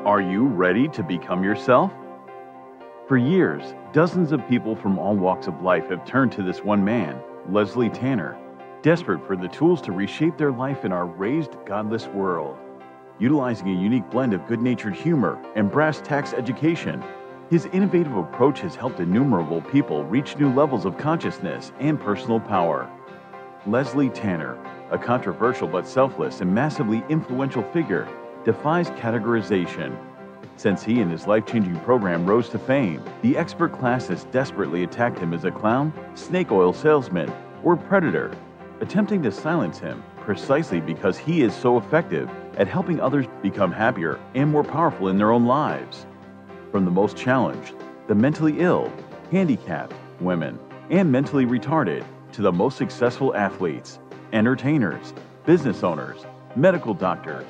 Are you ready to become yourself? For years, dozens of people from all walks of life have turned to this one man, Leslie Tanner, desperate for the tools to reshape their life in our raised, godless world. Utilizing a unique blend of good-natured humor and brass tacks education, his innovative approach has helped innumerable people reach new levels of consciousness and personal power. Leslie Tanner, a controversial but selfless and massively influential figure, defies categorization. Since he and his life-changing program rose to fame, the expert class has desperately attacked him as a clown, snake oil salesman, or predator, attempting to silence him precisely because he is so effective at helping others become happier and more powerful in their own lives. From the most challenged, the mentally ill, handicapped, women, and mentally retarded, to the most successful athletes, entertainers, business owners, medical doctors.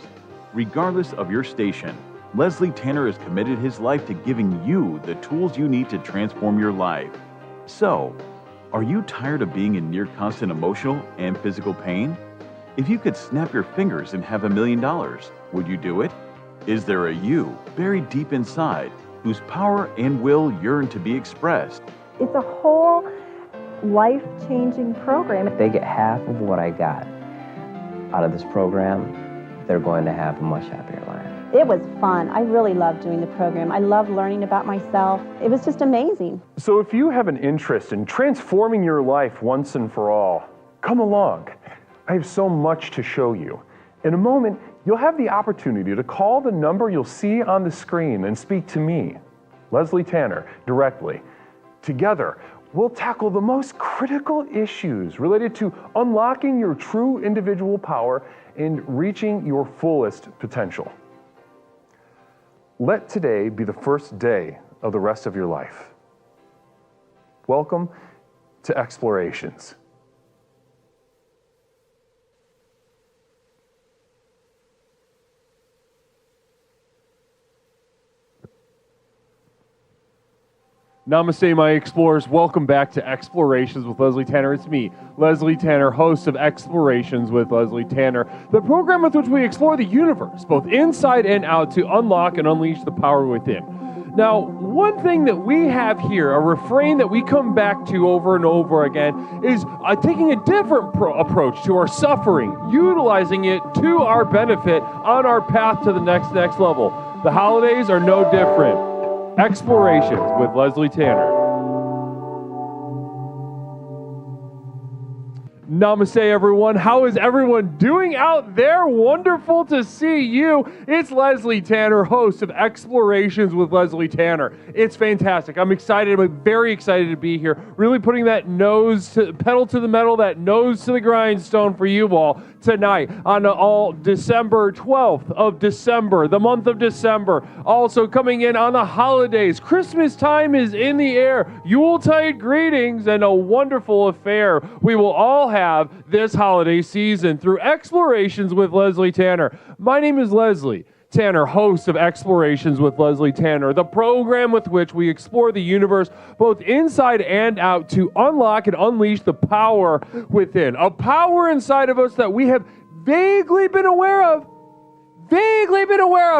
Regardless of your station, Leslie Tanner has committed his life to giving you the tools you need to transform your life. So, are you tired of being in near constant emotional and physical pain? If you could snap your fingers and have $1 million, would you do it? Is there a you buried deep inside whose power and will yearn to be expressed? It's a whole life-changing program. If they get half of what I got out of this program, they're going to have a much happier life. It was fun. I really loved doing the program. I loved learning about myself. It was just amazing. So if you have an interest in transforming your life once and for all, come along. I have so much to show you. In a moment, you'll have the opportunity to call the number you'll see on the screen and speak to me, Leslie Tanner, directly. Together, we'll tackle the most critical issues related to unlocking your true individual power and reaching your fullest potential. Let today be the first day of the rest of your life. Welcome to Explorations. Namaste, my explorers. Welcome back to Explorations with Leslie Tanner. It's me, Leslie Tanner, host of Explorations with Leslie Tanner, the program with which we explore the universe, both inside and out, to unlock and unleash the power within. Now, one thing that we have here, a refrain that we come back to over and over again, is taking a different approach to our suffering, utilizing it to our benefit on our path to the next level. The holidays are no different. Explorations with Leslie Tanner. Namaste, everyone. How is everyone doing out there? Wonderful to see you. It's Leslie Tanner, host of Explorations with Leslie Tanner. It's fantastic. I'm excited. I'm very excited to be here. Really putting that pedal to the metal, that nose to the grindstone for you all tonight on all December 12th of December, the month of December. Also coming in on the holidays. Christmas time is in the air. Yuletide greetings and a wonderful affair we will all have this holiday season through Explorations with Leslie Tanner. My name is Leslie Tanner, host of Explorations with Leslie Tanner, the program with which we explore the universe both inside and out to unlock and unleash the power within. A power inside of us that we have vaguely been aware of,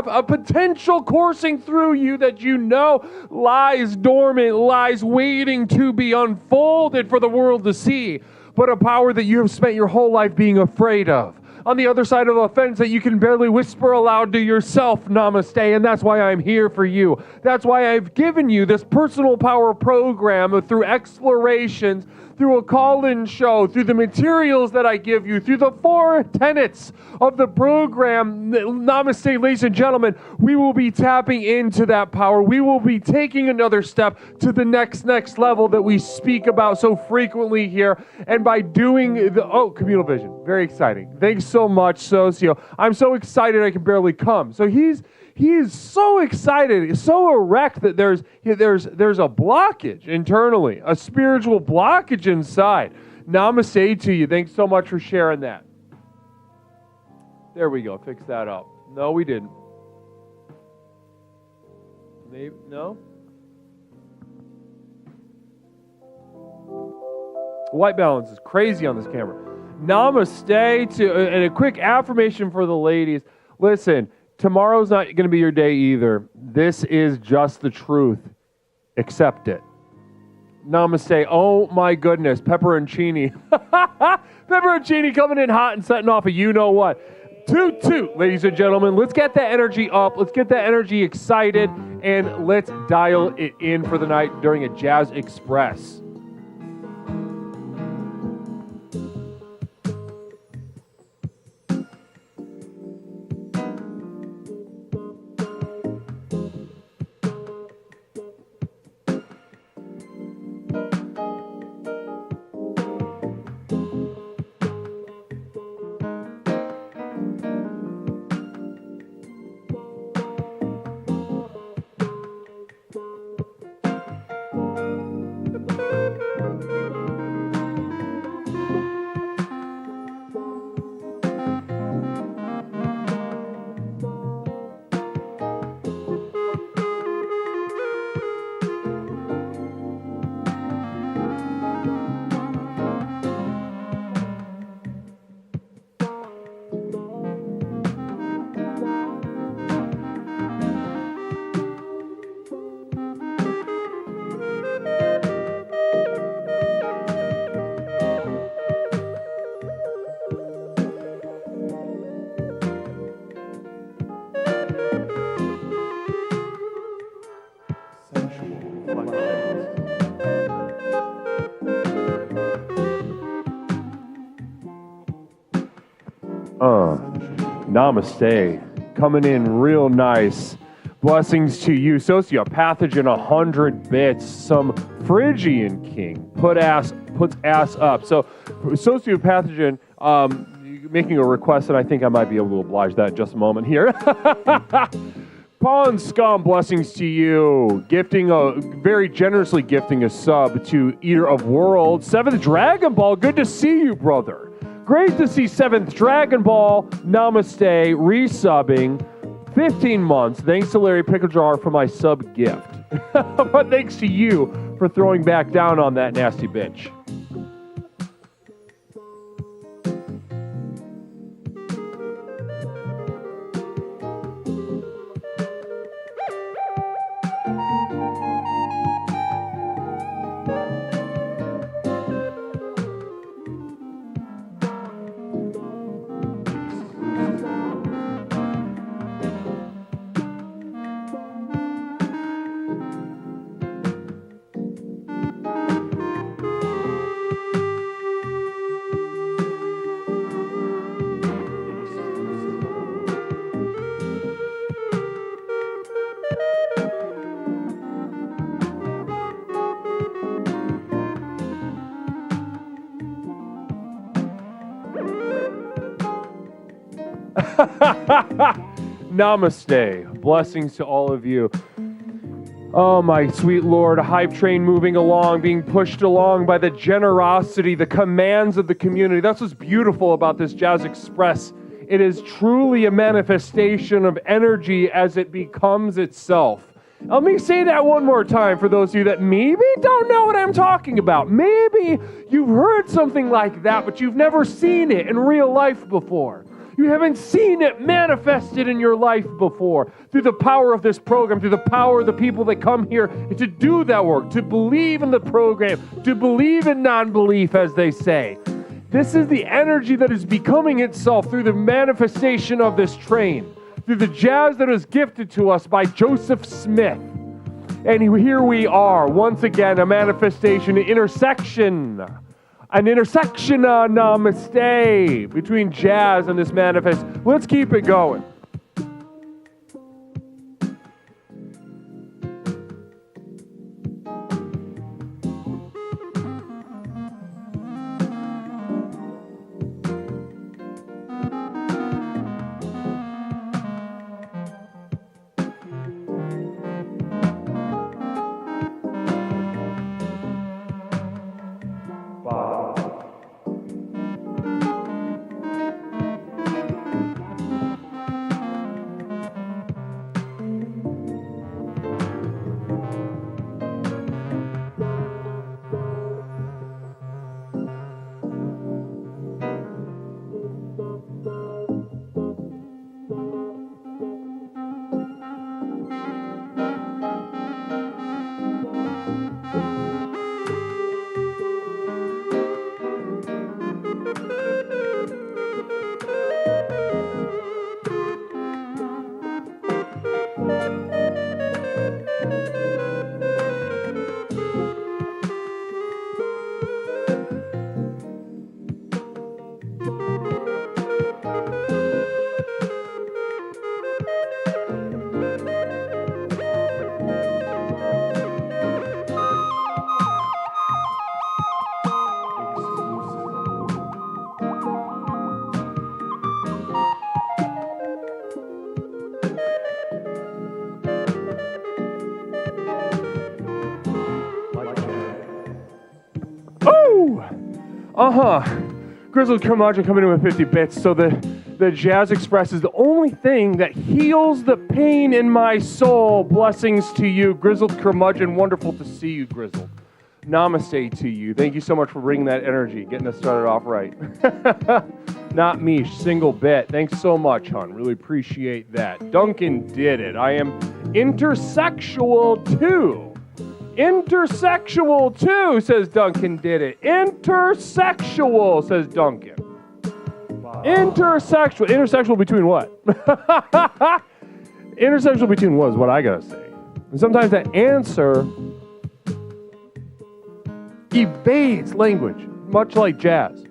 a potential coursing through you that you know lies dormant, lies waiting to be unfolded for the world to see, but a power that you have spent your whole life being afraid of. On the other side of a fence that you can barely whisper aloud to yourself, namaste, and that's why I'm here for you. That's why I've given you this personal power program through Explorations, through a call-in show, through the materials that I give you, through the 4 tenets of the program. Namaste, ladies and gentlemen. We will be tapping into that power. We will be taking another step to the next level that we speak about so frequently here. And by doing communal vision. Very exciting. Thanks so much, Socio. I'm so excited I can barely come. So he is so excited, so erect that there's a blockage internally, a spiritual blockage inside. Namaste to you. Thanks so much for sharing that. There we go. Fix that up. No, we didn't. Maybe, no? White balance is crazy on this camera. Namaste to, and a quick affirmation for the ladies. Listen, Tomorrow's not going to be your day either. This is just the truth. Accept it. Namaste. Oh my goodness. Pepperoncini. Pepperoncini coming in hot and setting off a you-know-what. Toot toot, ladies and gentlemen. Let's get that energy up. Let's get that energy excited. And let's dial it in for the night during a Jazz Express. Namaste. Coming in real nice. Blessings to you. Sociopathogen 100 bits. Some Phrygian king puts ass up. So Sociopathogen making a request, and I think I might be able to oblige that in just a moment here. Pawn Scum, blessings to you. Very generously gifting a sub to Eater of Worlds. 7th Dragon Ball, good to see you, brother. Great to see 7th Dragon Ball. Namaste, resubbing. 15 months. Thanks to Larry Picklejar for my sub gift. But thanks to you for throwing back down on that nasty bitch. Namaste. Blessings to all of you. Oh, my sweet Lord, a hype train moving along, being pushed along by the generosity, the commands of the community. That's what's beautiful about this Jazz Express. It is truly a manifestation of energy as it becomes itself. Let me say that one more time for those of you that maybe don't know what I'm talking about. Maybe you've heard something like that, but you've never seen it in real life before. You haven't seen it manifested in your life before through the power of this program, through the power of the people that come here to do that work, to believe in the program, to believe in non-belief, as they say. This is the energy that is becoming itself through the manifestation of this train, through the jazz that is gifted to us by Joseph Smith. And here we are, once again, a manifestation, an intersection, namaste, between jazz and this manifest. Let's keep it going. Grizzled Curmudgeon coming in with 50 bits. So the Jazz Express is the only thing that heals the pain in my soul. Blessings to you, Grizzled Curmudgeon. Wonderful to see you, Grizzled. Namaste to you. Thank you so much for bringing that energy, getting us started off right. Not me, single bit. Thanks so much, hon. Really appreciate that. Duncan did it. I am intersexual too. Intersexual too, says Duncan did it. Intersexual, says Duncan. Wow. Intersexual between what? Intersexual between what is what I gotta say. And sometimes that answer evades language, much like jazz.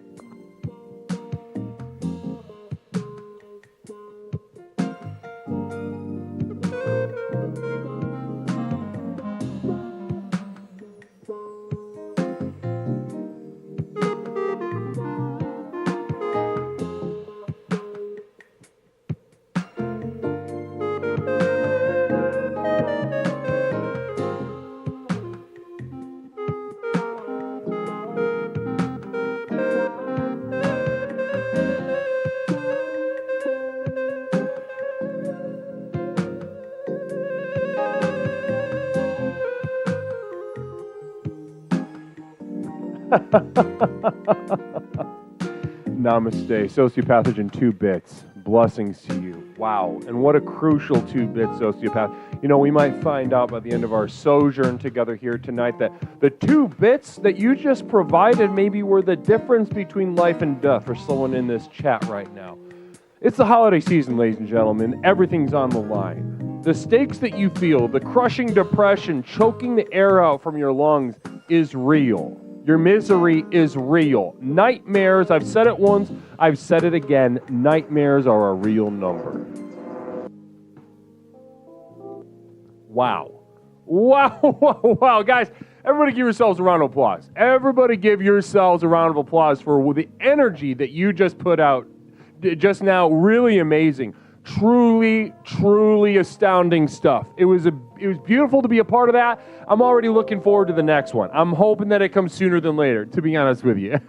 Namaste. Sociopathogen 2 bits. Blessings to you. Wow. And what a crucial 2-bit sociopath. You know, we might find out by the end of our sojourn together here tonight that the 2 bits that you just provided maybe were the difference between life and death for someone in this chat right now. It's the holiday season, ladies and gentlemen. Everything's on the line. The stakes that you feel, the crushing depression, choking the air out from your lungs is real. Your misery is real. Nightmares, I've said it once, I've said it again, nightmares are a real number. Wow. Wow, wow, wow. Guys, everybody give yourselves a round of applause. Everybody give yourselves a round of applause for the energy that you just put out just now. Really amazing. Truly, truly astounding stuff. It was beautiful to be a part of that. I'm already looking forward to the next one. I'm hoping that it comes sooner than later, to be honest with you.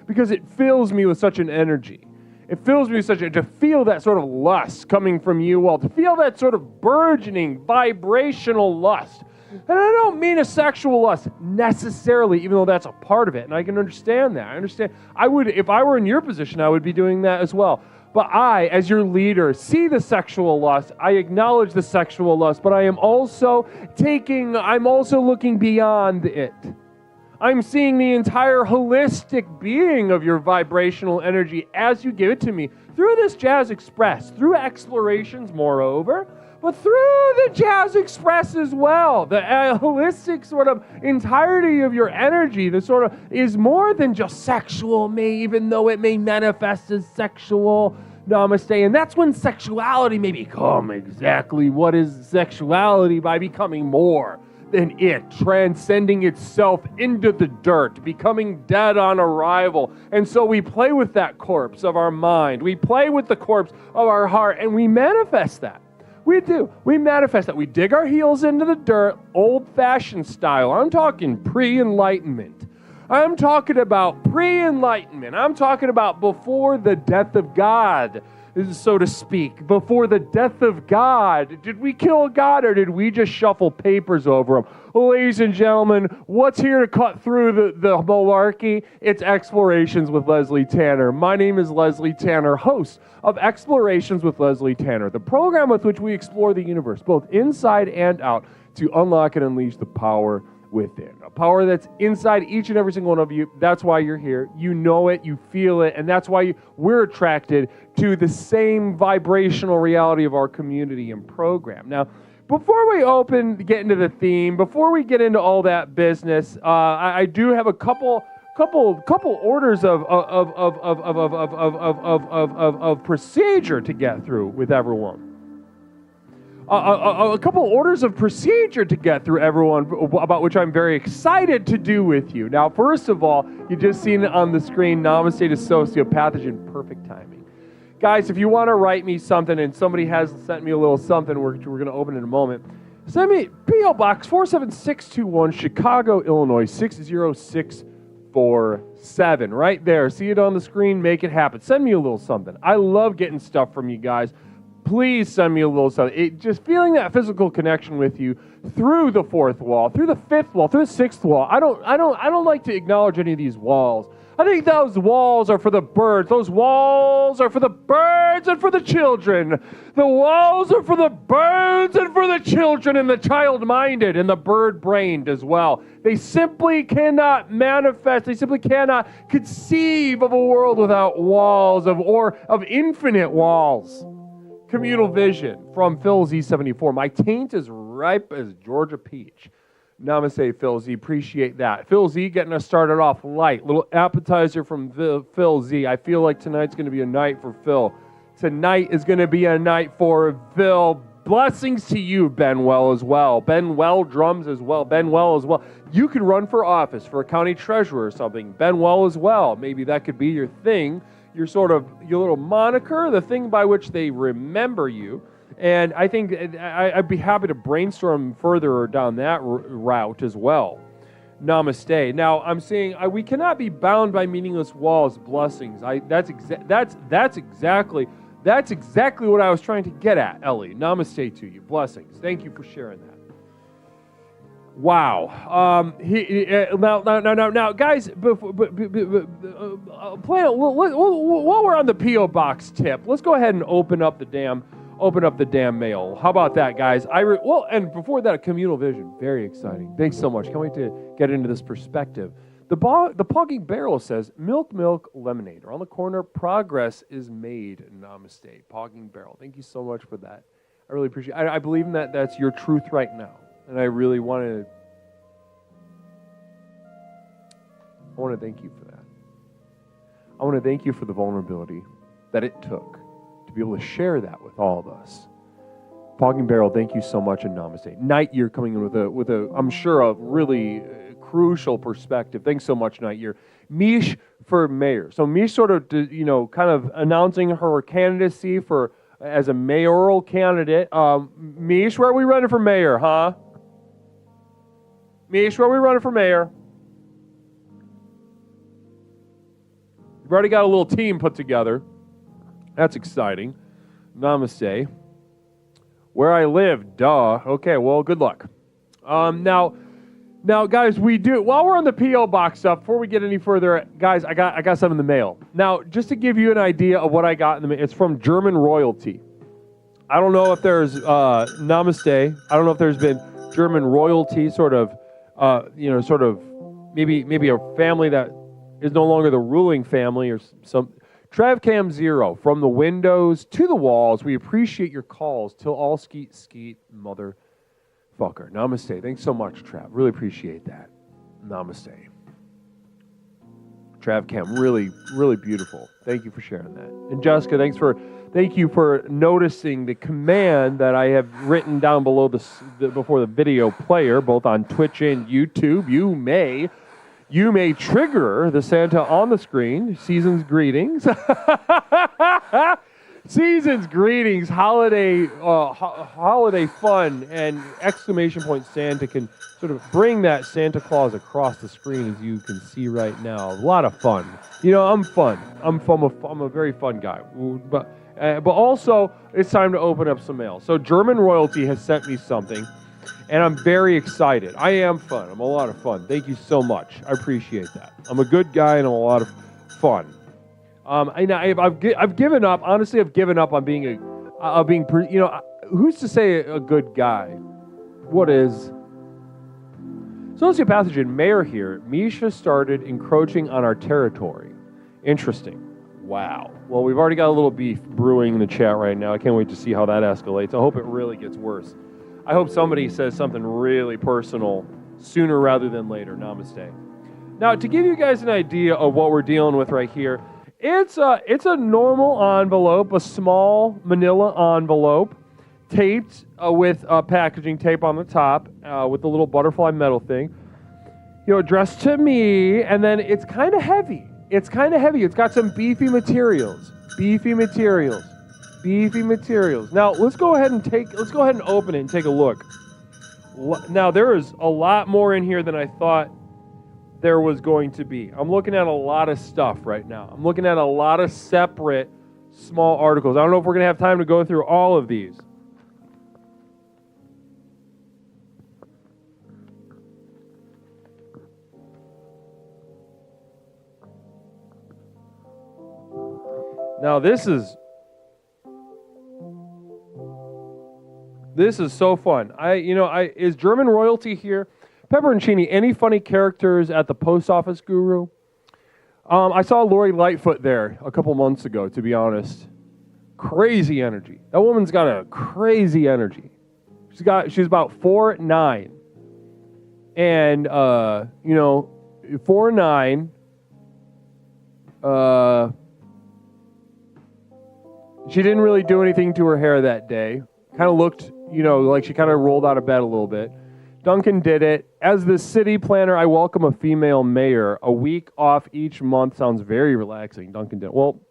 Because it fills me with such an energy. It fills me with to feel that sort of lust coming from you all, to feel that sort of burgeoning vibrational lust. And I don't mean a sexual lust necessarily, even though that's a part of it. And I can understand that. I understand. If I were in your position, I would be doing that as well. But I, as your leader, see the sexual lust. I acknowledge the sexual lust, but I'm also looking beyond it. I'm seeing the entire holistic being of your vibrational energy as you give it to me through this Jazz Express, through explorations, moreover, but through the Jazz Express as well. The holistic sort of entirety of your energy, the sort of is more than just sexual, even though it may manifest as sexual. Namaste. And that's when sexuality may become exactly what is sexuality by becoming more than it, transcending itself into the dirt, becoming dead on arrival. And so we play with that corpse of our mind. We play with the corpse of our heart, and we manifest that. We do. We manifest that. We dig our heels into the dirt, old-fashioned style. I'm talking pre-enlightenment. I'm talking about pre-enlightenment. I'm talking about before the death of God, so to speak. Before the death of God. Did we kill God or did we just shuffle papers over him? Ladies and gentlemen, what's here to cut through the malarkey? It's Explorations with Leslie Tanner. My name is Leslie Tanner, host of Explorations with Leslie Tanner, the program with which we explore the universe, both inside and out, to unlock and unleash the power within, a power that's inside each and every single one of you. That's why you're here. You know it, you feel it, and that's why we're attracted to the same vibrational reality of our community and program. Now, before we get into the theme, before we get into all that business, I do have a couple orders of procedure to get through with everyone. A couple orders of procedure to get through, everyone, about which I'm very excited to do with you. Now, first of all, you just seen it on the screen, Namaste to Sociopathogen, perfect timing. Guys, if you want to write me something, and somebody has sent me a little something, we're going to open in a moment, send me P.O. Box 47621, Chicago, Illinois, 60647. Right there. See it on the screen? Make it happen. Send me a little something. I love getting stuff from you guys. Please send me a little something. Just feeling that physical connection with you through the fourth wall, through the fifth wall, through the sixth wall. I don't like to acknowledge any of these walls. I think those walls are for the birds. Those walls are for the birds and for the children. The walls are for the birds and for the children and the child-minded and the bird-brained as well. They simply cannot manifest. They simply cannot conceive of a world without walls or of infinite walls. Communal vision from Phil Z74. My taint is ripe as Georgia peach. Namaste, Phil Z. Appreciate that. Phil Z getting us started off light. Little appetizer from Phil Z. I feel like tonight's going to be a night for Phil. Tonight is going to be a night for Phil. Blessings to you, Benwell, as well. Benwell drums as well. Benwell as well. You could run for office, for a county treasurer or something. Benwell as well. Maybe that could be your thing. Your little moniker, the thing by which they remember you. And I think I'd be happy to brainstorm further down that route as well. Namaste. Now, I'm saying we cannot be bound by meaningless walls. Blessings. That's exactly what I was trying to get at, Ellie. Namaste to you. Blessings. Thank you for sharing that. Wow. Now, guys. While we're on the P.O. Box tip, let's go ahead and open up the damn mail. How about that, guys? And before that, communal vision. Very exciting. Thanks so much. Can't wait to get into this perspective. The Pogging Barrel says, milk, lemonade. Around the corner, progress is made. Namaste. Pogging Barrel. Thank you so much for that. I really appreciate it. I believe in that. That's your truth right now. And I really want to thank you for that. I want to thank you for the vulnerability that it took to be able to share that with all of us. Pogging Barrel, thank you so much, and namaste. Night Year coming in with a I'm sure a really crucial perspective. Thanks so much, Night Year. Mish for mayor. So Mish sort of, kind of announcing her candidacy as a mayoral candidate. Mish, where are we running for mayor, huh? Mish, where are we running for mayor? You've already got a little team put together. That's exciting. Namaste. Where I live, duh. Okay, well, good luck. Now, guys, while we're on the P.O. Box stuff, before we get any further, guys, I got some in the mail. Now, just to give you an idea of what I got in the mail, it's from German royalty. I don't know if there's namaste. I don't know if there's been German royalty, maybe a family that is no longer the ruling family or some. Travcam 0, from the windows to the walls, we appreciate your calls till all skeet, motherfucker. Namaste. Thanks so much, Trav. Really appreciate that. Namaste. Travcam, really, really beautiful. Thank you for sharing that. And Jessica, thank you for noticing the command that I have written down below before the video player, both on Twitch and YouTube. You may trigger the Santa on the screen. Season's greetings. Season's greetings. Holiday fun and exclamation point Santa can sort of bring that Santa Claus across the screen, as you can see right now. A lot of fun. I'm fun. I'm a very fun guy. But also, it's time to open up some mail. So German royalty has sent me something. And I'm very excited. I am fun. I'm a lot of fun. Thank you so much. I appreciate that. I'm a good guy and I'm a lot of fun. I've given up. Honestly, I've given up on being who's to say a good guy? What is? Sociopathogen mayor here, Misha started encroaching on our territory. Interesting. Wow. Well, we've already got a little beef brewing in the chat right now. I can't wait to see how that escalates. I hope it really gets worse. I hope somebody says something really personal sooner rather than later. Namaste. Now, to give you guys an idea of what we're dealing with right here, it's a normal envelope, a small manila envelope, taped with packaging tape on the top with the little butterfly metal thing. Addressed to me, and then it's kind of heavy. It's got some beefy materials. Now, let's go ahead and open it and take a look. Now, there is a lot more in here than I thought there was going to be. I'm looking at a lot of stuff right now. I'm looking at a lot of separate small articles. I don't know if we're going to have time to go through all of these. Now this is so fun. Is German royalty here? Pepperoncini, any funny characters at the post office guru? I saw Lori Lightfoot there a couple months ago, to be honest. Crazy energy. That woman's got a crazy energy. She's about 4'9". And 4'9". She didn't really do anything to her hair that day. Kind of looked, like she kind of rolled out of bed a little bit. Duncan did it. As the city planner, I welcome a female mayor. A week off each month sounds very relaxing. Duncan did it. Well,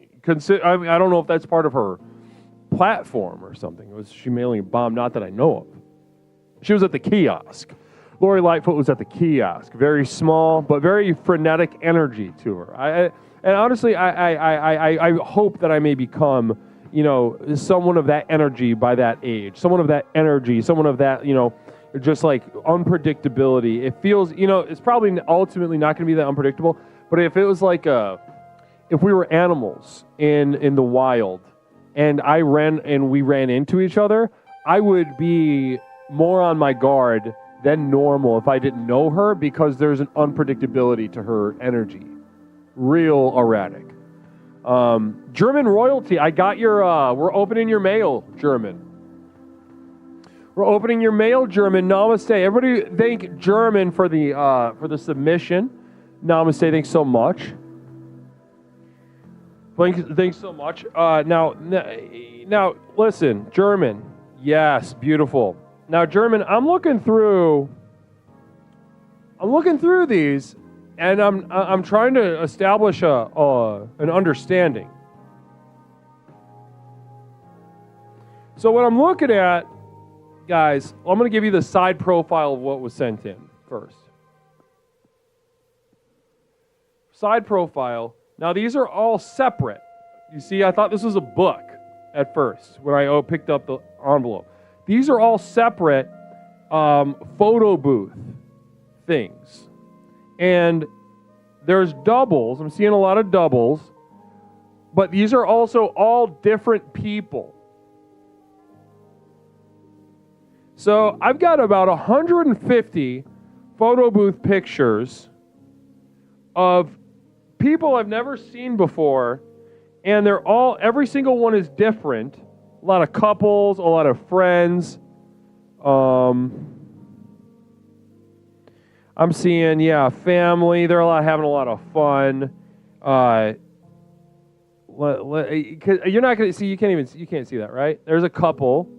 I don't know if that's part of her platform or something. Was she mailing a bomb? Not that I know of. She was at the kiosk. Lori Lightfoot was at the kiosk. Very small, but very frenetic energy to her. And honestly, I hope that I may become, someone of that energy by that age. Someone of that energy, someone of that, just like unpredictability. It feels, it's probably ultimately not going to be that unpredictable. But if it was like if we were animals in the wild, and we ran into each other, I would be more on my guard than normal if I didn't know her, because there's an unpredictability to her energy. Real erratic. German royalty, I got your, we're opening your mail, German. We're opening your mail, German. Namaste. Everybody thank German for the submission. Namaste, thanks so much. Thanks so much. Now, listen, German. Yes, beautiful. Now, German, I'm looking through these, and I'm trying to establish an understanding. So what I'm looking at, guys, I'm going to give you the side profile of what was sent in first. Side profile. Now, these are all separate. You see, I thought this was a book at first when I picked up the envelope. These are all separate photo booth things. And there's doubles. I'm seeing a lot of doubles. But these are also all different people. So I've got about 150 photo booth pictures of people I've never seen before, and every single one is different. A lot of couples, a lot of friends. I'm seeing, family. They're having a lot of fun. You're not going to see. You can't see that, right? There's a couple.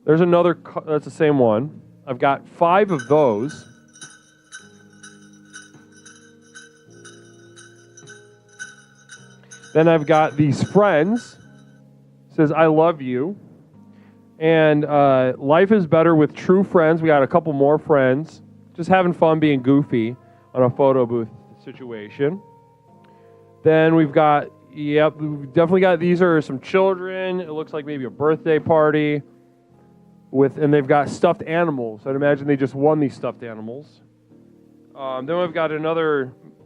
There's another. That's the same one. I've got 5 of those. Then I've got these friends. It says, I love you. And life is better with true friends. We got a couple more friends. Just having fun being goofy on a photo booth situation. Then we've got, we've definitely got, these are some children. It looks like maybe a birthday party. And they've got stuffed animals. I'd imagine they just won these stuffed animals. Then we've got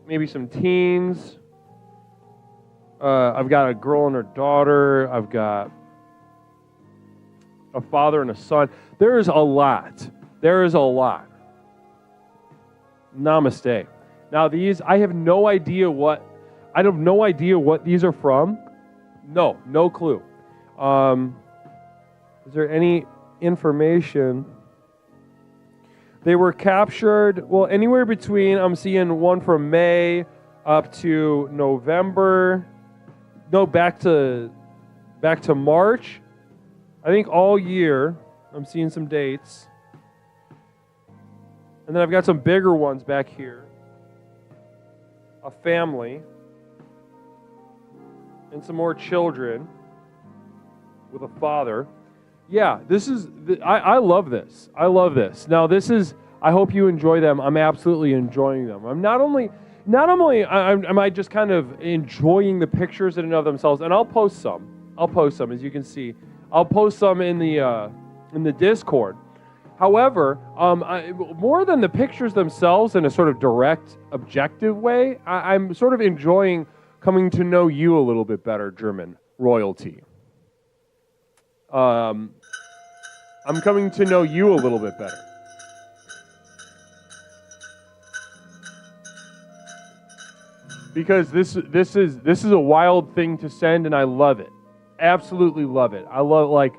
maybe some teens. I've got a girl and her daughter. I've got a father and a son. There's a lot. There is a lot. Namaste. Now these, I have no idea what these are from. No clue. Is there any information? They were captured, well, anywhere between, I'm seeing one from May up to November. No, back to March. I think all year. I'm seeing some dates. And then I've got some bigger ones back here. A family. And some more children with a father. Yeah, this is, I love this. I love this. Now this is, I hope you enjoy them. I'm absolutely enjoying them. I'm not only am I just kind of enjoying the pictures in and of themselves, and I'll post some, as you can see. I'll post some in the Discord. However, more than the pictures themselves in a sort of direct, objective way, I'm sort of enjoying coming to know you a little bit better, German royalty. I'm coming to know you a little bit better. Because this is a wild thing to send, and I love it. Absolutely love it. I love, like,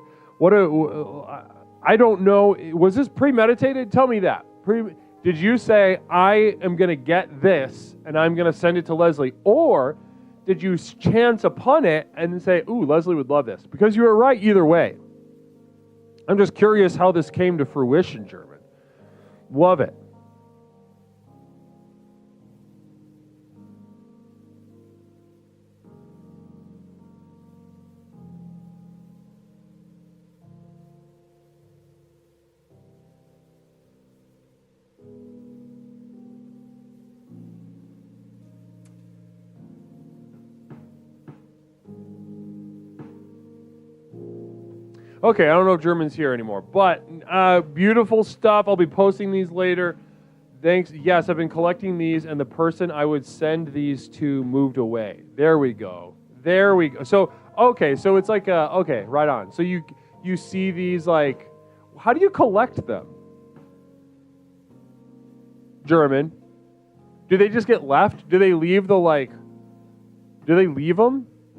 I don't know, was this premeditated? Tell me that. Did you say, I am going to get this, and I'm going to send it to Leslie? Or did you chance upon it and say, ooh, Leslie would love this? Because you were right either way. I'm just curious how this came to fruition, German. Love it. Okay, I don't know if German's here anymore, but beautiful stuff. I'll be posting these later. Thanks. Yes, I've been collecting these, and the person I would send these to moved away. There we go. So, okay, so it's like, okay, right on. So you see these, like, how do you collect them? German. Do they just get left? Do they leave them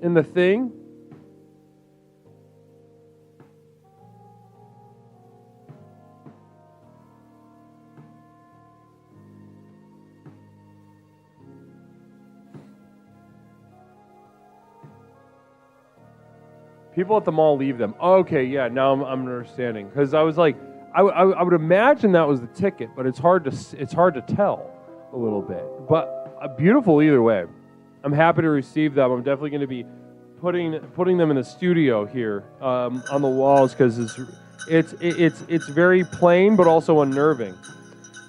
in the thing? People at the mall leave them. Okay, yeah, now I'm understanding. Because I was like, I would imagine that was the ticket, but it's hard to tell a little bit. But beautiful either way. I'm happy to receive them. I'm definitely going to be putting them in the studio here on the walls, because it's very plain but also unnerving,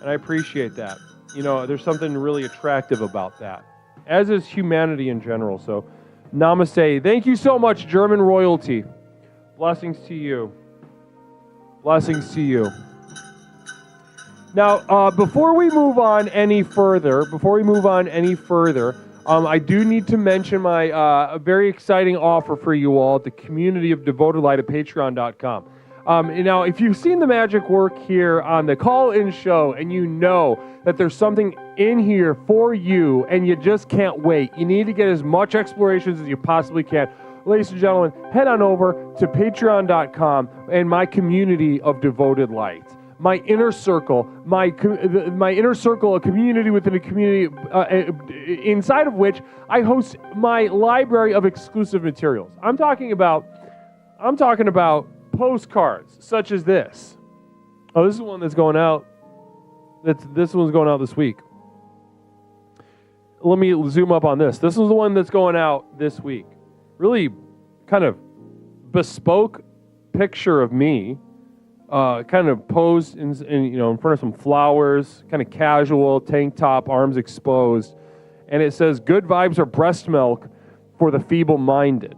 and I appreciate that. You know, there's something really attractive about that, as is humanity in general. So. Namaste. Thank you so much, German royalty. Blessings to you. Blessings to you. Now, before we move on any further, I do need to mention my very exciting offer for you all at the community of Devoted Light at patreon.com. Now, if you've seen the magic work here on the call-in show and you know that there's something in here for you and you just can't wait, you need to get as much explorations as you possibly can. Ladies and gentlemen, head on over to patreon.com and my community of Devoted Light. My inner circle, my inner circle, a community within a community, inside of which I host my library of exclusive materials. I'm talking about postcards such as this. Oh, this is one that's going out. This one's going out this week. Let me zoom up on this. This is the one that's going out this week. Really kind of bespoke picture of me, kind of posed in front of some flowers, kind of casual, tank top, arms exposed. And it says, "Good vibes are breast milk for the feeble-minded."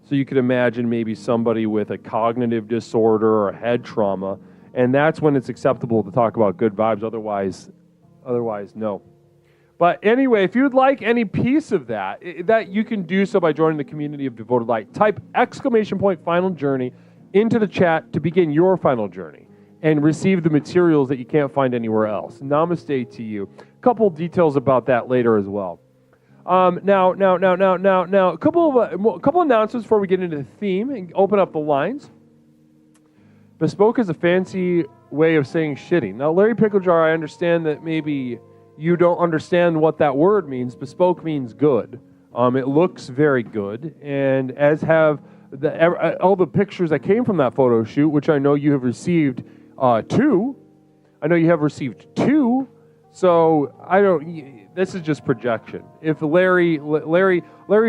So you could imagine maybe somebody with a cognitive disorder or a head trauma, and that's when it's acceptable to talk about good vibes. Otherwise, no. But anyway, if you'd like any piece of that you can do so by joining the community of Devoted Light. Type !final journey into the chat to begin your final journey. and receive the materials that you can't find anywhere else. Namaste to you. A couple details about that later as well. Now, a couple announcements before we get into the theme and open up the lines. Bespoke is a fancy way of saying shitty. Now, Larry Picklejar, I understand that maybe you don't understand what that word means. Bespoke means good. It looks very good, and as have all the pictures that came from that photo shoot, which I know you have received two. I know you have received two. So I don't. This is just projection. If Larry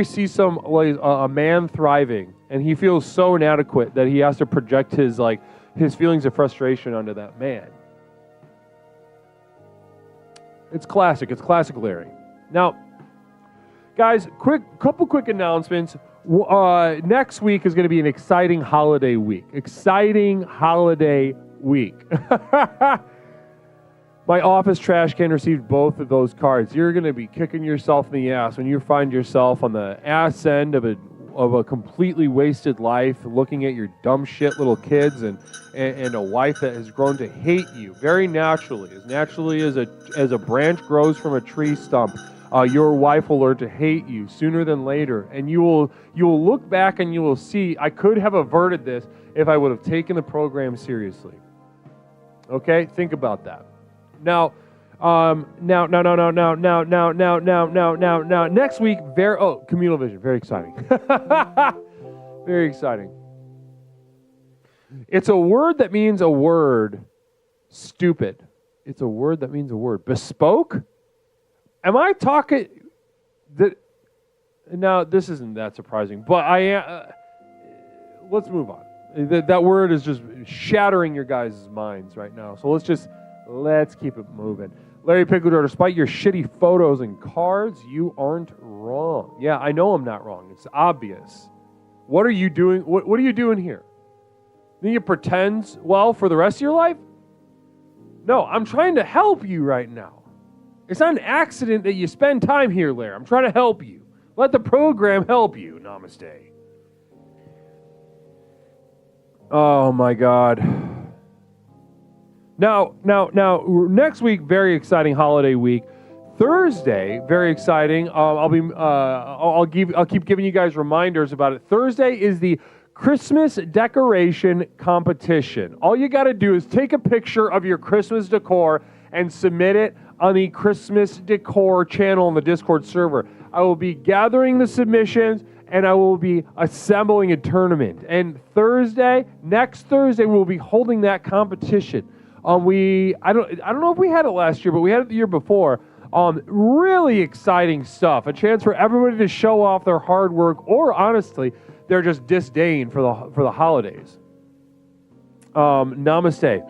sees a man thriving, and he feels so inadequate that he has to project his feelings of frustration onto that man. It's classic. It's classic Larry. Now, guys, couple quick announcements. Next week is going to be an exciting holiday week. Exciting holiday week. My office trash can received both of those cards. You're going to be kicking yourself in the ass when you find yourself on the ass end of a completely wasted life, looking at your dumb shit little kids and a wife that has grown to hate you very naturally as a branch grows from a tree stump. Your wife will learn to hate you sooner than later, and you will look back and you will see, I could have averted this if I would have taken the program seriously. Okay, think about that. Now, next week, communal vision, very exciting. Very exciting. It's a word that means a word. Stupid. It's a word that means a word. Bespoke? Am I talking that? Now, this isn't that surprising, but I am. Let's move on. That word is just shattering your guys' minds right now. So let's keep it moving. Larry Pickledor, despite your shitty photos and cards, you aren't wrong. Yeah, I know I'm not wrong. It's obvious. What are you doing? What are you doing here? Think you pretend well for the rest of your life? No, I'm trying to help you right now. It's not an accident that you spend time here, Larry. I'm trying to help you. Let the program help you. Namaste. Oh, my God. Now, next week, very exciting holiday week. Thursday, very exciting. I'll keep giving you guys reminders about it. Thursday is the Christmas decoration competition. All you got to do is take a picture of your Christmas decor and submit it on the Christmas decor channel on the Discord server. I will be gathering the submissions and I will be assembling a tournament. And next Thursday, we'll be holding that competition. I don't know if we had it last year, but we had it the year before. Really exciting stuff. A chance for everybody to show off their hard work, or honestly, their just disdain for the holidays. Namaste.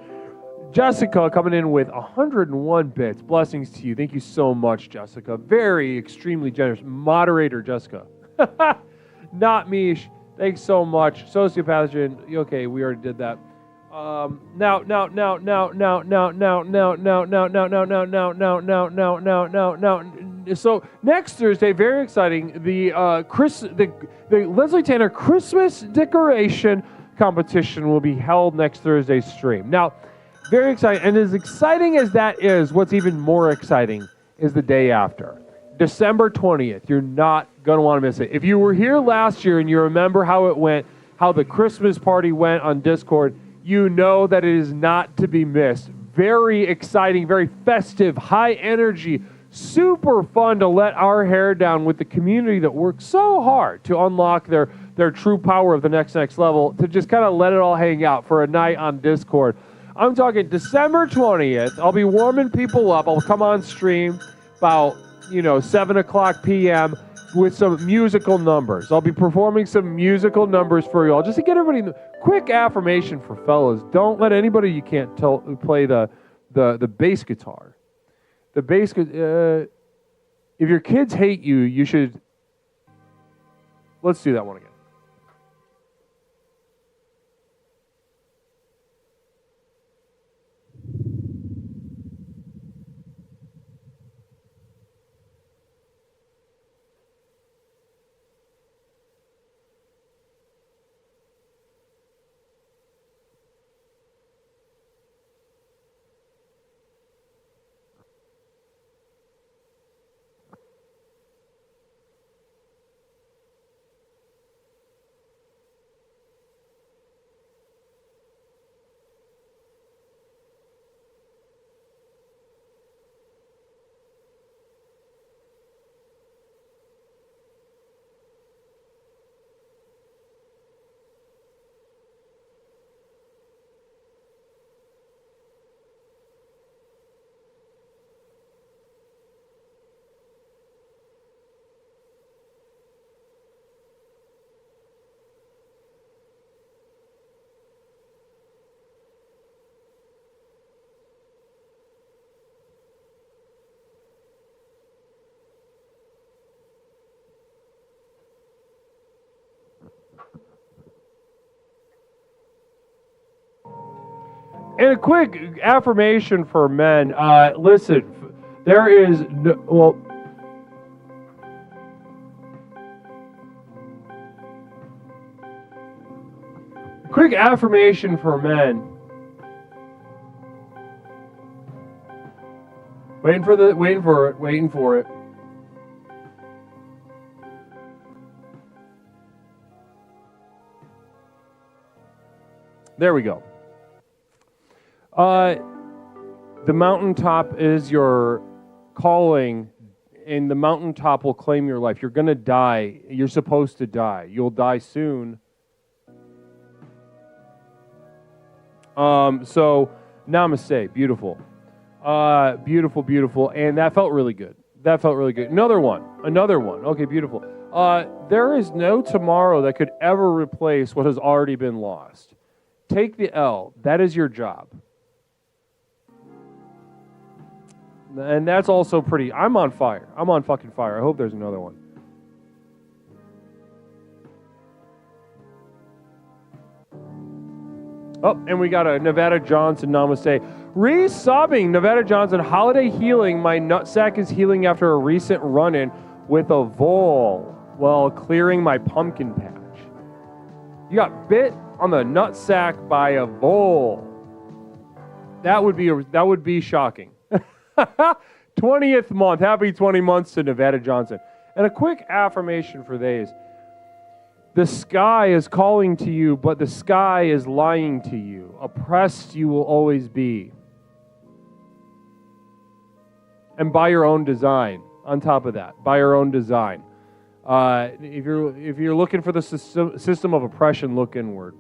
Jessica coming in with 101 bits. Blessings to you. Thank you so much, Jessica. Very extremely generous. Moderator, Jessica. Not Mish. Thanks so much. Sociopathogen. Okay, we already did that. So next Thursday, very exciting. The Leslie Tanner Christmas decoration competition will be held next Thursday's stream. Now, very exciting, and as exciting as that is, what's even more exciting is the day after. December 20th. You're not going to want to miss it. If you were here last year and you remember how it went, how the Christmas party went on Discord, you know that it is not to be missed. Very exciting, very festive, high energy, super fun to let our hair down with the community that works so hard to unlock their true power of the next level, to just kind of let it all hang out for a night on Discord. I'm talking December 20th. I'll be warming people up. I'll come on stream about 7 o'clock p.m. with some musical numbers. I'll be performing some musical numbers for you all, just to get everybody. Quick affirmation for fellas: don't let anybody you can't tell play the bass guitar. The bass. If your kids hate you, you should. Let's do that one again. And a quick affirmation for men. Listen, there is quick affirmation for men. Waiting for it. There we go. The mountaintop is your calling, and the mountaintop will claim your life. You're going to die. You're supposed to die. You'll die soon. So, namaste. Beautiful. Beautiful. And that felt really good. Another one. Okay, beautiful. There is no tomorrow that could ever replace what has already been lost. Take the L. That is your job. And that's also pretty. I'm on fire. I'm on fucking fire. I hope there's another one. Oh, and we got a Nevada Johnson namaste. Re-sobbing, Nevada Johnson, holiday healing. My nutsack is healing after a recent run-in with a vole while clearing my pumpkin patch. You got bit on the nutsack by a vole. That would be shocking. 20th month. Happy 20 months to Nevada Johnson. And a quick affirmation for these. The sky is calling to you, but the sky is lying to you. Oppressed you will always be. And by your own design, on top of that, by your own design. If you're looking for the system of oppression, look inward.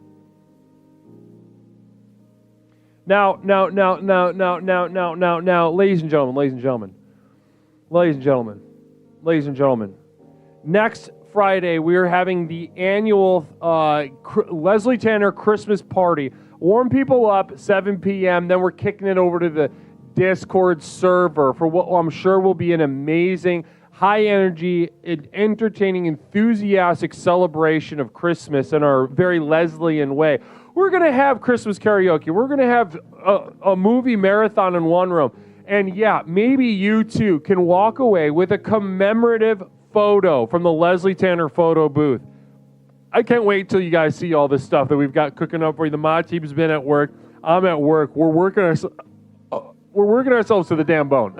Now, ladies and gentlemen. Next Friday, we are having the annual Leslie Tanner Christmas party. Warm people up, 7 p.m. Then we're kicking it over to the Discord server for what I'm sure will be an amazing, high-energy, entertaining, enthusiastic celebration of Christmas in our very Leslie-an way. We're going to have Christmas karaoke. We're going to have a movie marathon in one room. And yeah, maybe you too can walk away with a commemorative photo from the Leslie Tanner photo booth. I can't wait till you guys see all this stuff that we've got cooking up for you. The mod team's been at work. I'm at work. We're working ourselves to the damn bone.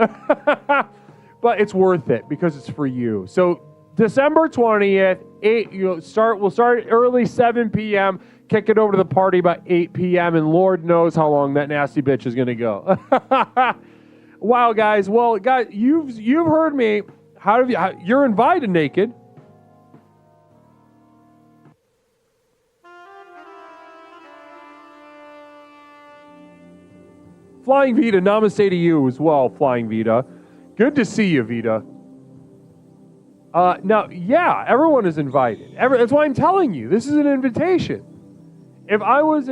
But it's worth it because it's for you. So December 20th, we'll start early 7 p.m., kick it over to the party about 8 p.m., and Lord knows how long that nasty bitch is going to go. Wow, guys. Well, guys, you've heard me. You're invited naked. Flying Vita, namaste to you as well, Flying Vita. Good to see you, Vita. Now, yeah, everyone is invited. That's why I'm telling you, this is an invitation. If I was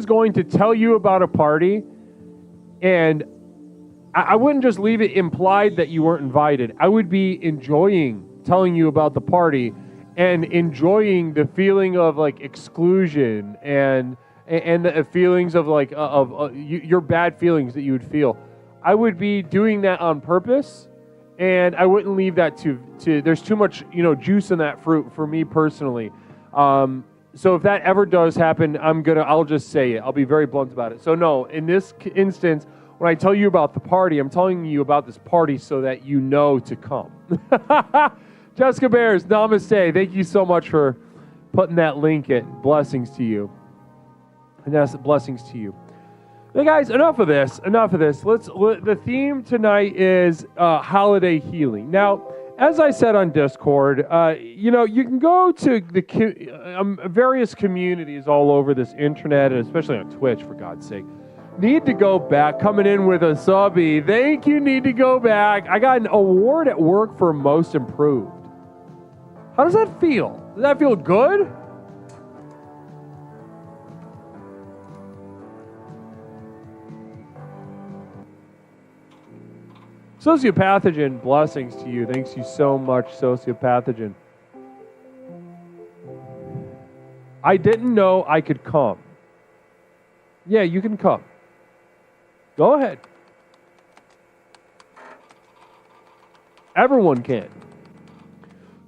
going to tell you about a party, and I wouldn't just leave it implied that you weren't invited. I would be enjoying telling you about the party and enjoying the feeling of like exclusion and the feelings of like your bad feelings that you would feel. I would be doing that on purpose, and I wouldn't leave that to there's too much juice in that fruit for me personally. So if that ever does happen, I'll just say it. I'll be very blunt about it. So no, in this instance, when I tell you about the party, I'm telling you about this party so that you know to come. Jessica Bears, namaste. Thank you so much for putting that link in. Blessings to you. And that's blessings to you. Hey guys, enough of this. The theme tonight is holiday healing. Now, as I said on Discord, you can go to the various communities all over this internet, and especially on Twitch, for God's sake. Need to go back. Coming in with a subby. Thank you. Need to go back. I got an award at work for most improved. How does that feel? Does that feel good? Sociopathogen, blessings to you. Thanks you so much, Sociopathogen. I didn't know I could come. Yeah, you can come. Go ahead. Everyone can.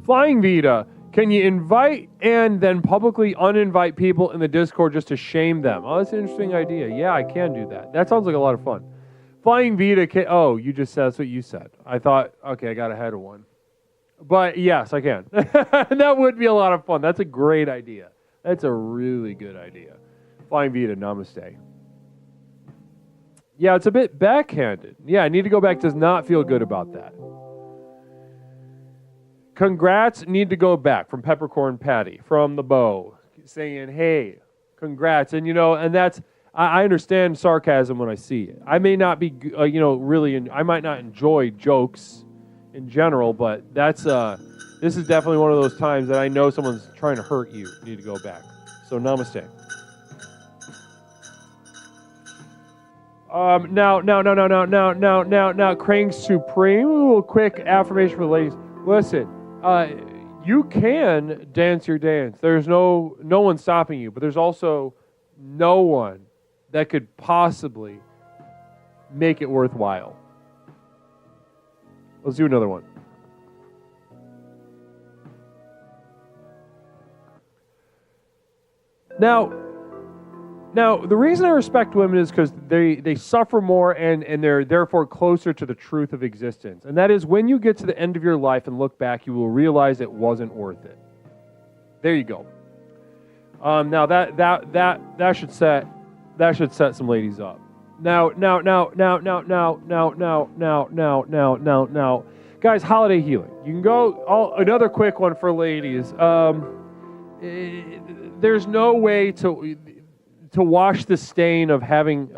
Flying Vita, can you invite and then publicly uninvite people in the Discord just to shame them? Oh, that's an interesting idea. Yeah, I can do that. That sounds like a lot of fun. Flying Vita, oh, you just said, that's what you said. I thought, okay, I got ahead of one. But yes, I can. That would be a lot of fun. That's a great idea. That's a really good idea. Flying Vita, namaste. Yeah, it's a bit backhanded. Yeah, I need to go back. Does not feel good about that. Congrats need to go back from Peppercorn Patty, from the bow, saying, hey, congrats. And, and that's, I understand sarcasm when I see it. I may not be, really, I might not enjoy jokes in general, but that's, this is definitely one of those times that I know someone's trying to hurt you. You need to go back. So namaste. Now, Crane Supreme, a little quick affirmation for the ladies. Listen, you can dance your dance. There's no one stopping you, but there's also no one that could possibly make it worthwhile. Let's do another one. Now, the reason I respect women is because they suffer more and they're therefore closer to the truth of existence. And that is, when you get to the end of your life and look back, you will realize it wasn't worth it. There you go. Now that should set some ladies up. Now, guys, holiday healing. You can go. Another quick one for ladies. There's no way to wash the stain of having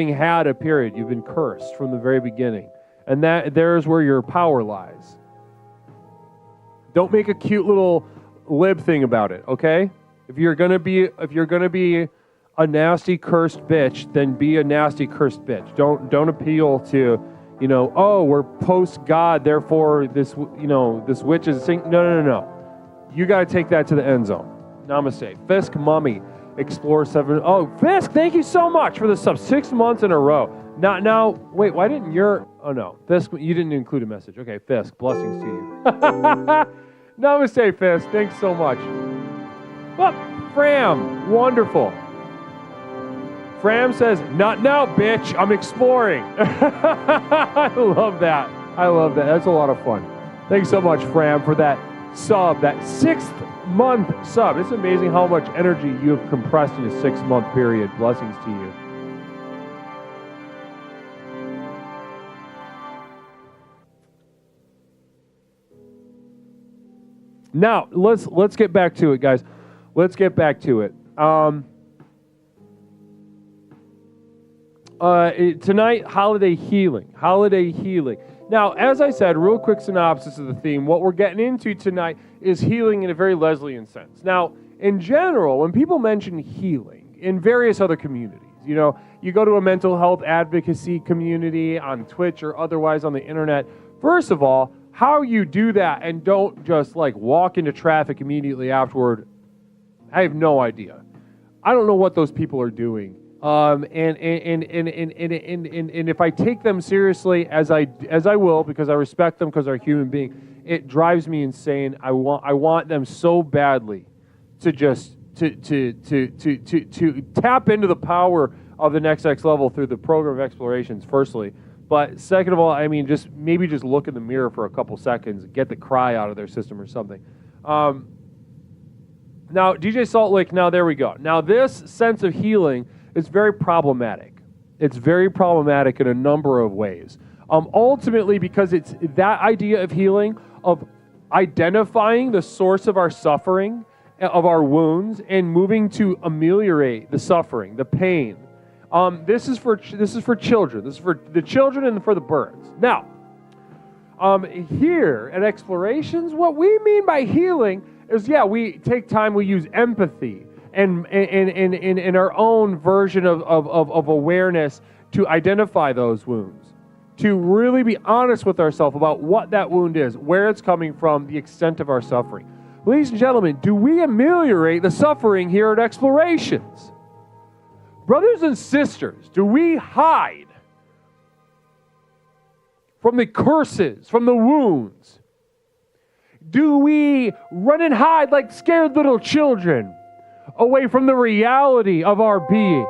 had a period. You've been cursed from the very beginning, and there's where your power lies. Don't make a cute little lib thing about it, okay? If you're gonna be a nasty cursed bitch, then be a nasty cursed bitch. Don't appeal to, oh, we're post God, therefore this witch is sing. No. You got to take that to the end zone. Namaste. Fisk Mummy. Explore 7. Oh, Fisk, thank you so much for the sub. 6 months in a row. Now, wait, why didn't your... Oh, no. Fisk, you didn't include a message. Okay, Fisk, blessings to you. Namaste, Fisk. Thanks so much. Well, Fram, wonderful. Fram says, not now, bitch. I'm exploring. I love that. That's a lot of fun. Thanks so much, Fram, for that sub, that 6th month sub. It's amazing how much energy you have compressed in a 6-month period. Blessings to you. Now, let's get back to it, guys. Let's get back to it. Tonight, holiday healing. Now, as I said, real quick synopsis of the theme. What we're getting into tonight is healing in a very Leslian sense. Now, in general, when people mention healing in various other communities, you go to a mental health advocacy community on Twitch or otherwise on the internet. First of all, how you do that and don't just walk into traffic immediately afterward, I have no idea. I don't know what those people are doing. And if I take them seriously, as I will, because I respect them, because they're a human being, it drives me insane. I want them so badly to just to tap into the power of the next X level through the program of explorations. Firstly, but second of all, I mean, just look in the mirror for a couple seconds, get the cry out of their system or something. Now, DJ Salt Lake. Now there we go. Now this sense of healing. It's very problematic. It's very problematic in a number of ways. Ultimately, because it's that idea of healing, of identifying the source of our suffering, of our wounds, and moving to ameliorate the suffering, the pain. This is for children. This is for the children and for the birds. Now, here at Explorations, what we mean by healing is, we take time, we use empathy. And in our own version of awareness to identify those wounds, to really be honest with ourselves about what that wound is, where it's coming from, the extent of our suffering. Ladies and gentlemen, do we ameliorate the suffering here at Explorations? Brothers and sisters, do we hide from the curses, from the wounds? Do we run and hide like scared little children away from the reality of our being?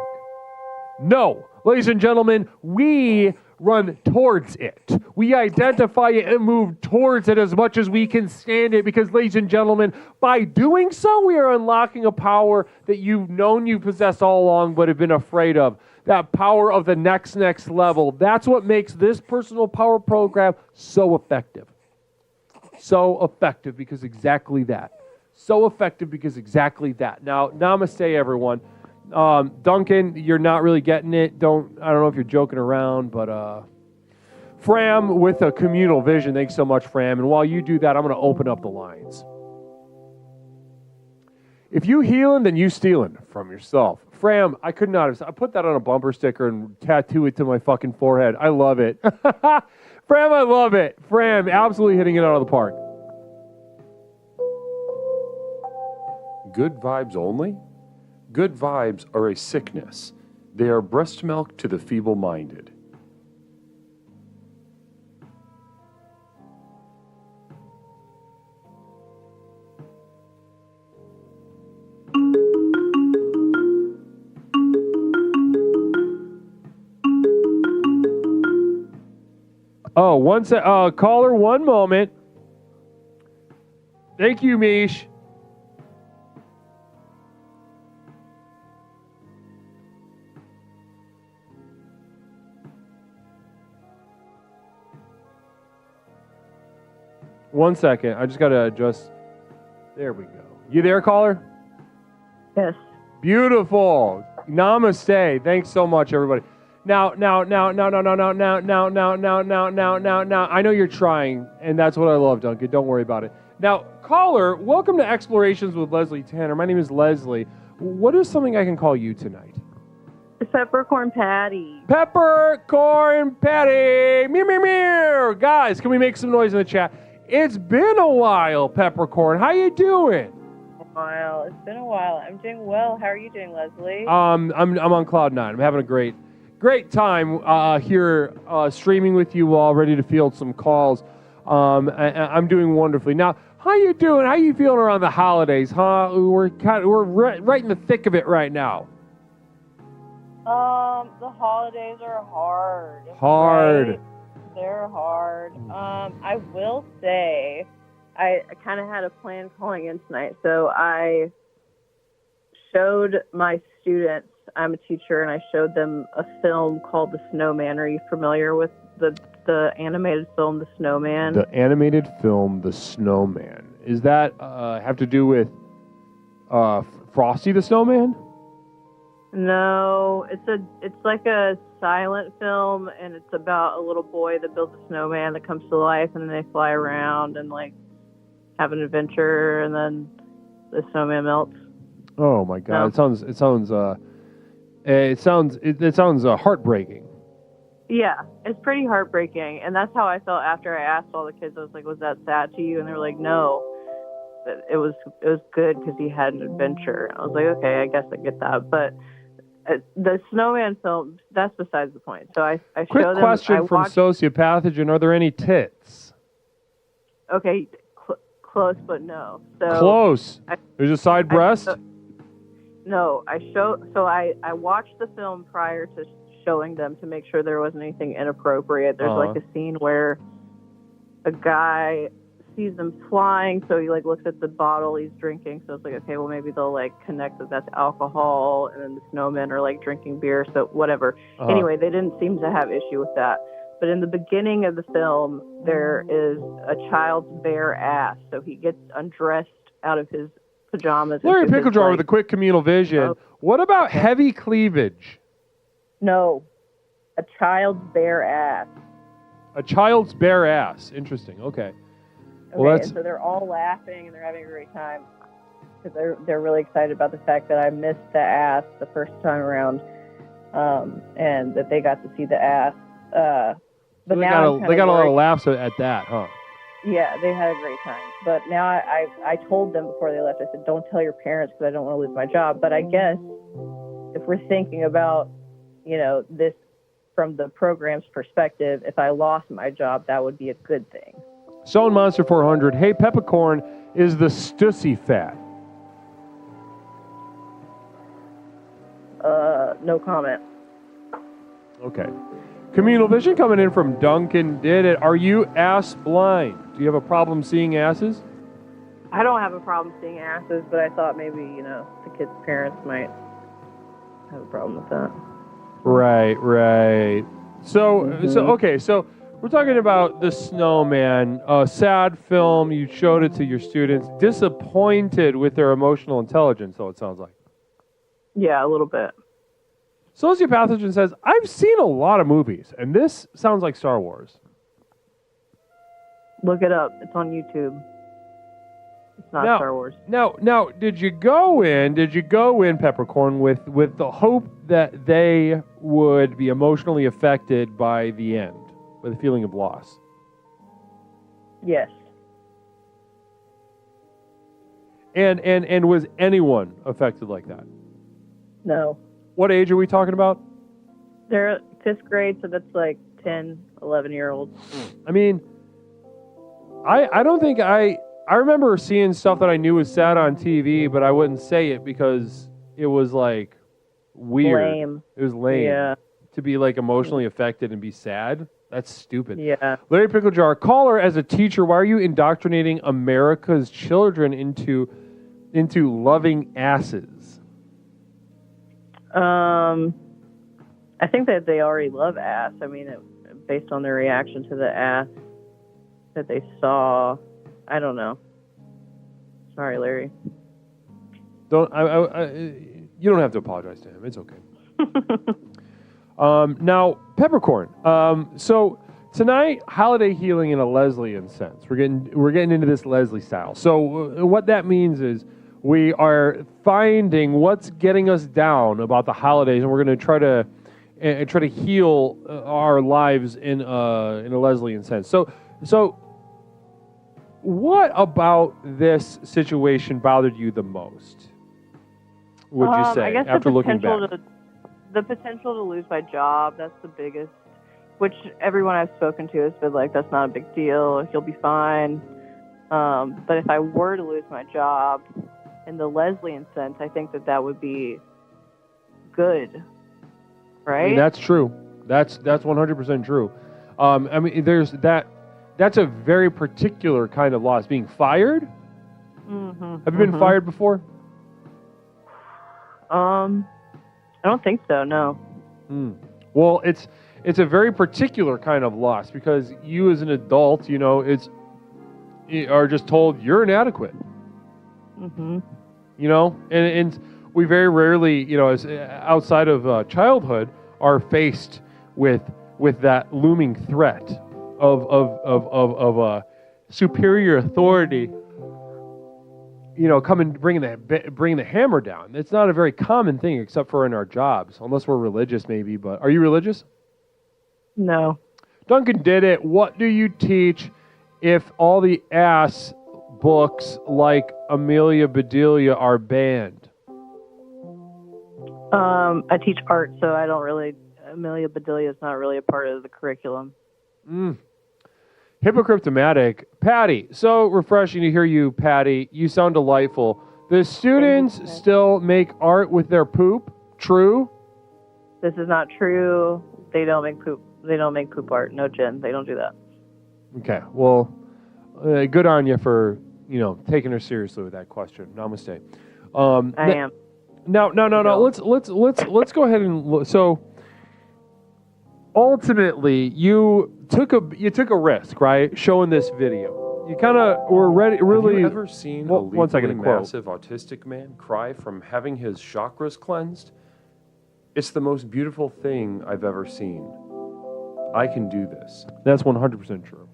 No. Ladies and gentlemen, we run towards it. We identify it and move towards it as much as we can stand it because, ladies and gentlemen, by doing so, we are unlocking a power that you've known you possess all along but have been afraid of. That power of the next level. That's what makes this personal power program so effective. So effective because exactly that. So effective because exactly that. Now, namaste, everyone. Duncan, you're not really getting it. I don't know if you're joking around, but Fram with a communal vision. Thanks so much, Fram. And while you do that, I'm going to open up the lines. If you healing, then you stealing from yourself. Fram, I could not have. I put that on a bumper sticker and tattoo it to my fucking forehead. I love it. Fram, I love it. Fram, absolutely hitting it out of the park. Good vibes only? Good vibes are a sickness. They are breast milk to the feeble-minded. Oh, caller, one moment. Thank you, Mish. One second. I just got to adjust. There we go. You there, caller? Yes. Beautiful. Namaste. Thanks so much, everybody. Now. I know you're trying, and that's what I love, Duncan. Don't worry about it. Now, caller, welcome to Explorations with Leslie Tanner. My name is Leslie. What is something I can call you tonight? Peppercorn Patty. Peppercorn Patty. Meow, meow, meow. Guys, can we make some noise in the chat? It's been a while, Peppercorn. How you doing? Wow, it's been a while. I'm doing well. How are you doing, Leslie? I'm on cloud nine. I'm having a great time here streaming with you all, ready to field some calls. I'm doing wonderfully. Now, how you doing? How you feeling around the holidays? Huh? We're right in the thick of it right now. The holidays are hard. Hard. Right? They're hard. I will say, I kind of had a plan calling in tonight, so I showed my students. I'm a teacher, and I showed them a film called The Snowman. Are you familiar with the animated film The Snowman? The animated film The Snowman. Is that have to do with Frosty the Snowman? No, it's like a silent film, and it's about a little boy that builds a snowman that comes to life, and then they fly around and like have an adventure, and then the snowman melts. Oh my God! No. It sounds heartbreaking. Yeah, it's pretty heartbreaking, and that's how I felt after I asked all the kids. I was like, "Was that sad to you?" And they were like, "No." It was good because he had an adventure. I was like, "Okay, I guess I get that," but. The snowman film, that's besides the point. So I showed them. Quick question from Sociopathogen. Are there any tits? Okay, close, but no. So close. There's a side breast? No, I watched the film prior to showing them to make sure there wasn't anything inappropriate. There's like a scene where a guy sees them flying, so he like looks at the bottle he's drinking, so it's like, okay, well maybe they'll like connect that that's alcohol, and then the snowmen are like drinking beer, so whatever. Anyway, they didn't seem to have issue with that. But in the beginning of the film, there is a child's bare ass, so he gets undressed out of his pajamas. Larry Picklejar with a quick communal vision. What about heavy cleavage? No, a child's bare ass. A child's bare ass. Interesting. Okay. Well, and so they're all laughing and they're having a great time because they're really excited about the fact that I missed the ass the first time around, and that they got to see the ass. But now they got a lot of laughs at that, huh? Yeah, they had a great time. But now I told them before they left, I said, don't tell your parents because I don't want to lose my job. But I guess if we're thinking about, this from the program's perspective, if I lost my job, that would be a good thing. So in Monster 400, hey, peppercorn is the stussy fat. No comment. Okay. Communal vision coming in from Duncan did it. Are you ass blind? Do you have a problem seeing asses? I don't have a problem seeing asses, but I thought maybe, the kids' parents might have a problem with that. Right. So we're talking about The Snowman, a sad film. You showed it to your students. Disappointed with their emotional intelligence, though, it sounds like. Yeah, a little bit. Sociopathogen says, I've seen a lot of movies, and this sounds like Star Wars. Look it up. It's on YouTube. It's not Star Wars. Now, did you go in, Peppercorn, with the hope that they would be emotionally affected by the end, by the feeling of loss? Yes. And was anyone affected like that? No. What age are we talking about? They're 5th grade, so that's like 10, 11-year-olds. I mean, I don't think I remember seeing stuff that I knew was sad on TV, but I wouldn't say it because it was like weird. Lame. It was lame. Yeah. To be like emotionally affected and be sad. That's stupid. Yeah. Larry Picklejar, caller, as a teacher, why are you indoctrinating America's children into loving asses? I think that they already love ass. I mean, based on their reaction to the ass that they saw. I don't know. Sorry, Larry. You don't have to apologize to him. It's okay. Now, Peppercorn. So tonight, holiday healing in a Leslian sense. We're getting into this Leslie style. So what that means is we are finding what's getting us down about the holidays, and we're going to try to heal our lives in a Leslian sense. So what about this situation bothered you the most? Would you say, I guess after looking back? The potential to lose my job, that's the biggest, which everyone I've spoken to has been like, that's not a big deal, you'll be fine. But if I were to lose my job, in the Leslian sense, I think that would be good, right? I mean, that's true. That's 100% true. I mean, there's that. That's a very particular kind of loss. Being fired? Mm-hmm. Have you been fired before? I don't think so, no. Well, it's a very particular kind of loss because you as an adult, you are just told you're inadequate. Mm-hmm. And we very rarely, as outside of childhood, are faced with that looming threat of superior authority, coming bringing the hammer down. It's not a very common thing, except for in our jobs, unless we're religious, maybe. But are you religious? No. Duncan did it. What do you teach if all the ass books like Amelia Bedelia are banned? I teach art, so I don't really. Amelia Bedelia is not really a part of the curriculum. Hypocriptomatic. Patty, so refreshing to hear you, Patty. You sound delightful. The students still make art with their poop? True? This is not true. They don't make poop. They don't make poop art. No, Jen. They don't do that. Okay. Well, good on you for, taking her seriously with that question. Namaste. I am. No. Let's go ahead and look. So ultimately, you took a risk, right? Showing this video. You kind of were ready. Really. Have you ever seen a one second, legally massive autistic man cry from having his chakras cleansed? It's the most beautiful thing I've ever seen. I can do this. That's 100% true.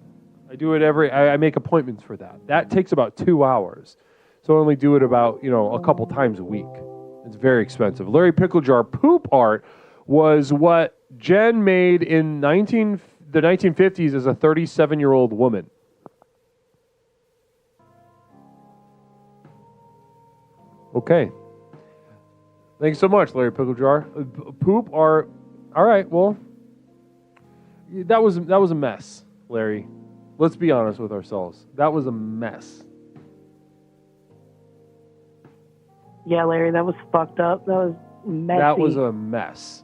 I do it I make appointments for that. That takes about 2 hours. So I only do it about, a couple times a week. It's very expensive. Larry Picklejar poop art was what Jen made in the 1950s as a 37-year-old woman. Okay. Thanks so much, Larry Pickle Jar. Poop are... All right, well, that was a mess, Larry. Let's be honest with ourselves. That was a mess. Yeah, Larry, that was fucked up. That was messy. That was a mess.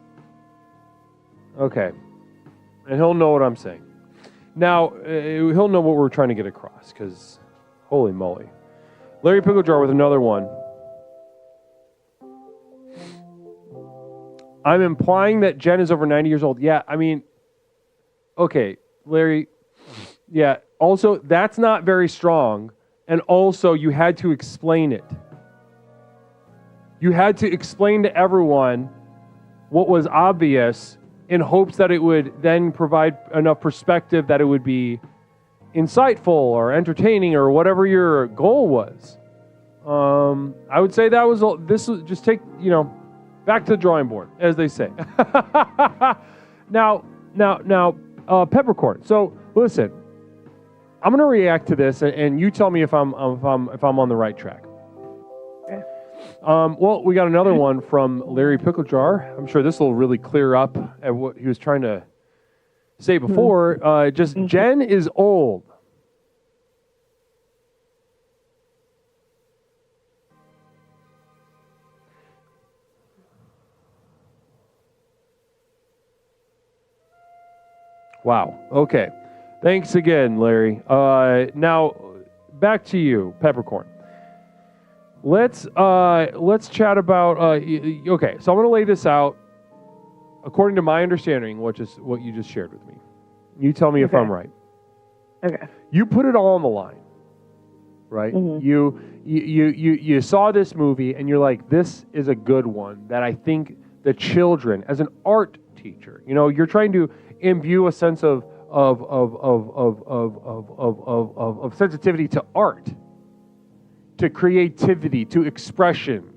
Okay. And he'll know what I'm saying. Now, he'll know what we're trying to get across, because holy moly. Larry Pickle Jar with another one. I'm implying that Jen is over 90 years old. Yeah, I mean, okay, Larry, yeah. Also, that's not very strong. And also, you had to explain it. You had to explain to everyone what was obvious in hopes that it would then provide enough perspective that it would be insightful or entertaining or whatever your goal was. I would say that was, this was just take, back to the drawing board, as they say. Now, Peppercorn. So listen, I'm going to react to this, and you tell me if I'm on the right track. Okay. Well, we got another one from Larry Pickle Jar. I'm sure this will really clear up at what he was trying to say before. Jen is old. Wow. Okay. Thanks again, Larry. Now, back to you, Peppercorn. Let's chat about. Okay, so I'm going to lay this out according to my understanding, which is what you just shared with me. You tell me if I'm right. Okay. You put it all on the line, right? Mm-hmm. You saw this movie and you're like, this is a good one that I think the children, as an art teacher, you're trying to imbue a sense of sensitivity to art, to creativity, to expression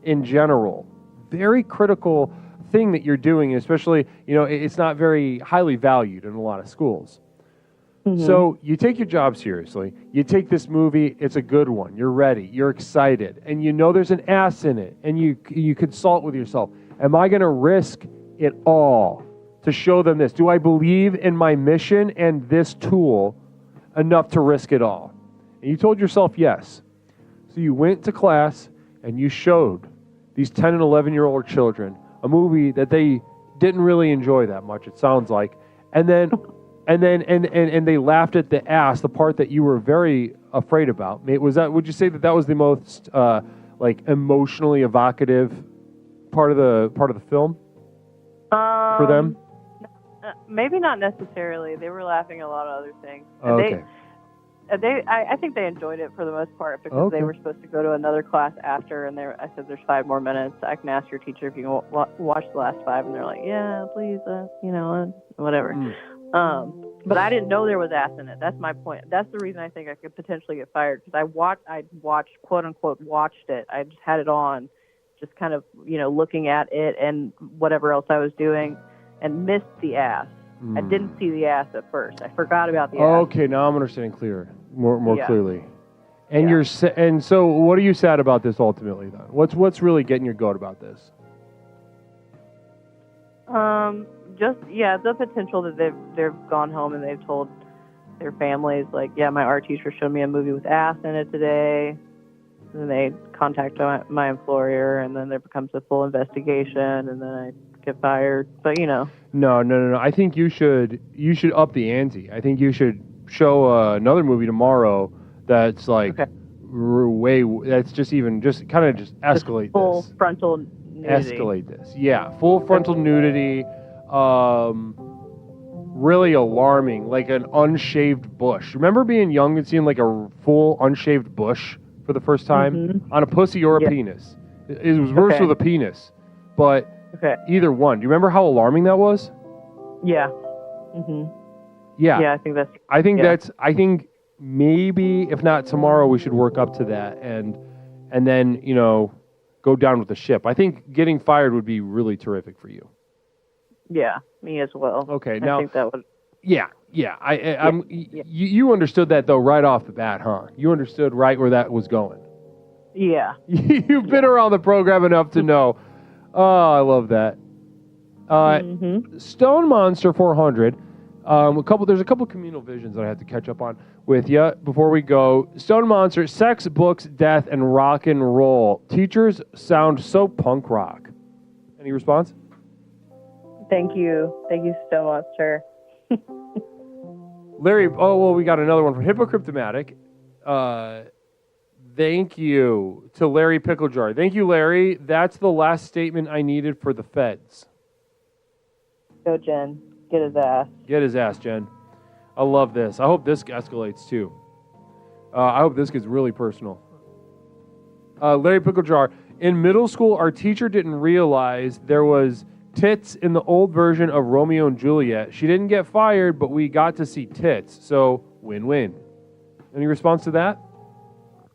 in general. Very critical thing that you're doing, especially, it's not very highly valued in a lot of schools. Mm-hmm. So you take your job seriously. You take this movie, it's a good one. You're ready. You're excited. And there's an ass in it. And you consult with yourself. Am I going to risk it all to show them this? Do I believe in my mission and this tool enough to risk it all? And you told yourself yes. So you went to class and you showed these 10 and 11-year-old children a movie that they didn't really enjoy that much, it sounds like. And then they laughed at the ass, the part that you were very afraid about. Would you say that was the most emotionally evocative part of the film for them? Maybe not necessarily. They were laughing at a lot of other things. Oh, okay. I think they enjoyed it for the most part because they were supposed to go to another class after, and I said, "There's 5 more minutes. I can ask your teacher if you can watch the last 5." And they're like, "Yeah, please, whatever." But I didn't know there was ass in it. That's my point. That's the reason I think I could potentially get fired, because I watched, quote unquote, watched it. I just had it on, just kind of looking at it and whatever else I was doing, and missed the ass. I didn't see the ass at first. I forgot about the ass. Okay, now I'm understanding more clearly. And and so what are you sad about this ultimately then? What's really getting your goat about this? The potential that they've gone home and they've told their families, like, yeah, my art teacher showed me a movie with ass in it today. And then they contact my employer, and then there becomes a full investigation, and then I get fired. But No. I think you should up the ante. I think you should show another movie tomorrow that's like that's just escalate full this. Frontal nudity. Escalate this. Yeah, full frontal nudity. Really alarming, like an unshaved bush. Remember being young and seeing like a full unshaved bush for the first time on a pussy or a penis? It was worse with a penis, but either one. Do you remember how alarming that was? Yeah. Yeah. Yeah, I think maybe if not tomorrow, we should work up to that and then go down with the ship. I think getting fired would be really terrific for you. Yeah, me as well. Okay, now I think that would. Yeah. You understood that though right off the bat, huh? You understood right where that was going. Yeah. You've been around the program enough to know. Oh, I love that. Stone Monster 400. There's a couple communal visions that I have to catch up on with you before we go. Stone Monster, sex, books, death, and rock and roll. Teachers sound so punk rock. Any response? Thank you. Thank you, Stone Monster. Larry, we got another one from Hippocryptomatic. Thank you to Larry Picklejar. Thank you, Larry. That's the last statement I needed for the feds. Go, Jen. Get his ass. Get his ass, Jen. I love this. I hope this escalates, too. I hope this gets really personal. Larry Picklejar. In middle school, our teacher didn't realize there was tits in the old version of Romeo and Juliet. She didn't get fired, but we got to see tits. So, win-win. Any response to that?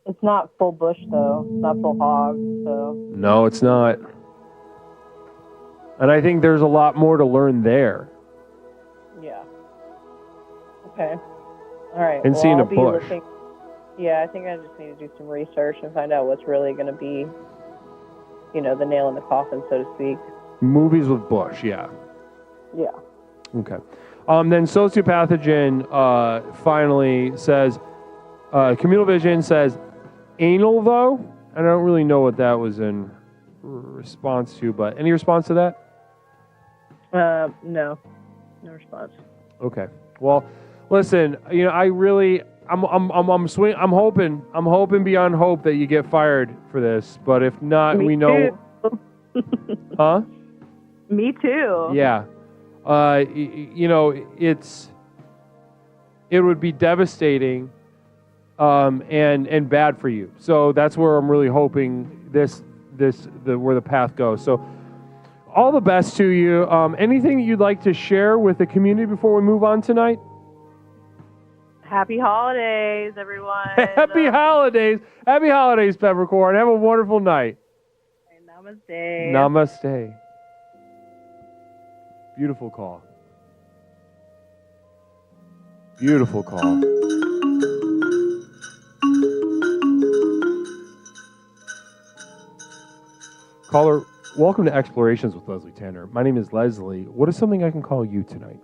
It's not full bush, though. It's not full hog, so... No, it's not. And I think there's a lot more to learn there. Yeah. Okay. All right. And seeing a bush. Yeah, I think I just need to do some research and find out what's really going to be, the nail in the coffin, so to speak. Movies with bush, yeah. Yeah. Okay. Then Sociopathogen finally says, Communal Vision says, anal, though? I don't really know what that was in response to, but any response to that? No. No response. Okay. Well, listen, I'm hoping beyond hope that you get fired for this, but if not, Me we know. Too. Huh? Me too. Yeah. It would be devastating and bad for you. So that's where I'm really hoping where the path goes. So all the best to you. Anything you'd like to share with the community before we move on tonight? Happy holidays, everyone. Happy holidays. Happy holidays, Peppercorn. Have a wonderful night. Namaste. Namaste. Beautiful call. Beautiful call. Caller, welcome to Explorations with Leslie Tanner. My name is Leslie. What is something I can call you tonight?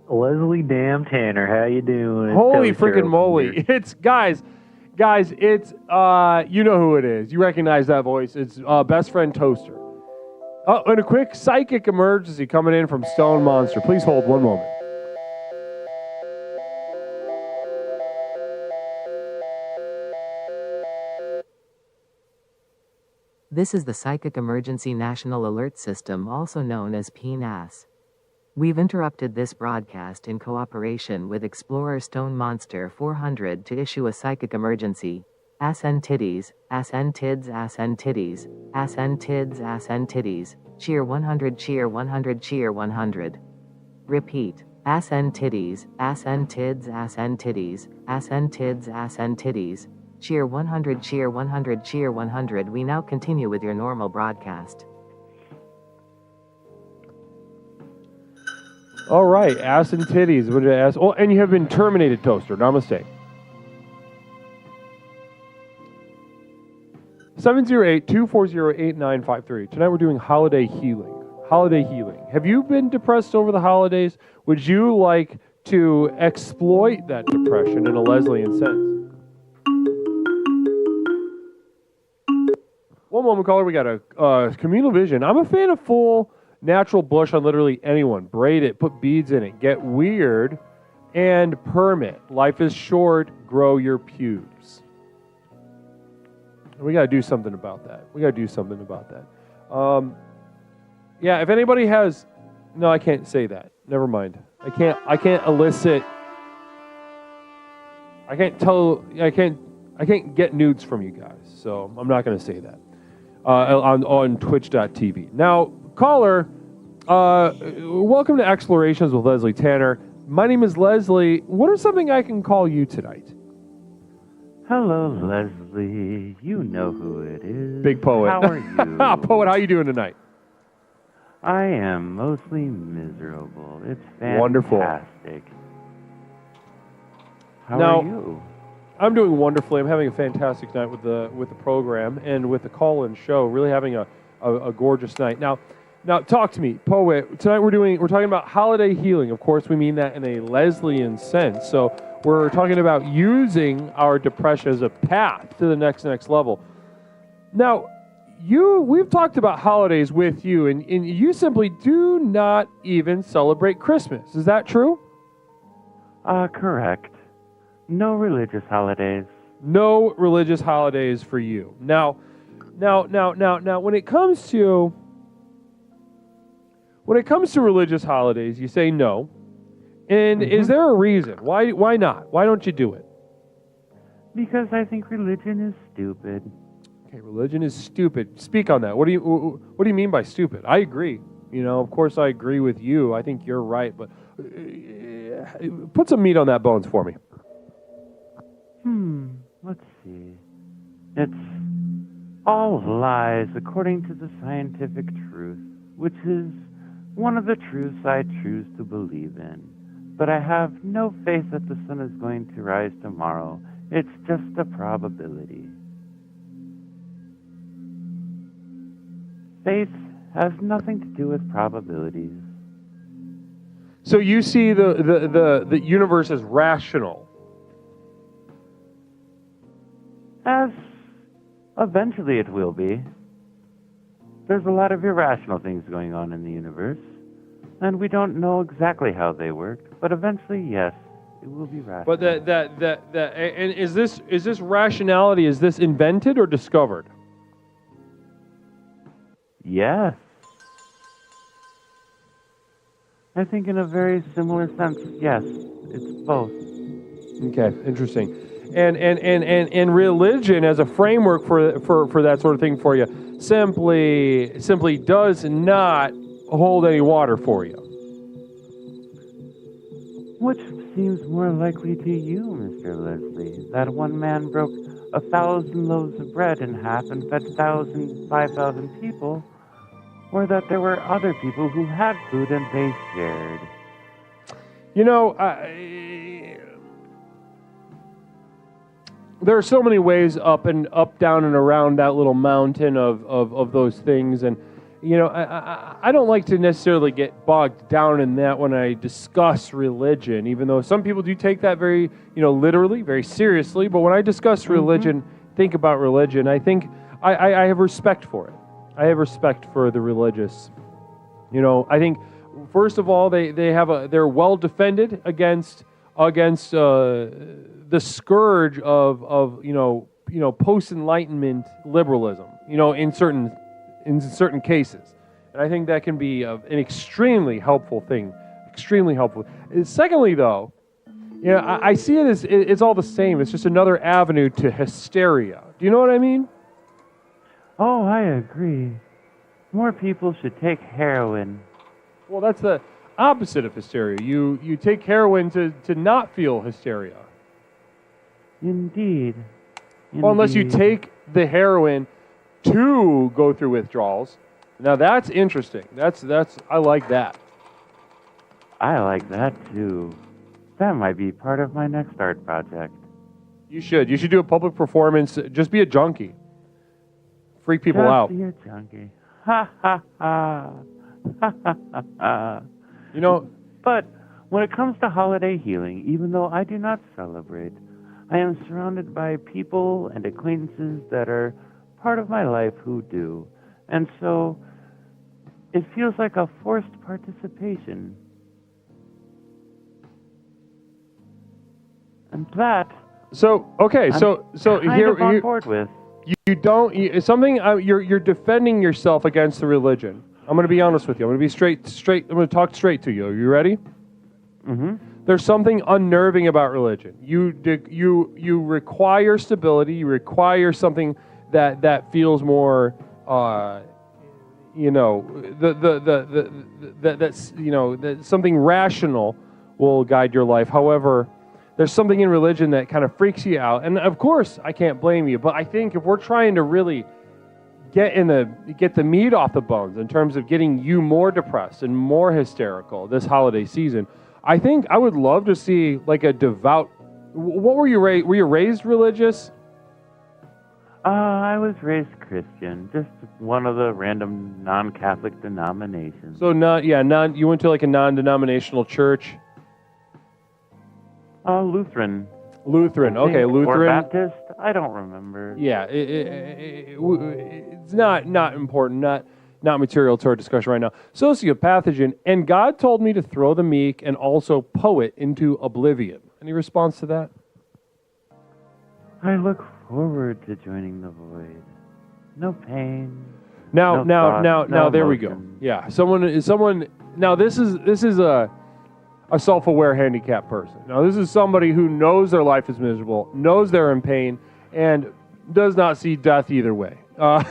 Leslie Damn Tanner, how you doing? Holy freaking moly. It's, guys, it's, you know who it is. You recognize that voice. It's Best Friend Toaster. Oh, and a quick psychic emergency coming in from Stone Monster. Please hold one moment. This is the Psychic Emergency National Alert System, also known as PNAS. We've interrupted this broadcast in cooperation with Explorer Stone Monster 400 to issue a psychic emergency. Ass-en titties, ass-en tids, ass-en titties, ass-en tids, ass-en titties, cheer 100, cheer 100, cheer 100. Repeat. Ass-en titties, ass-en tids, ass-en titties, ass-en tids, ass-en titties, cheer 100, cheer 100, cheer 100. We now continue with your normal broadcast. All right, ass and titties. What did I ask? Oh, and you have been terminated, Toaster. Namaste. 708-240-8953. Tonight we're doing holiday healing. Holiday healing. Have you been depressed over the holidays? Would you like to exploit that depression in a Leslian sense? One moment, caller. We got a communal vision. I'm a fan of full natural bush on literally anyone. Braid it, put beads in it, get weird, and perm it. Life is short, grow your pubes. We got to do something about that. Yeah, if anybody has... No, I can't say that. Never mind. I can't elicit... I can't get nudes from you guys, so I'm not going to say that on twitch.tv. Now, caller, welcome to Explorations with Leslie Tanner. My name is Leslie. What is something I can call you tonight? Hello, Leslie. You know who it is. Big Poet. How are you? Poet, how you doing tonight? I am mostly miserable. It's fantastic. Wonderful. How are you? I'm doing wonderfully. I'm having a fantastic night with the program and with the call-in show. Really having a gorgeous night. Now talk to me, Poet. Tonight we're talking about holiday healing. Of course, we mean that in a Leslian sense. So we're talking about using our depression as a path to the next level. Now, we've talked about holidays with you, and you simply do not even celebrate Christmas. Is that true? Correct. No religious holidays. No religious holidays for you. Now, when it comes to religious holidays, you say no. And is there a reason? Why not? Why don't you do it? Because I think religion is stupid. Okay, religion is stupid. Speak on that. What do you mean by stupid? I agree. Of course I agree with you. I think you're right, but put some meat on that bones for me. Let's see. It's all lies according to the scientific truth, which is one of the truths I choose to believe in. But I have no faith that the sun is going to rise tomorrow. It's just a probability. Faith has nothing to do with probabilities. So you see the universe as rational. As eventually it will be. There's a lot of irrational things going on in the universe, and we don't know exactly how they work, but eventually, yes, it will be rational. But and is this rationality, is this invented or discovered? Yes. I think in a very similar sense, yes, it's both. Okay, interesting. And religion as a framework for that sort of thing for you simply does not hold any water for you. Which seems more likely to you, Mr. Leslie, that one man broke 1,000 loaves of bread in half and fed 5,000 people, or that there were other people who had food and they shared? There are so many ways up, down, and around that little mountain of those things, and I don't like to necessarily get bogged down in that when I discuss religion, even though some people do take that very literally, very seriously. But when I discuss religion, think about religion, I think I have respect for it. I have respect for the religious. I think first of all they're well defended against the scourge of post-Enlightenment liberalism, in certain cases. And I think that can be an extremely helpful thing, extremely helpful. Secondly, though, I see it as it's all the same. It's just another avenue to hysteria. Do you know what I mean? Oh, I agree. More people should take heroin. Well, that's the opposite of hysteria. You take heroin to not feel hysteria. Indeed. Well, unless you take the heroin to go through withdrawals. Now that's interesting. That's I like that. I like that too. That might be part of my next art project. You should do a public performance. Just be a junkie. Freak people out. Just be a junkie. Ha ha ha. Ha ha ha. But when it comes to holiday healing, even though I do not celebrate, I am surrounded by people and acquaintances that are part of my life who do. And so it feels like a forced participation. And that here on board with. You're defending yourself against the religion. I'm going to be honest with you. I'm going to be straight. I'm going to talk straight to you. Are you ready? Mm-hmm. There's something unnerving about religion. You require stability. You require something that feels more, that something rational will guide your life. However, there's something in religion that kind of freaks you out, and of course, I can't blame you. But I think if we're trying to really get the meat off the bones in terms of getting you more depressed and more hysterical this holiday season, I think I would love to see like a devout What were you raised? Were you raised religious? I was raised Christian, just one of the random non-Catholic denominations. So you went to like a non-denominational church? Lutheran. Lutheran, okay, Lutheran. Or Baptist, I don't remember. Yeah, it's not important, not material to our discussion right now. Sociopathogen, and God told me to throw the meek and also poet into oblivion. Any response to that? I look forward to joining the void. No pain. Now, there we go. emotion. Yeah, someone. Now, this is a self-aware handicapped person. Now, this is somebody who knows their life is miserable, knows they're in pain, and does not see death either way. Love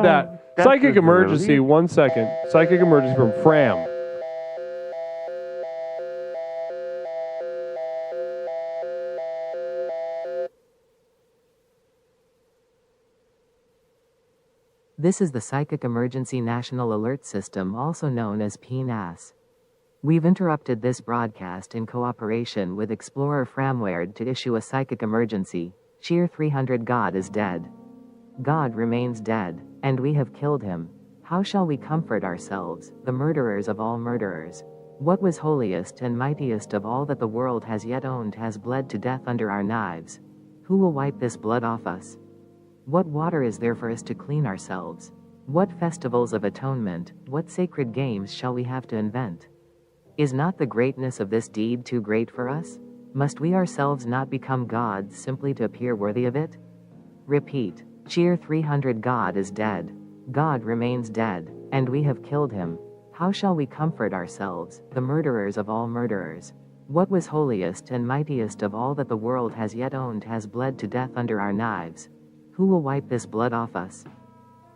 that. Death Psychic is emergency. relief. 1 second. Psychic emergency from Fram. This is the Psychic Emergency National Alert System, also known as PNAS. We've interrupted this broadcast in cooperation with Explorer Framward to issue a psychic emergency. Cheer 300, God is dead. God remains dead, and we have killed him. How shall we comfort ourselves, the murderers of all murderers? What was holiest and mightiest of all that the world has yet owned has bled to death under our knives. Who will wipe this blood off us? What water is there for us to clean ourselves? What festivals of atonement, what sacred games shall we have to invent? Is not the greatness of this deed too great for us? Must we ourselves not become gods simply to appear worthy of it? Repeat, cheer 300, God is dead. God remains dead, and we have killed him. How shall we comfort ourselves, the murderers of all murderers? What was holiest and mightiest of all that the world has yet owned has bled to death under our knives. Who will wipe this blood off us?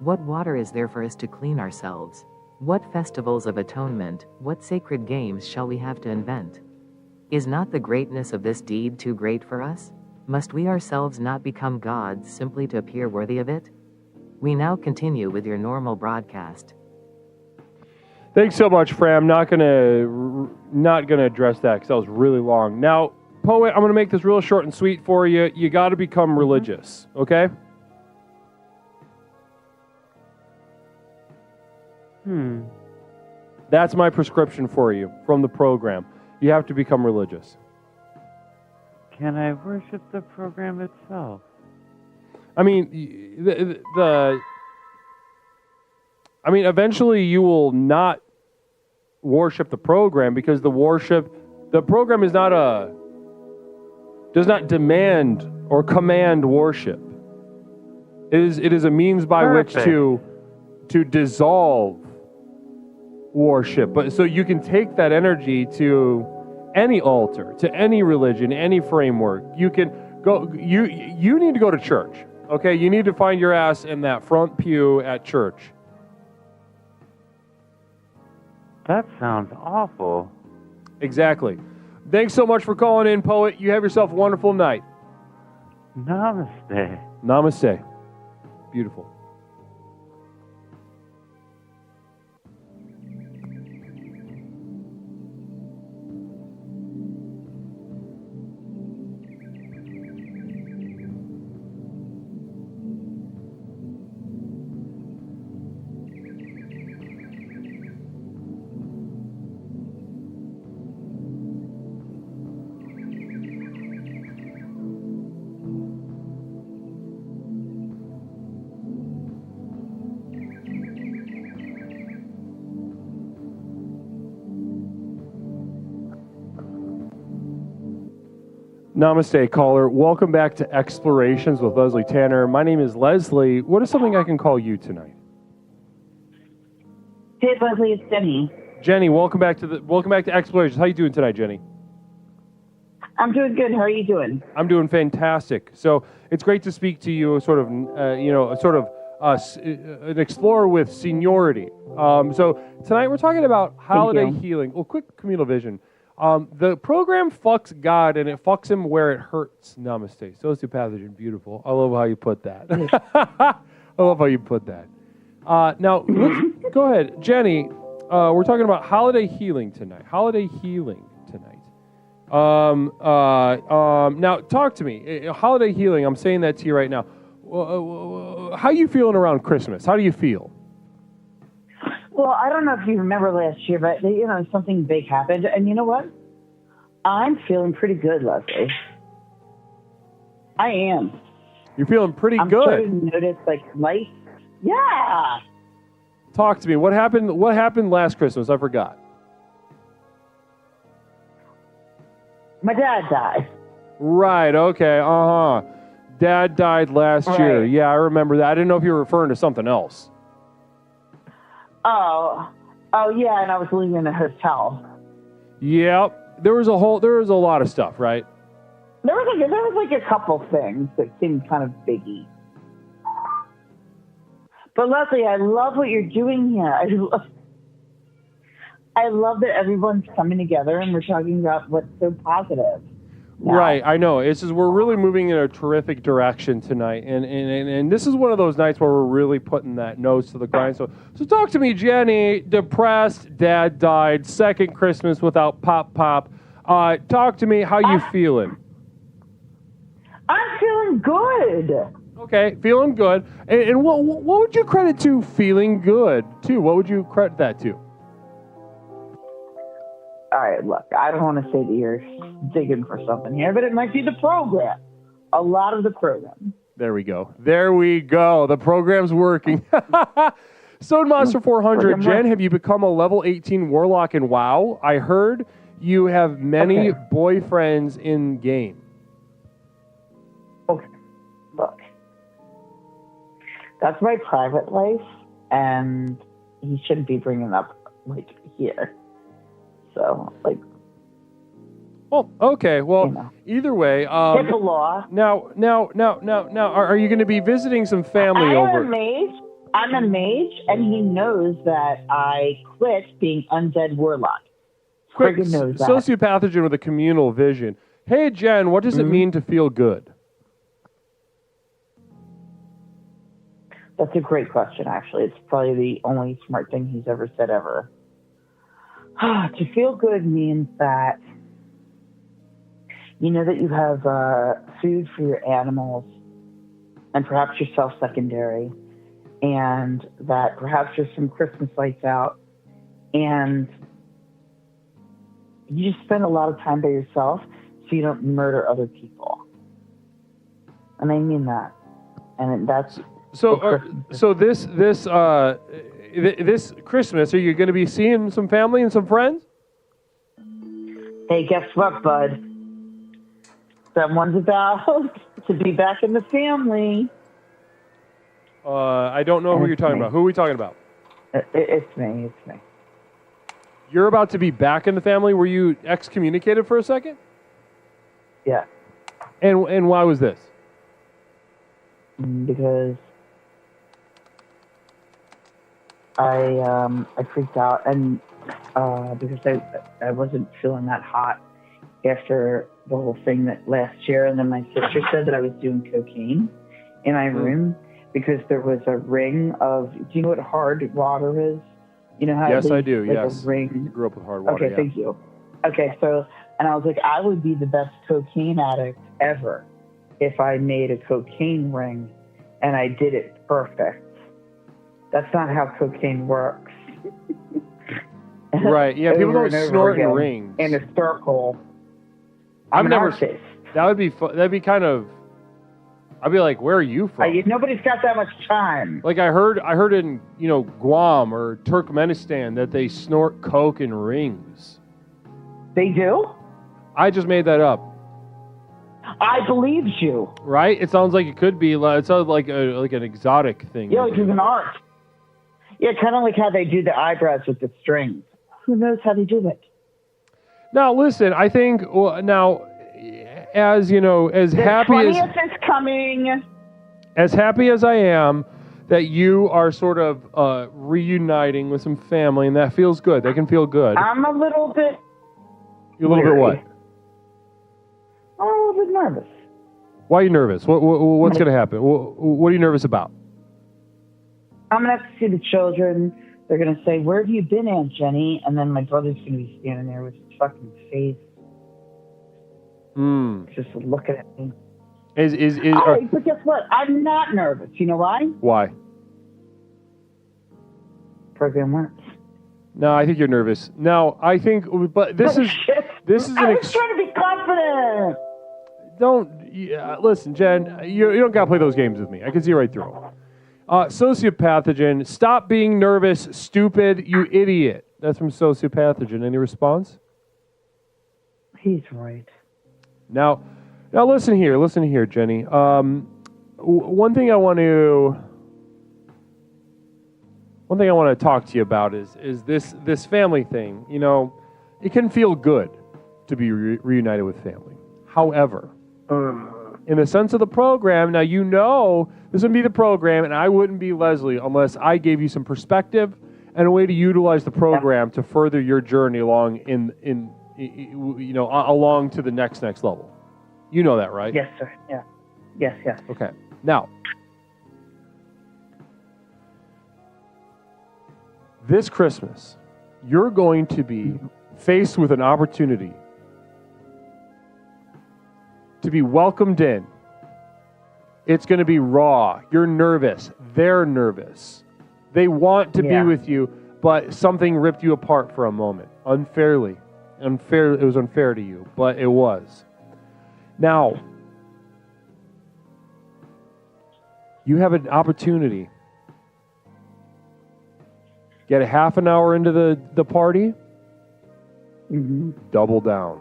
What water is there for us to clean ourselves? What festivals of atonement, what sacred games shall we have to invent? Is not the greatness of this deed too great for us? Must we ourselves not become gods simply to appear worthy of it? We now continue with your normal broadcast. Thanks so much, Fram. Not gonna address that because that was really long. Now, Poet, I'm gonna make this real short and sweet for you. You got to become religious, okay? That's my prescription for you from the program. You have to become religious. Can I worship the program itself? I mean, eventually you will not worship the program because the program is does not demand or command worship. It is a means by which to dissolve worship. But so you can take that energy to any altar, to any religion, any framework. You can go. You need to go to church. Okay, you need to find your ass in that front pew at church. That sounds awful. Exactly. Thanks so much for calling in, Poet. You have yourself a wonderful night. Namaste. Namaste. Beautiful. Namaste, caller. Welcome back to Explorations with Leslie Tanner. My name is Leslie. What is something I can call you tonight? Hey, Leslie, it's Jenny. Jenny, welcome back to Explorations. How you doing tonight, Jenny? I'm doing good. How are you doing? I'm doing fantastic. So it's great to speak to you, an explorer with seniority. So tonight we're talking about holiday healing. Well, quick communal vision. The program fucks God and it fucks him where it hurts. Namaste. Sociopathogen, beautiful. I love how you put that. I love how you put that. Now, let's go ahead. Jenny, we're talking about holiday healing tonight. Now, talk to me. Holiday healing, I'm saying that to you right now. How you feeling around Christmas? How do you feel? Well, I don't know if you remember last year, but something big happened, and you know what? I'm feeling pretty good, Leslie. I am. You're feeling pretty I'm good. starting to notice life. Yeah. Talk to me. What happened? What happened last Christmas? I forgot. My dad died. Right. Okay. Dad died last year. Yeah, I remember that. I didn't know if you were referring to something else. Oh, yeah, and I was living in a hotel. Yep. There was a lot of stuff, right? There was a couple things that seemed kind of biggie. But Leslie, I love what you're doing here. I love that everyone's coming together and we're talking about what's so positive. Now. Right, I know. It's just we're really moving in a terrific direction tonight, and this is one of those nights where we're really putting that nose to the grind. So talk to me, Jenny. Depressed, Dad died. Second Christmas without Pop. Talk to me. How you feeling? I'm feeling good. Okay, feeling good. And what would you credit to feeling good too? What would you credit that to? All right, look, I don't want to say that you're digging for something here, but it might be the program. A lot of the program. There we go. The program's working. Stone Monster 400, Jen, have you become a level 18 warlock in WoW? I heard you have many boyfriends in game. Okay, look. That's my private life, and he shouldn't be bringing up, here. So, Oh, okay. Well, either way. HIPAA law. Now, are you going to be visiting some family over? I'm a mage, and he knows that I quit being undead warlock. Quick, knows that. Sociopathogen with a communal vision. Hey, Jen, what does it mean to feel good? That's a great question, actually. It's probably the only smart thing he's ever said ever. To feel good means that you know that you have food for your animals and perhaps yourself secondary, and that perhaps there's some Christmas lights out, and you just spend a lot of time by yourself so you don't murder other people. And I mean that. And that's... So this Christmas, are you going to be seeing some family and some friends? Hey, guess what, bud? Someone's about to be back in the family. I don't know who you're talking about. Who are we talking about? It's me. You're about to be back in the family? Were you excommunicated for a second? Yeah. And why was this? Because I freaked out, and because I wasn't feeling that hot after the whole thing that last year, and then my sister said that I was doing cocaine in my room because there was a ring of. Do you know what hard water is? You know how? Yes, I do. A ring. I grew up with hard water. Okay, thank you. Okay, so and I was like, I would be the best cocaine addict ever if I made a cocaine ring, and I did it perfect. That's not how cocaine works. Right. Yeah. People don't snort in rings. In a circle. I've never. That would be. That'd be kind of. I'd be like, where are you from? Nobody's got that much time. Like I heard in Guam or Turkmenistan that they snort coke in rings. They do? I just made that up. I believed you. Right? It sounds like it could be. It sounds like an exotic thing. Yeah, like it's an art. Yeah, kind of like how they do the eyebrows with the strings. Who knows how they do it? Now, listen. I think as happy as 20th is coming. As happy as I am that you are sort of reuniting with some family, and that feels good. That can feel good. I'm a little bit. You're a little bit what? I'm a little bit nervous. Why are you nervous? What's going to happen? What are you nervous about? I'm going to have to see the children. They're going to say, "Where have you been, Aunt Jenny?" And then my brother's going to be standing there with his fucking face Just looking at me. But guess what? I'm not nervous. You know why? Why? Program works. No, I think you're nervous. No, I think, but this is I was trying to be confident. Listen, Jen, you don't got to play those games with me. I can see right through them. Sociopathogen, stop being nervous, stupid, you idiot. That's from Sociopathogen. Any response? He's right. Now listen here, Jenny. One thing I want to talk to you about is this family thing. You know, it can feel good to be reunited with family. However, in the sense of the program, now you know this would be the program, and I wouldn't be Leslie unless I gave you some perspective and a way to utilize the program to further your journey along along to the next level. You know that, right? Yes, sir. Yeah. Yes. Okay. Now, this Christmas, you're going to be faced with an opportunity to be welcomed in. It's going to be raw. You're nervous. They're nervous. They want to be with you, but something ripped you apart for a moment. Unfairly. It was unfair to you, but it was. Now, you have an opportunity. Get a half an hour into the party, double down.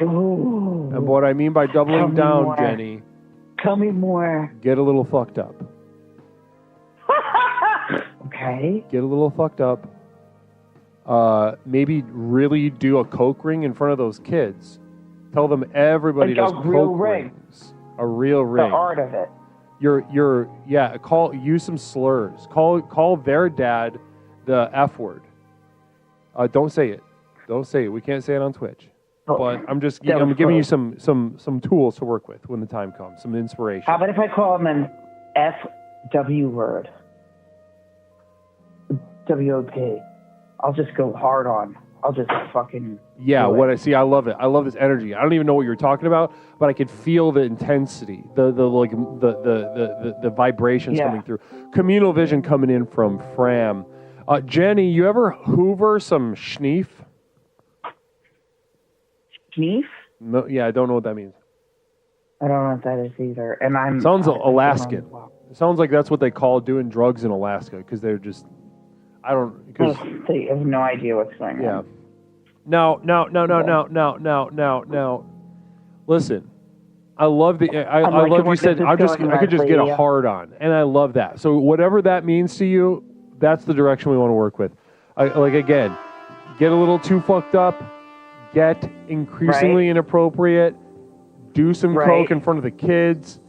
Ooh. And what I mean by doubling down, more. Jenny, tell me more. Get a little fucked up. Okay. Get a little fucked up. Maybe really do a coke ring in front of those kids. Tell them everybody does coke rings. A real ring. The art of it. Use some slurs. Call their dad the F word. Don't say it. We can't say it on Twitch. But I'm giving you some tools to work with when the time comes. Some inspiration. How about if I call him an FW word? WOP. I'll just go hard on. I'll just fucking. Yeah, I love it. I love this energy. I don't even know what you're talking about, but I can feel the intensity, the vibrations coming through. Communal vision coming in from Fram. Jenny, you ever Hoover some schneef? Schneef? No, yeah, I don't know what that means. I don't know what that is either. And sounds Alaskan. It sounds like that's what they call doing drugs in Alaska because they're just. They have no idea what's going on. No. Listen, I love you said I could just get a hard on, and I love that. So whatever that means to you, that's the direction we want to work with. Again, get a little too fucked up, get increasingly inappropriate, do some coke in front of the kids,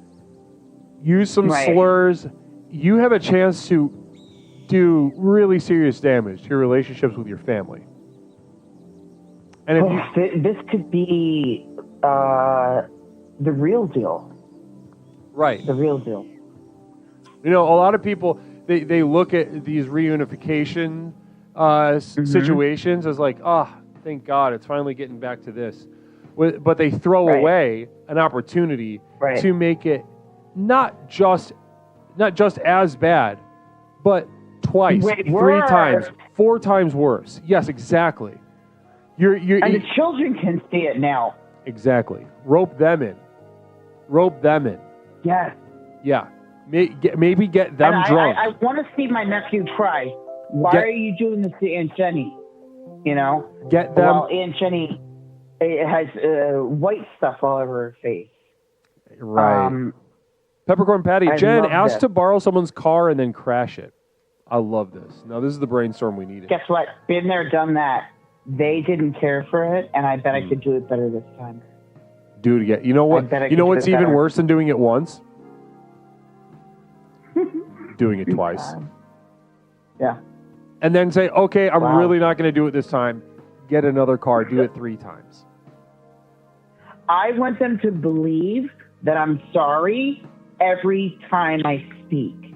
use some slurs. You have a chance to do really serious damage to your relationships with your family. And if this could be the real deal. Right. The real deal. You know, a lot of people, they look at these reunification situations as like, thank God, it's finally getting back to this. But they throw away an opportunity to make it not just as bad, but twice, 3 times, 4 times worse. Yes, exactly. And the children can see it now. Exactly. Rope them in. Yes. Yeah. Maybe get them drunk. I want to see my nephew cry. Why are you doing this to Aunt Jenny? You know? Get them. Well, Aunt Jenny has white stuff all over her face. Right. Peppercorn Patty. Jen, ask to borrow someone's car and then crash it. I love this. Now, this is the brainstorm we needed. Guess what? Been there, done that. They didn't care for it, and I bet I could do it better this time. Do it again. You know what? You know what's even worse than doing it once? Doing it twice. Yeah. And then say, okay, I'm really not going to do it this time. Get another car. Do it 3 times. I want them to believe that I'm sorry every time I speak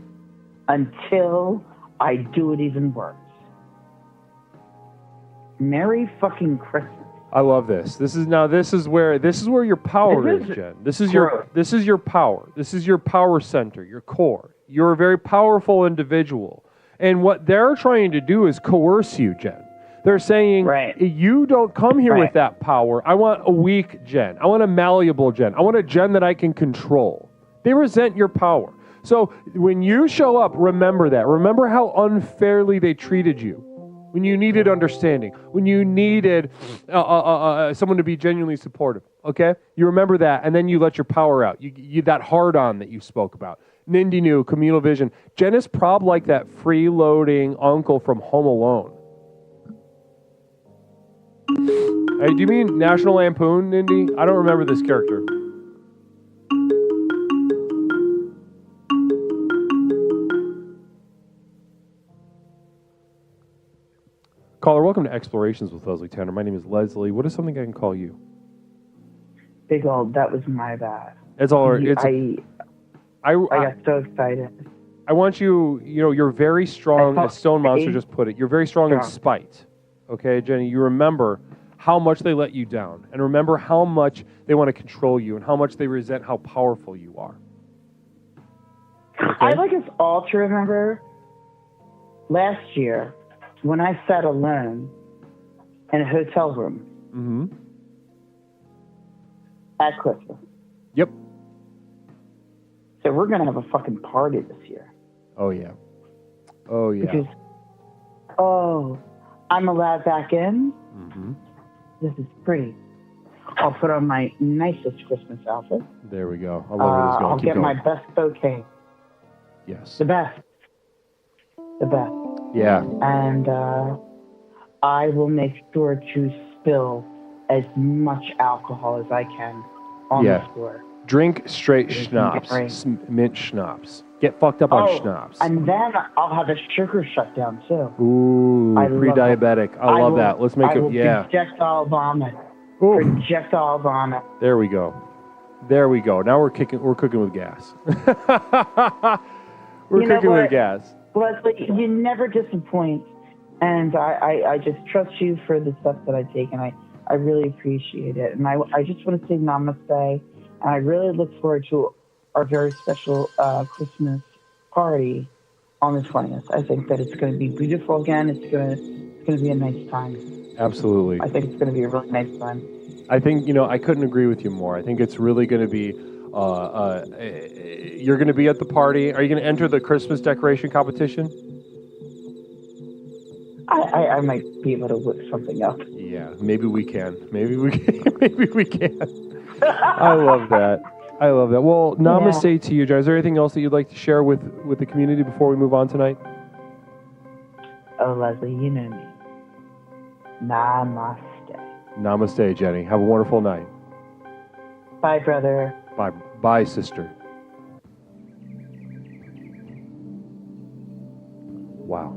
until I do it even worse. Merry fucking Christmas. I love this. This is where your power is, Jen. This is your power. This is your power center, your core. You're a very powerful individual. And what they're trying to do is coerce you, Jen. They're saying, you don't come here with that power. I want a weak Jen. I want a malleable Jen. I want a Jen that I can control. They resent your power. So when you show up, remember that. Remember how unfairly they treated you. When you needed understanding. When you needed someone to be genuinely supportive. Okay? You remember that, and then you let your power out. You that hard-on that you spoke about. Nindy knew, communal vision. Jen is probably like that freeloading uncle from Home Alone. Hey, do you mean National Lampoon, Nindy? I don't remember this character. Caller, welcome to Explorations with Leslie Tanner. My name is Leslie. What is something I can call you? Big old, that was my bad. It's all right. I got so excited. I want you, you're very strong, as Stone Monster just put it, you're very strong in spite. Okay, Jenny, you remember how much they let you down, and remember how much they want to control you, and how much they resent how powerful you are. Okay? I'd like us all to remember last year when I sat alone in a hotel room at Christmas. Yep. So we're going to have a fucking party this year. Oh, yeah. Oh, yeah. Because, I'm allowed back in. This is pretty. I'll put on my nicest Christmas outfit. There we go. I love where this is going. I'll get my best bouquet. Yes. The best. Yeah. And I will make sure to spill as much alcohol as I can on the floor. Drink straight schnapps, mint schnapps. Get fucked up on schnapps. And then I'll have a sugar shutdown too. Ooh, pre-diabetic. I love that. Let's make it. Projectile vomit. Projectile vomit. There we go. Now we're cooking with gas. We're cooking with gas. Leslie, you never disappoint, and I just trust you for the steps that I take, and I really appreciate it. And I just want to say namaste. And I really look forward to our very special Christmas party on the 20th. I think that it's going to be beautiful again. It's going to be a nice time. Absolutely. I think it's going to be a really nice time. I think, I couldn't agree with you more. I think it's really going to be, you're going to be at the party. Are you going to enter the Christmas decoration competition? I might be able to whip something up. Yeah, maybe we can. Maybe we can. I love that. Well, namaste to you, John. Is there anything else that you'd like to share with the community before we move on tonight? Oh, Leslie, you know me. Namaste. Namaste, Jenny. Have a wonderful night. Bye, brother. Bye, sister. Wow.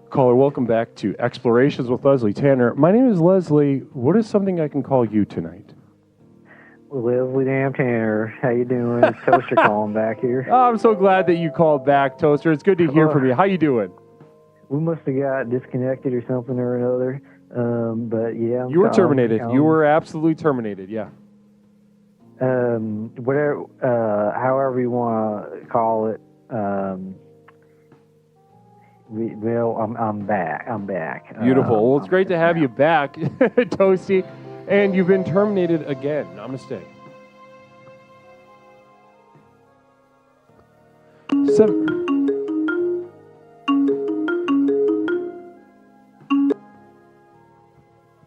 Caller, welcome back to Explorations with Leslie Tanner. My name is Leslie. What is something I can call you tonight? Leslie damn Tanner. How you doing? It's Toaster calling back here. Oh, I'm so glad that you called back, Toaster. It's good to hear from you. How you doing? We must have got disconnected or something or another. But yeah. You were terminated. You were absolutely terminated, yeah. Whatever, however you want to call it. I'm back. Beautiful. Well, it's great to have you back, Toasty. And you've been terminated again. Namaste.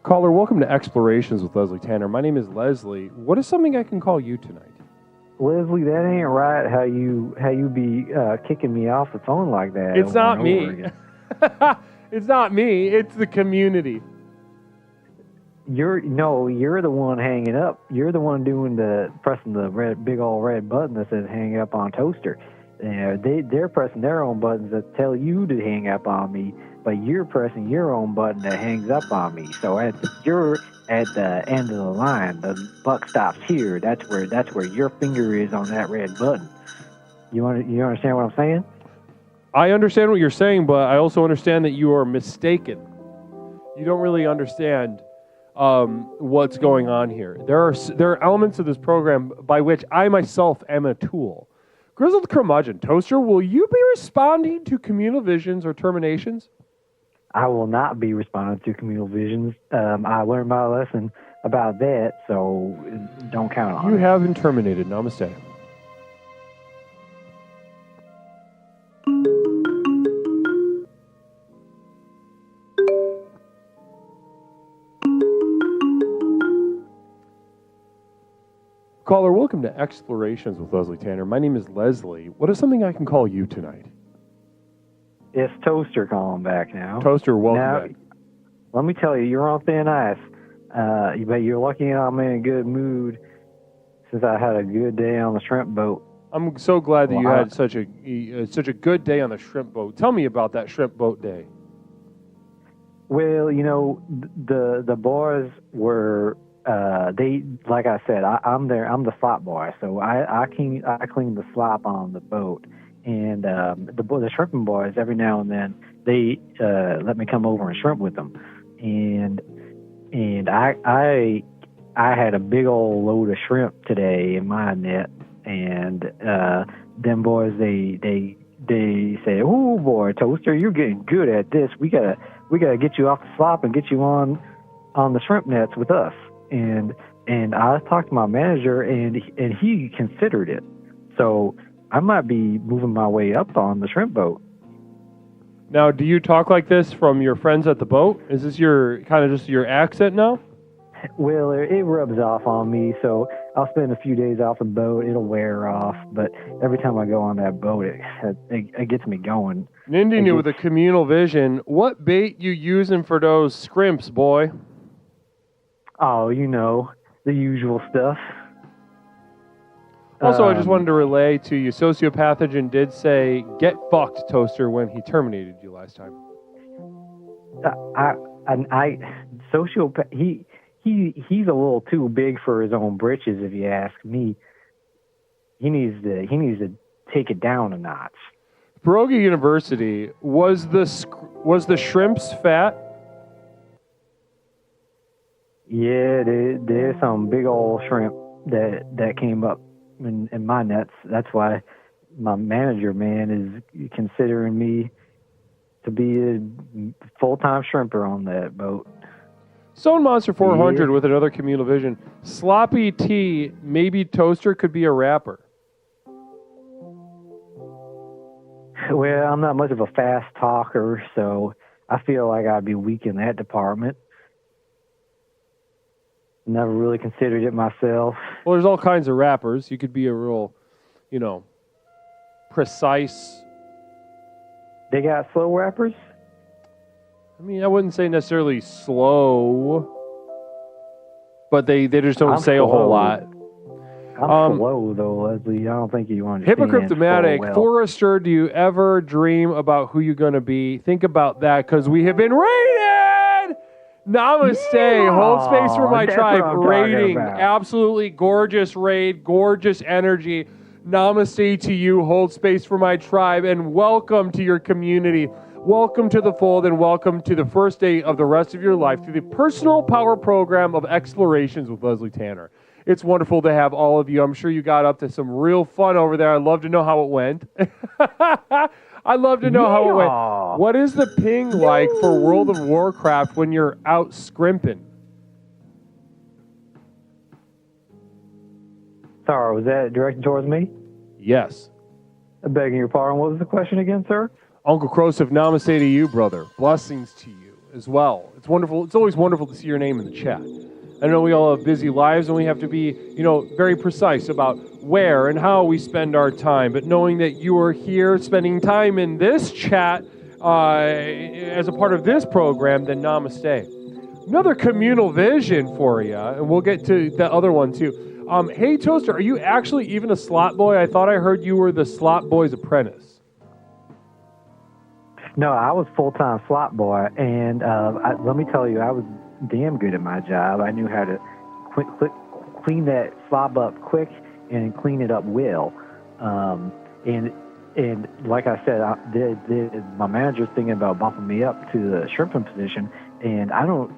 Caller, welcome to Explorations with Leslie Tanner. My name is Leslie. What is something I can call you tonight? Leslie, that ain't right. How you be kicking me off the phone like that? It's not over me. and It's not me. It's the community. You're the one hanging up. You're the one pressing the big old red button that says hang up on Toaster. They're pressing their own buttons that tell you to hang up on me, but you're pressing your own button that hangs up on me. So you're at the end of the line. The buck stops here. That's where your finger is on that red button. You understand what I'm saying? I understand what you're saying, but I also understand that you are mistaken. You don't really understand what's going on here. There are elements of this program by which I myself am a tool. Grizzled Curmudgeon, Toaster, will you be responding to communal visions or terminations? I will not be responding to communal visions. I learned my lesson about that, so don't count on it. You have been terminated. Namaste. Caller, welcome to Explorations with Leslie Tanner. My name is Leslie. What is something I can call you tonight? It's Toaster calling back now. Toaster, welcome back. Let me tell you, you're on thin ice. But you're lucky I'm in a good mood since I had a good day on the shrimp boat. I'm so glad that you had such a good day on the shrimp boat. Tell me about that shrimp boat day. Well, the boys were they, like I said, I'm the slop boy, so I clean the slop on the boat, and the shrimping boys every now and then they let me come over and shrimp with them, and I had a big old load of shrimp today in my net, and them boys they say, "Oh boy, Toaster, you're getting good at this. We gotta get you off the slop and get you on the shrimp nets with us." And I talked to my manager, and he considered it. So I might be moving my way up on the shrimp boat. Now, do you talk like this from your friends at the boat? Is this your kind of just your accent now? Well, it rubs off on me, so I'll spend a few days off the boat. It'll wear off, but every time I go on that boat, it gets me going. Nindy knew with a communal vision. What bait you using for those scrimps, boy? Oh, the usual stuff. Also, I just wanted to relay to you, Sociopathogen did say, "Get fucked, Toaster," when he terminated you last time. Sociopath. He's a little too big for his own britches, if you ask me. He needs to take it down a notch. Pierogi University, was the shrimps fat? Yeah, there's some big old shrimp that came up in my nets. That's why my manager, man, is considering me to be a full-time shrimper on that boat. Stone Monster 400 with another communal vision. Sloppy T, maybe Toaster could be a rapper. Well, I'm not much of a fast talker, so I feel like I'd be weak in that department. Never really considered it myself. Well, there's all kinds of rappers. You could be a real, precise. They got slow rappers? I mean, I wouldn't say necessarily slow, but they just don't say a whole lot. I'm slow, though, Leslie. I don't think you understand. Hypocriptomatic, Forrester, do you ever dream about who you're going to be? Think about that, because we have been rated! Namaste. Yeah, hold space for my tribe. Rating. Absolutely gorgeous raid. Gorgeous energy. Namaste to you. Hold space for my tribe. And welcome to your community. Welcome to the fold, and welcome to the first day of the rest of your life through the personal power program of Explorations with Leslie Tanner. It's wonderful to have all of you. I'm sure you got up to some real fun over there. I'd love to know how it went. I'd love to know how it went. What is the ping like for World of Warcraft when you're out scrimping? Sorry, was that directed towards me? Yes. Begging your pardon, what was the question again, sir? Uncle Krosif, namaste to you, brother. Blessings to you as well. It's wonderful. It's always wonderful to see your name in the chat. I know we all have busy lives and we have to be, very precise about where and how we spend our time. But knowing that you are here spending time in this chat as a part of this program, then namaste. Another communal vision for you, and we'll get to the other one too. Hey, Toaster, are you actually even a slot boy? I thought I heard you were the slot boy's apprentice. No, I was full-time slot boy, and let me tell you, I was damn good at my job. I knew how to clean that slop up quick and clean it up well. And like I said, my manager's thinking about bumping me up to the shrimping position, and I don't.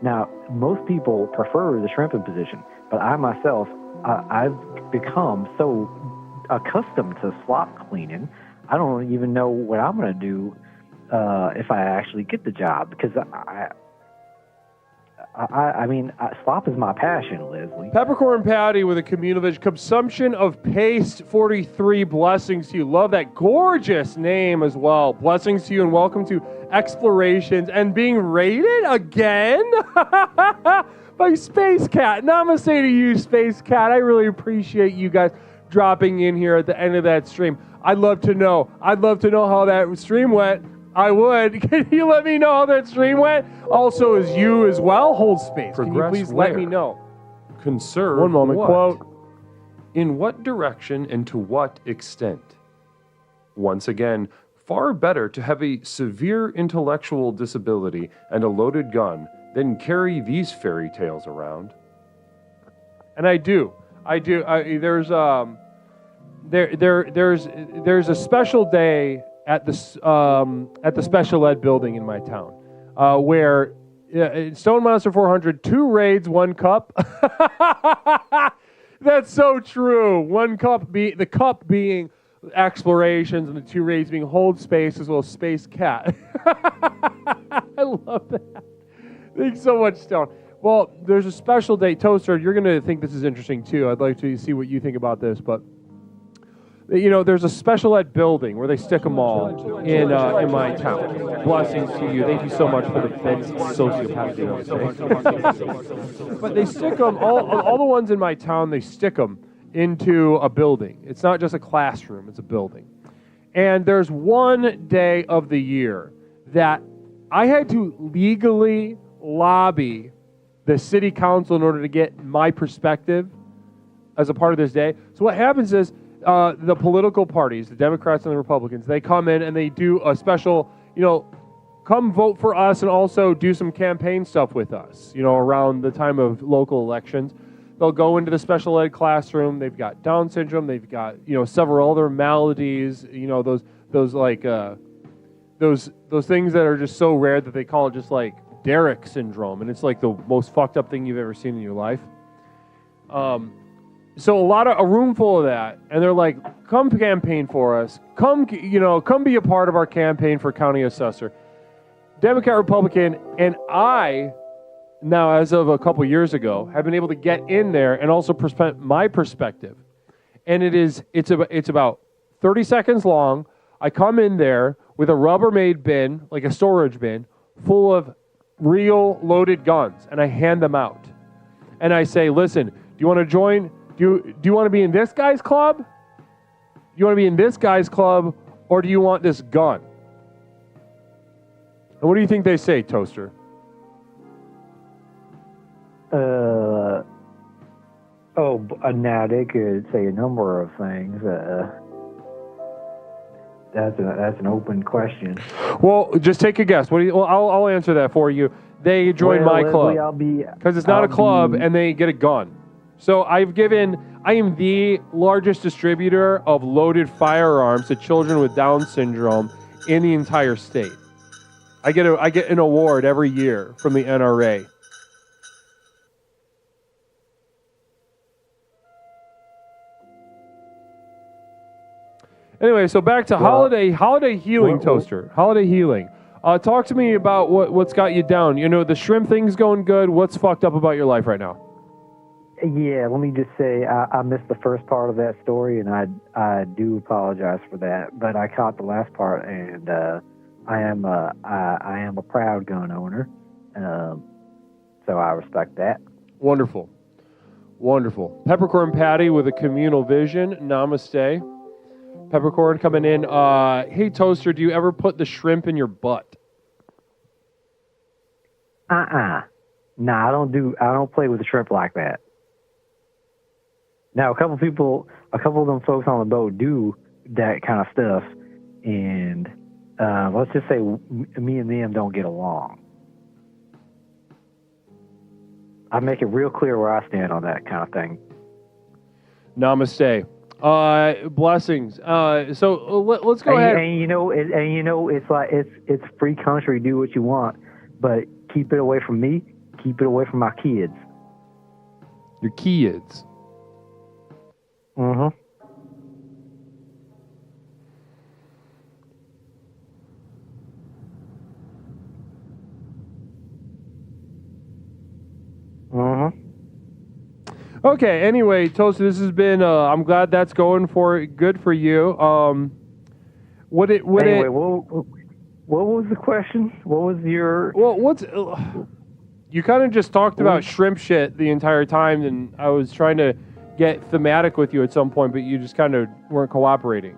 Now, most people prefer the shrimping position, but I myself, I've become so accustomed to slop cleaning, I don't even know what I'm going to do if I actually get the job, because I mean, slop is my passion, Leslie. Peppercorn Patty with a communal vision. Consumption of paste, 43 blessings to you. Love that gorgeous name as well. Blessings to you and welcome to Explorations and being rated again by Space Cat. Namaste to you, Space Cat. I really appreciate you guys dropping in here at the end of that stream. I'd love to know how that stream went. I would. Can you let me know how that stream went? Also, as you as well hold space. Can you please let me know? Conserve One moment, what? quote. In what direction and to what extent? Once again, far better to have a severe intellectual disability and a loaded gun than carry these fairy tales around. And I do. There's a special day at the special ed building in my town, where Stone Monster 400, 2 raids, 1 cup. That's so true. 1 cup, the cup being explorations, and the 2 raids being hold space as well as Space Cat. I love that. Thanks so much, Stone. Well, there's a special day. Toaster, you're going to think this is interesting too. I'd like to see what you think about this, but there's a special ed building where they stick them all in my town. Blessings to you. Thank you so much for the sociopathic. But they stick them, all the ones in my town, they stick them into a building. It's not just a classroom, it's a building. And there's one day of the year that I had to legally lobby the city council in order to get my perspective as a part of this day. So what happens is, the political parties, the Democrats and the Republicans, they come in and they do a special, come vote for us and also do some campaign stuff with us, around the time of local elections. They'll go into the special ed classroom. They've got Down syndrome. They've got, several other maladies, those things that are just so rare that they call it just like Derek syndrome. And it's like the most fucked up thing you've ever seen in your life. So a room full of that, and they're like, come campaign for us. Come be a part of our campaign for county assessor. Democrat, Republican, and I, now as of a couple years ago, have been able to get in there and also present my perspective. And it's about 30 seconds long. I come in there with a Rubbermaid bin, like a storage bin, full of real loaded guns, and I hand them out. And I say, listen, do you want to join? Do you want to be in this guy's club? Do you want to be in this guy's club, or do you want this gun? And what do you think they say, Toaster? Now they could say a number of things. That's an open question. Well, just take a guess. I'll answer that for you. They join my club because it's not a club, and they get a gun. So I am the largest distributor of loaded firearms to children with Down syndrome in the entire state. I get an award every year from the NRA. Anyway, so back to holiday healing, Toaster. Holiday healing. Talk to me about what's got you down. The shrimp thing's going good. What's fucked up about your life right now? Yeah, let me just say I missed the first part of that story, and I do apologize for that. But I caught the last part, and I am a proud gun owner, so I respect that. Wonderful. Wonderful. Peppercorn Patty with a communal vision. Namaste. Peppercorn coming in. Hey, Toaster, do you ever put the shrimp in your butt? Nah, I don't play with the shrimp like that. Now, a couple of them folks on the boat do that kind of stuff, and let's just say me and them don't get along. I make it real clear where I stand on that kind of thing. Namaste. Blessings. So let's go ahead. And it's like it's free country. Do what you want, but keep it away from me. Keep it away from my kids. Your kids. Mm-hmm. Mm-hmm. Okay, anyway, Toaster, this has been, I'm glad that's going good for you. What was the question? What was your... Well, you kind of just talked about shrimp shit the entire time, and I was trying to get thematic with you at some point, but you just kind of weren't cooperating.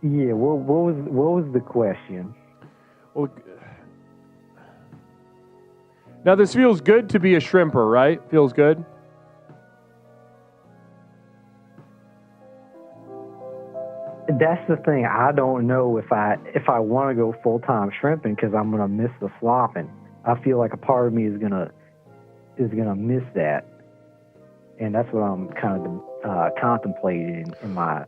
Yeah, what was the question? Well, now this feels good to be a shrimper, right? Feels good? That's the thing. I don't know if I want to go full-time shrimping because I'm gonna miss the slopping. I feel like a part of me is gonna miss that, and that's what I'm kind of contemplating in my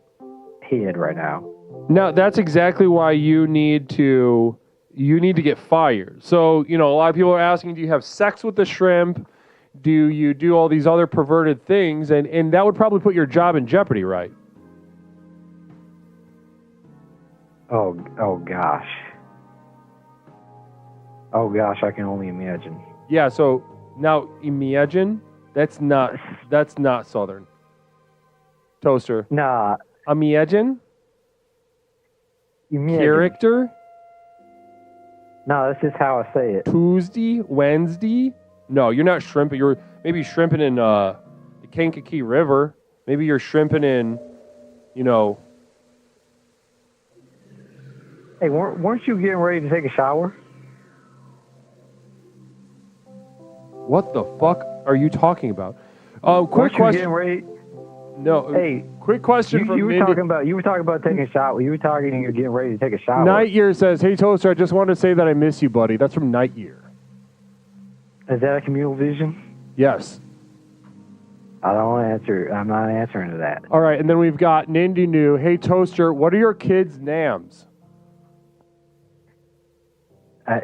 head right now. No, that's exactly why you need to get fired. So, a lot of people are asking, do you have sex with the shrimp? Do you do all these other perverted things? And that would probably put your job in jeopardy, right? Oh gosh. Oh gosh, I can only imagine. Yeah, so now imagine, that's not Southern. Toaster. Nah. Imagine? Character? No, that's just how I say it. Tuesday, Wednesday? No, you're not shrimping. You're maybe shrimping in the Kankakee River. Maybe you're shrimping in, Hey, weren't you getting ready to take a shower? What the fuck are you talking about? Quick question. Getting ready? No. Hey, quick question from Mindy. You were talking about taking a shower. You were talking you're getting ready to take a shower. Night Year says, "Hey Toaster, I just wanted to say that I miss you, buddy." That's from Night Year. Is that a communal vision? Yes. I don't want to answer. I'm not answering to that. All right, and then we've got Nindy New. Hey Toaster, what are your kids' names? I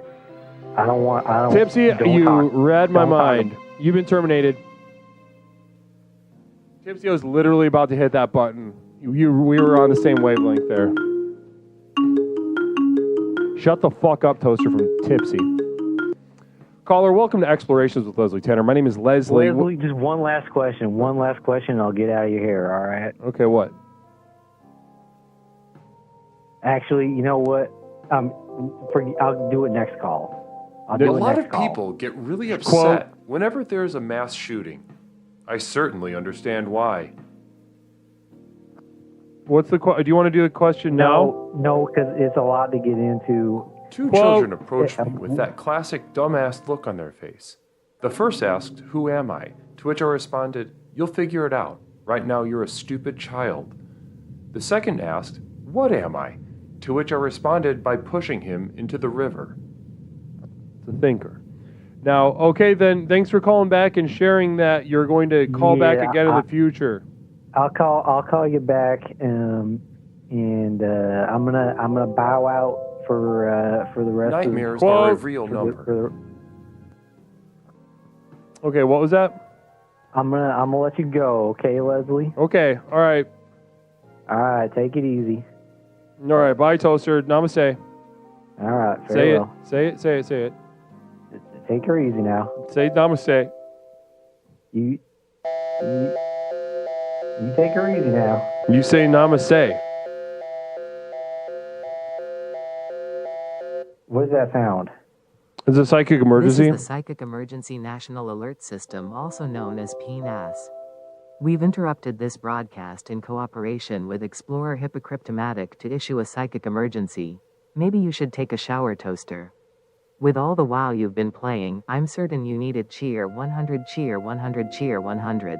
don't. Tipsy, you read my mind. You've been terminated. Tipsy was literally about to hit that button. We were on the same wavelength there. Shut the fuck up, Toaster, from Tipsy. Caller, welcome to Explorations with Leslie Tanner. My name is Leslie. Leslie, just one last question. One last question, and I'll get out of your hair, all right? Okay, what? Actually, you know what? I'll do it next call. A lot of people get really upset whenever there's a mass shooting. I certainly understand why. What's the do you want to do the question now? No, because it's a lot to get into. Two children approached me with that classic dumbass look on their face. The first asked, "Who am I?" To which I responded, "You'll figure it out. Right now you're a stupid child." The second asked, "What am I?" To which I responded by pushing him into the river. It's a thinker. Now, okay, then, thanks for calling back and sharing that you're going to call back again in the future. I'll call you back, and I'm gonna bow out for the rest Nightmares of the are a real number. Okay, what was that? I'm gonna let you go, okay, Leslie? Okay, all right. All right, take it easy. All right, bye, Toaster. Namaste. All right, say farewell. It. Say it. Take her easy now. Say namaste. You take her easy now. You say namaste. What does that sound? Is it a psychic This emergency? is the Psychic Emergency National Alert System, also known as PNAS. We've interrupted this broadcast in cooperation with Explorer Hippocryptomatic to issue a psychic emergency. Maybe you should take a shower, Toaster. With all the wow you've been playing, I'm certain you needed cheer 100, cheer 100, cheer 100.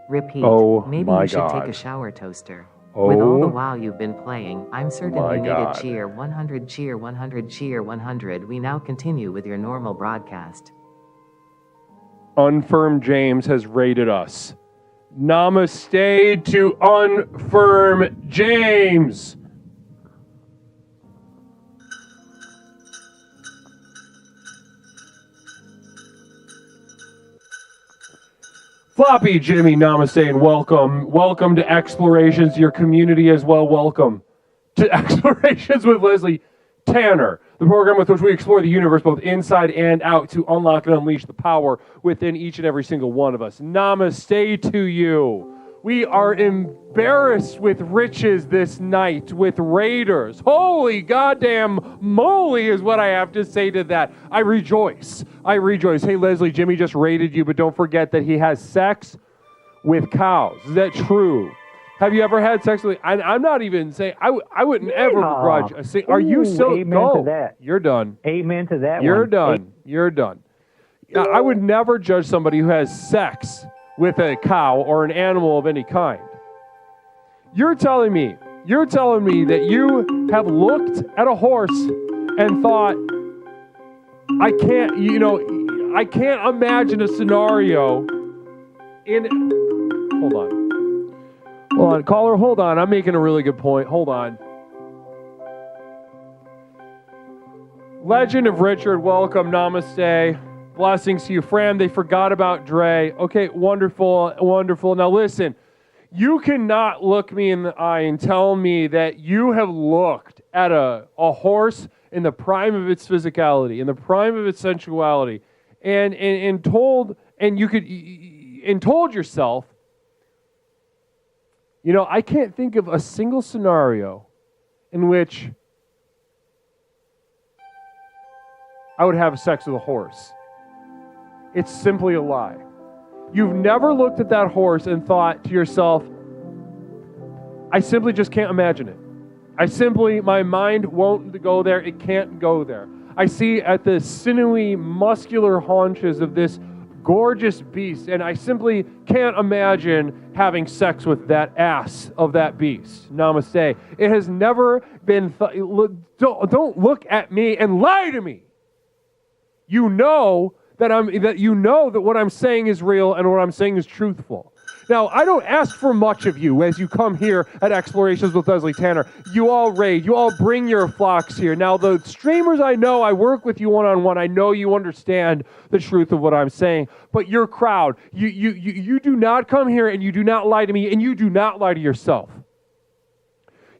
Repeat. Oh, Maybe my you should take God. a shower, Toaster. With all the Oh, wow you've been playing, I'm certain my you needed God. cheer 100, cheer 100, cheer 100. We now continue with your normal broadcast. Unfirm James has rated us. Namaste to Unfirm James. Floppy Jimmy, namaste and welcome. Welcome to Explorations, your community as well. Welcome to Explorations with Leslie Tanner, the program with which we explore the universe both inside and out to unlock and unleash the power within each and every single one of us. Namaste to you. We are embarrassed with riches this night with raiders. Holy goddamn moly is what I have to say to that. I rejoice. I rejoice. Hey, Leslie, Jimmy just raided you, but don't forget that he has sex with cows. Is that true? Have you ever had sex with... I'm not even saying... I wouldn't ever begrudge a single... Are you so... Amen Go. to that. You're done. Amen to that You're one. done. You're done. I would never judge somebody who has sex with a cow or an animal of any kind. You're telling me that you have looked at a horse and thought, I can't imagine a scenario hold on, caller, hold on. I'm making a really good point. Hold on. Legend of Richard, welcome, namaste. Blessings to you, Fran. They forgot about Dre. Okay, wonderful, wonderful. Now listen, you cannot look me in the eye and tell me that you have looked at a horse in the prime of its physicality, in the prime of its sensuality, and told yourself, you know, I can't think of a single scenario in which I would have sex with a horse. It's simply a lie. You've never looked at that horse and thought to yourself, I simply just can't imagine it. My mind won't go there. It can't go there. I see at the sinewy, muscular haunches of this gorgeous beast, and I simply can't imagine having sex with that ass of that beast. Namaste. It has never been... Don't look at me and lie to me. You know that what I'm saying is real and what I'm saying is truthful. Now, I don't ask for much of you as you come here at Explorations with Leslie Tanner. You all raid. You all bring your flocks here. Now, the streamers I know, I work with you one-on-one. I know you understand the truth of what I'm saying. But your crowd, you do not come here and you do not lie to me and you do not lie to yourself.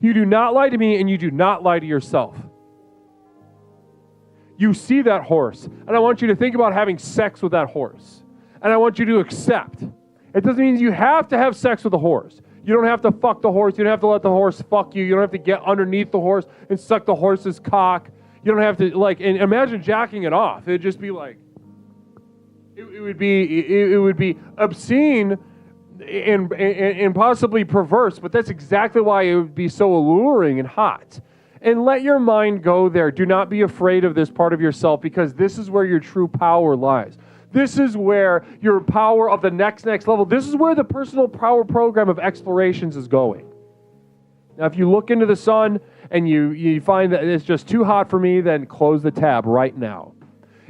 You do not lie to me and you do not lie to yourself. You see that horse, and I want you to think about having sex with that horse. And I want you to accept. It doesn't mean you have to have sex with the horse. You don't have to fuck the horse. You don't have to let the horse fuck you. You don't have to get underneath the horse and suck the horse's cock. You don't have to, and imagine jacking it off. It'd just be like, it would be obscene and possibly perverse, but that's exactly why it would be so alluring and hot. And let your mind go there. Do not be afraid of this part of yourself, because this is where your true power lies. This is where your power of the next level, this is where the personal power program of Explorations is going. Now, if you look into the sun and you find that it's just too hot for me, then close the tab right now.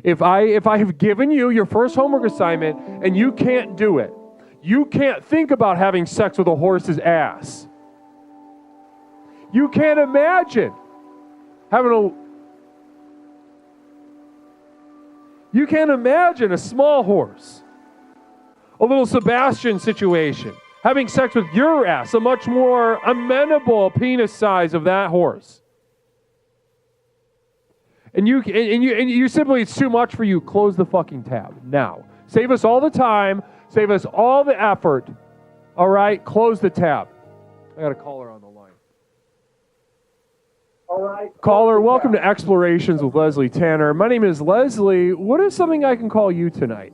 If I have given you your first homework assignment and you can't do it, you can't think about having sex with a horse's ass. You can't imagine You can't imagine a small horse, a little Sebastian situation, having sex with your ass, a much more amenable penis size of that horse. And you simply, it's too much for you. Close the fucking tab now. Save us all the time. Save us all the effort. All right, close the tab. I got a caller on the line. Caller, welcome to Explorations with Leslie Tanner. My name is Leslie. What is something I can call you tonight?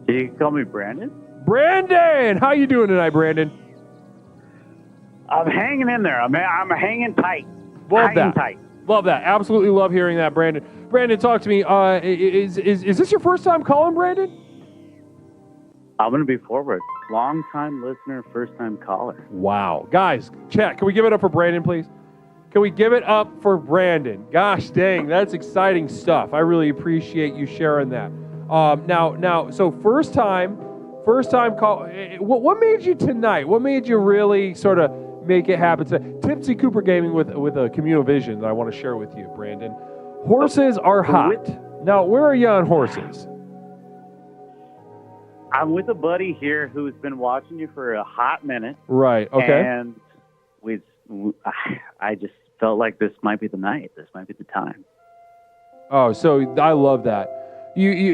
You can call me Brandon. Brandon! How you doing tonight, Brandon? I'm hanging in there. I'm hanging tight. Love hanging that. Tight. Love that. Absolutely love hearing that, Brandon. Brandon, talk to me. Is this your first time calling, Brandon? I'm going to be forward. Long-time listener, first-time caller. Wow. Guys, chat, can we give it up for Brandon, please? Can we give it up for Brandon? Gosh dang, that's exciting stuff. I really appreciate you sharing that. So first time call. What made you tonight? What made you really sort of make it happen today? Tipsy Cooper Gaming with a communal vision that I want to share with you, Brandon. Horses are hot. Now, where are you on horses? I'm with a buddy here who's been watching you for a hot minute. Right. Okay. And I just felt like this might be the night. This might be the time. Oh, so I love that.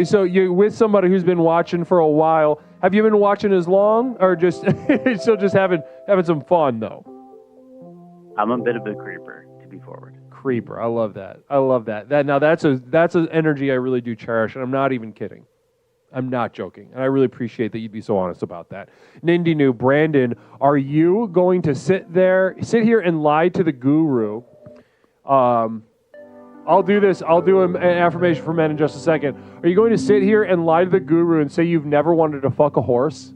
So you're with somebody who's been watching for a while. Have you been watching as long, or just still just having some fun though? I'm a bit of a creeper, to be forward. Creeper. I love that. I love that. That's an energy I really do cherish, and I'm not even kidding. I'm not joking, and I really appreciate that you'd be so honest about that. Nindy New, Brandon, are you going to sit here and lie to the guru? I'll do this. I'll do an affirmation for men in just a second. Are you going to sit here and lie to the guru and say you've never wanted to fuck a horse?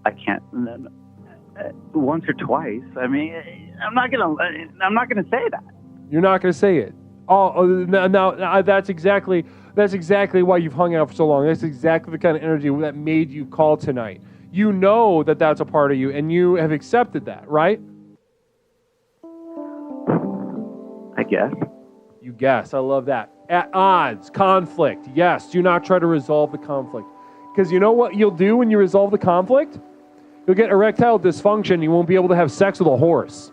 I can't. Once or twice. I mean, I'm not gonna say that. You're not going to say it. Now that's exactly why you've hung out for so long. That's exactly the kind of energy that made you call tonight. You know that that's a part of you, and you have accepted that, right? I guess. You guess. I love that. At odds, conflict. Yes, do not try to resolve the conflict. Because you know what you'll do when you resolve the conflict? You'll get erectile dysfunction. You won't be able to have sex with a horse.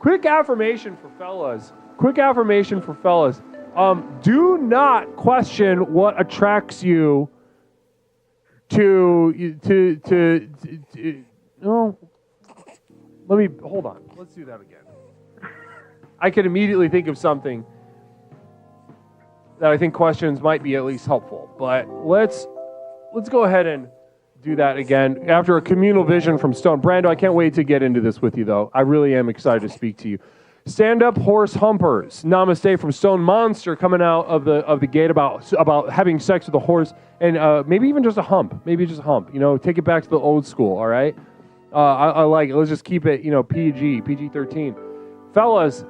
Quick affirmation for fellas. Do not question what attracts you to no. Hold on. Let's do that again. I can immediately think of something that I think questions might be at least helpful. But let's go ahead and do that again. After a communal vision from Stone. Brando, I can't wait to get into this with you, though. I really am excited to speak to you. Stand-up horse humpers. Namaste from Stone Monster coming out of the gate about having sex with a horse and maybe even just a hump. Maybe just a hump. You know, take it back to the old school, all right? I like it. Let's just keep it, PG-13. Fellas,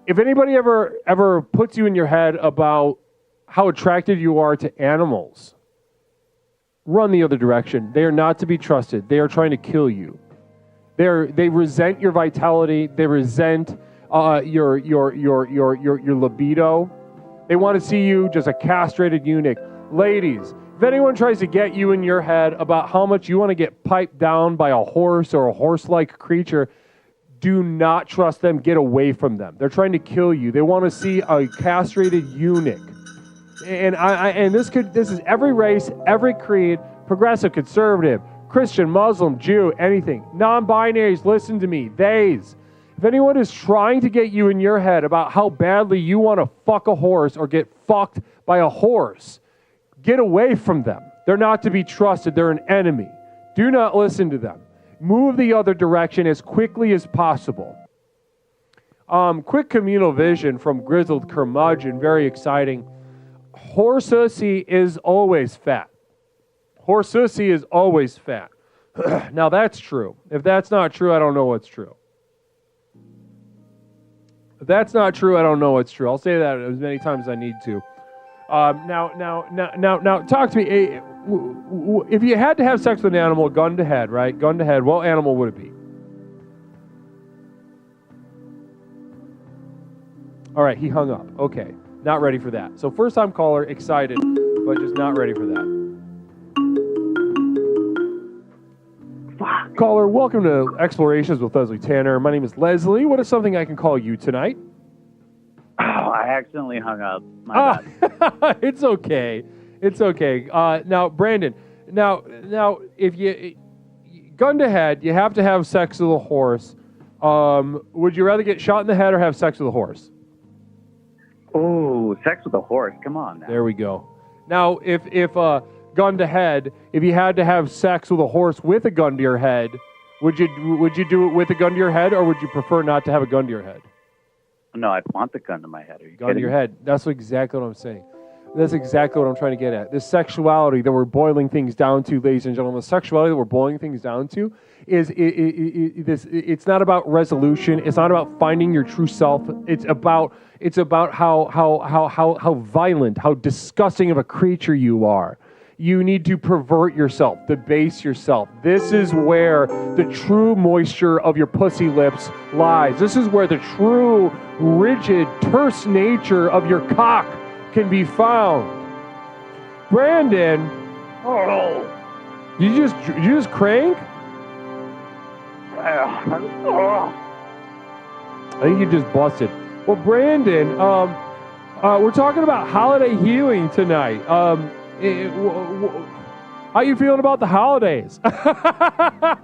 if anybody ever puts you in your head about how attracted you are to animals, run the other direction. They are not to be trusted. They are trying to kill you. They resent your vitality. They resent your libido. They want to see you just a castrated eunuch. Ladies, if anyone tries to get you in your head about how much you want to get piped down by a horse or a horse-like creature, do not trust them. Get away from them. They're trying to kill you. They want to see a castrated eunuch. And this is every race, every creed, progressive, conservative, Christian, Muslim, Jew, anything. Non-binaries, listen to me. Theys. If anyone is trying to get you in your head about how badly you want to fuck a horse or get fucked by a horse, get away from them. They're not to be trusted. They're an enemy. Do not listen to them. Move the other direction as quickly as possible. Quick communal vision from Grizzled Curmudgeon, very exciting. Horsussy is always fat. Horsussy is always fat. Now that's true. If that's not true, I don't know what's true. If that's not true, I don't know what's true. I'll say that as many times as I need to. Now, talk to me. If you had to have sex with an animal, gun to head, right? Gun to head, what animal would it be? All right, he hung up. Okay, not ready for that. So first-time caller, excited, but just not ready for that. Caller, welcome to Explorations with Leslie Tanner. My name is Leslie. What is something I can call you tonight? Oh, I accidentally hung up. My bad. It's okay. It's okay. Now, Brandon, now, if you gun to head, you have to have sex with a horse. Would you rather get shot in the head or have sex with a horse? Oh, sex with a horse. Come on now. There we go. Now, if gun to head, if you had to have sex with a horse with a gun to your head, would you do it with a gun to your head, or would you prefer not to have a gun to your head? No, I'd want the gun to my head. Are you Gun to your head. That's exactly what I'm saying. That's exactly what I'm trying to get at. This sexuality that we're boiling things down to, ladies and gentlemen, the sexuality that we're boiling things down to is it's not about resolution. It's not about finding your true self. It's about how violent, how disgusting of a creature you are. You need to pervert yourself, debase yourself. This is where the true moisture of your pussy lips lies. This is where the true, rigid, terse nature of your cock can be found. Brandon, you just crank? I think you just busted. Well, Brandon, we're talking about holiday healing tonight. How you feeling about the holidays? I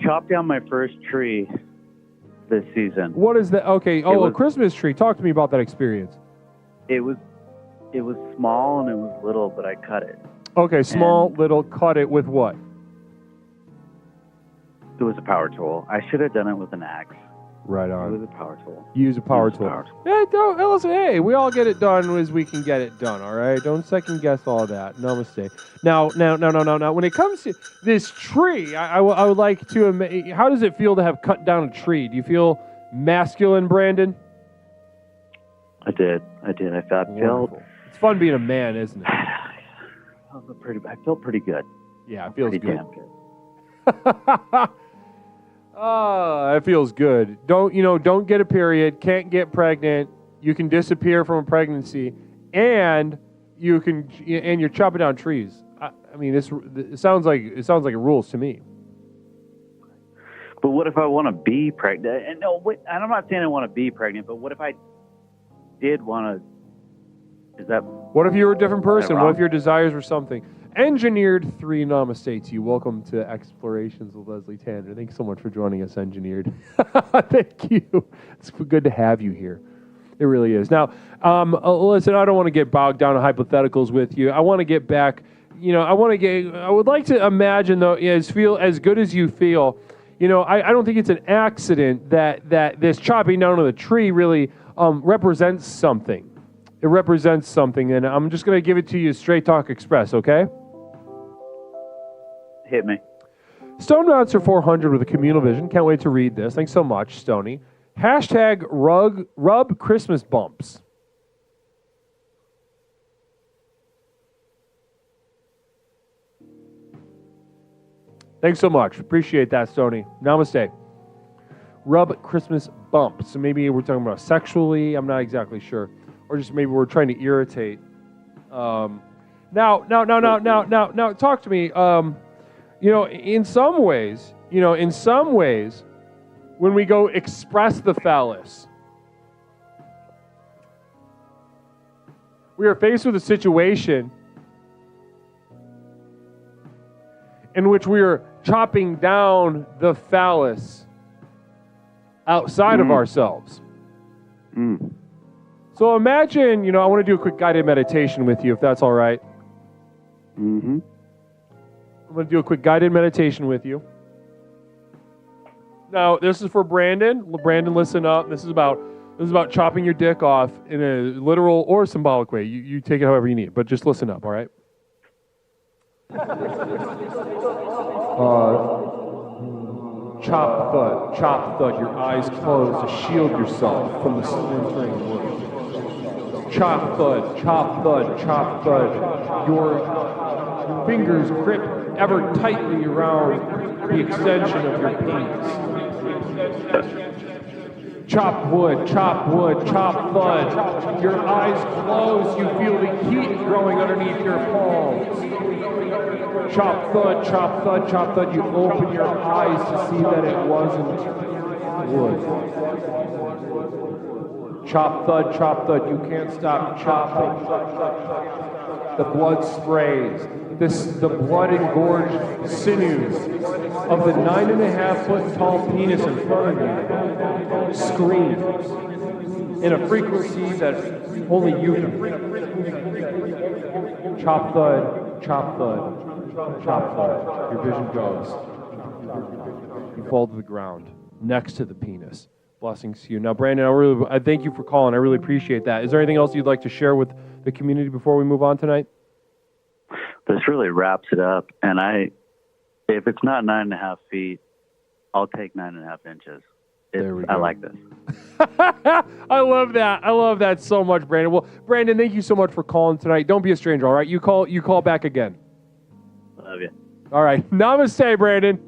chopped down my first tree this season. What is that? Okay. Oh, a Christmas tree. Talk to me about that experience. It was small and it was little, but I cut it. Okay, small, little, cut it with what? It was a power tool. I should have done it with an axe. Right on. It was a power tool. Use a power tool. Yeah, listen, hey, we all get it done as we can get it done, all right? Don't second guess all that. Namaste. Now, when it comes to this tree, I would like to, how does it feel to have cut down a tree? Do you feel masculine, Brandon? I did. I felt... It's fun being a man, isn't it? I felt pretty good. Yeah, it feels pretty good. Damn good. Oh, that feels good. Don't get a period, can't get pregnant. You can disappear from a pregnancy, and you're chopping down trees. I mean, it sounds like it rules to me. But what if I want to be pregnant? And no, wait, I'm not saying I want to be pregnant, but what if I did want to? Is that? What if you were a different person? What if your desires were something? Engineered 3, namaste to you. Welcome to Explorations with Leslie Tanner. Thanks so much for joining us, Engineered. Thank you. It's good to have you here. It really is. Now, listen, I don't want to get bogged down in hypotheticals with you. I want to get back. I would like to imagine, though, feel as good as you feel. I don't think it's an accident that this chopping down of the tree really represents something. It represents something, and I'm just going to give it to you Straight Talk Express, okay? Hit me. Stone Monster 400 with a communal vision. Can't wait to read this. Thanks so much, Stony. Hashtag rub Christmas bumps. Thanks so much. Appreciate that, Stony. Namaste. Rub Christmas bumps. So maybe we're talking about sexually. I'm not exactly sure. Or just maybe we're trying to irritate. Now, talk to me. In some ways, when we go express the phallus, we are faced with a situation in which we are chopping down the phallus outside of ourselves. So imagine, I want to do a quick guided meditation with you, if that's all right. Mm-hmm. I'm going to do a quick guided meditation with you. Now, this is for Brandon. Brandon, listen up. This is about chopping your dick off in a literal or symbolic way. You take it however you need, but just listen up, all right? Chop thud, your eyes closed to shield yourself from the splintering wood. Chop thud, your fingers grip ever tightly around the extension of your penis. Chop wood, chop thud, your eyes closed, you feel the heat growing underneath your palms. Chop thud, you open your eyes to see that it wasn't wood. Chop thud, you can't stop chopping. The blood sprays, the blood-engorged sinews of the 9.5-foot-tall penis in front of you scream in a frequency that only you can. Chop thud, chop thud, chop thud. Your vision goes. You fall to the ground next to the penis. Blessings to you. Now, Brandon, I thank you for calling. I really appreciate that. Is there anything else you'd like to share with the community before we move on tonight? This really wraps it up. And if it's not 9.5 feet, I'll take 9.5 inches. I like this. I love that. I love that so much, Brandon. Well, Brandon, thank you so much for calling tonight. Don't be a stranger, all right? You call back again. Love you. All right. Namaste, Brandon.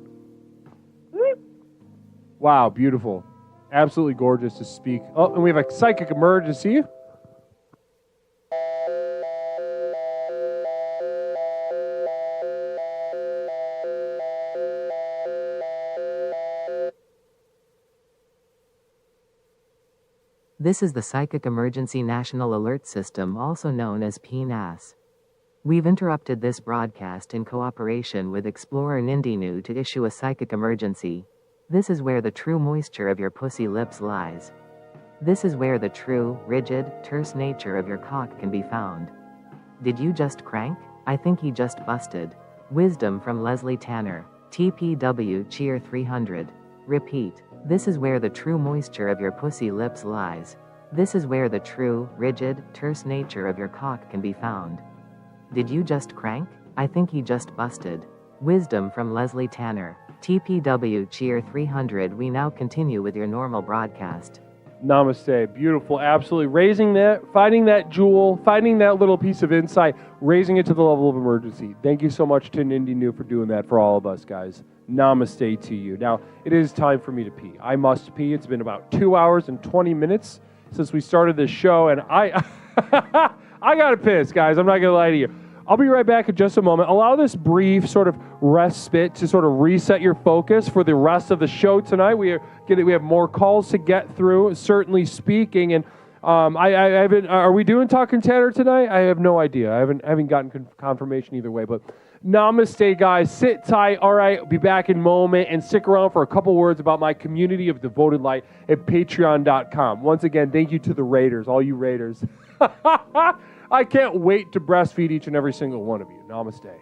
Wow, beautiful. Absolutely gorgeous to speak. Oh, and we have a psychic emergency. This is the Psychic Emergency National Alert System, also known as PNAS. We've interrupted this broadcast in cooperation with Explorer Nindinu to issue a psychic emergency. This is where the true moisture of your pussy lips lies. This is where the true, rigid, terse nature of your cock can be found. Did you just crank? I think he just busted. Wisdom from Leslie Tanner. TPW Cheer 300. Repeat. This is where the true moisture of your pussy lips lies. This is where the true, rigid, terse nature of your cock can be found. Did you just crank? I think he just busted. Wisdom from Leslie Tanner. TPW Cheer 300. We now continue with your normal broadcast. Namaste. Beautiful. Absolutely. Raising that, finding that jewel, finding that little piece of insight, raising it to the level of emergency. Thank you so much to Nindinu for doing that for all of us, guys. Namaste to you. Now, it is time for me to pee. I must pee. It's been about 2 hours and 20 minutes since we started this show, and I got to piss, guys. I'm not going to lie to you. I'll be right back in just a moment. Allow this brief sort of respite to sort of reset your focus for the rest of the show tonight. We have more calls to get through, certainly speaking, and I haven't. Are we doing Talking Tanner tonight? I have no idea. I haven't gotten confirmation either way, but namaste, guys. Sit tight. All right, I'll be back in a moment, and stick around for a couple words about my community of devoted light at patreon.com. Once again, thank you to the Raiders, all you Raiders. I can't wait to breastfeed each and every single one of you. Namaste.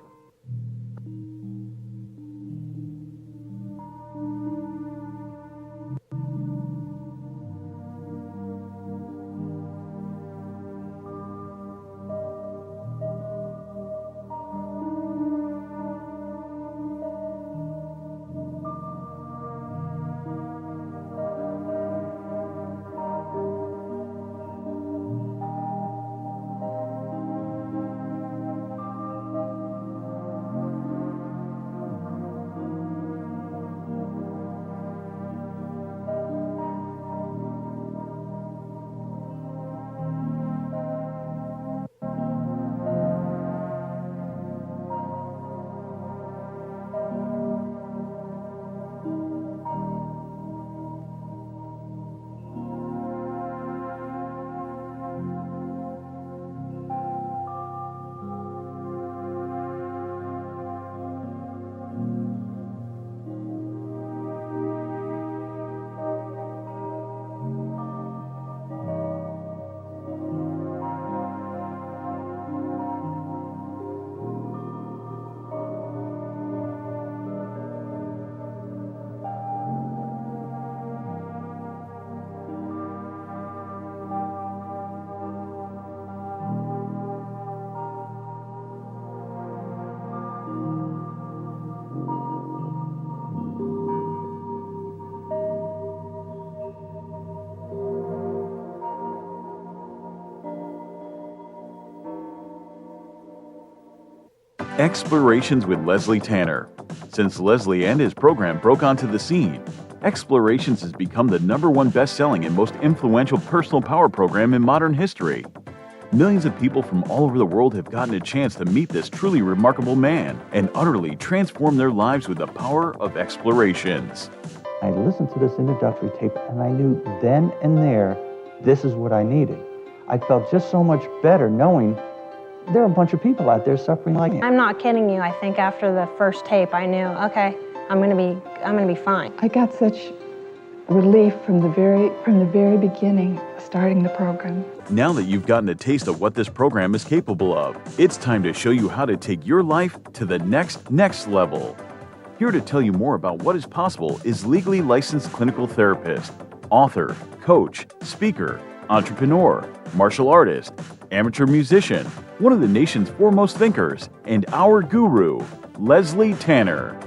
Explorations with Leslie Tanner. Since Leslie and his program broke onto the scene, Explorations has become the #1 best-selling and most influential personal power program in modern history. Millions of people from all over the world have gotten a chance to meet this truly remarkable man and utterly transform their lives with the power of Explorations. I listened to this introductory tape and I knew then and there, this is what I needed. I felt just so much better knowing there are a bunch of people out there suffering like me. I'm not kidding you. I think after the first tape, I knew, okay, I'm gonna be fine. I got such relief from the very beginning, starting the program. Now that you've gotten a taste of what this program is capable of, it's time to show you how to take your life to the next level. Here to tell you more about what is possible is legally licensed clinical therapist, author, coach, speaker, entrepreneur, martial artist, amateur musician, one of the nation's foremost thinkers, and our guru, Leslie Tanner.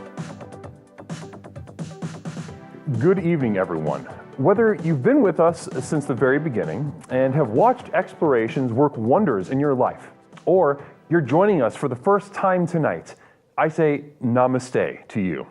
Good evening, everyone. Whether you've been with us since the very beginning and have watched explorations work wonders in your life, or you're joining us for the first time tonight, I say namaste to you.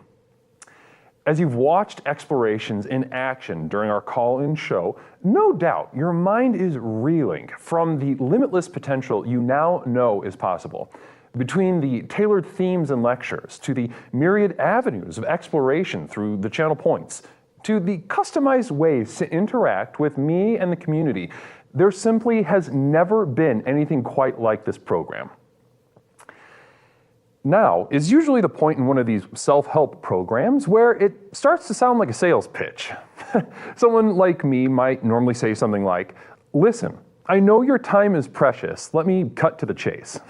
As you've watched explorations in action during our call-in show, no doubt your mind is reeling from the limitless potential you now know is possible. Between the tailored themes and lectures, to the myriad avenues of exploration through the channel points, to the customized ways to interact with me and the community, there simply has never been anything quite like this program. Now is usually the point in one of these self-help programs where it starts to sound like a sales pitch. Someone like me might normally say something like, "Listen, I know your time is precious. Let me cut to the chase."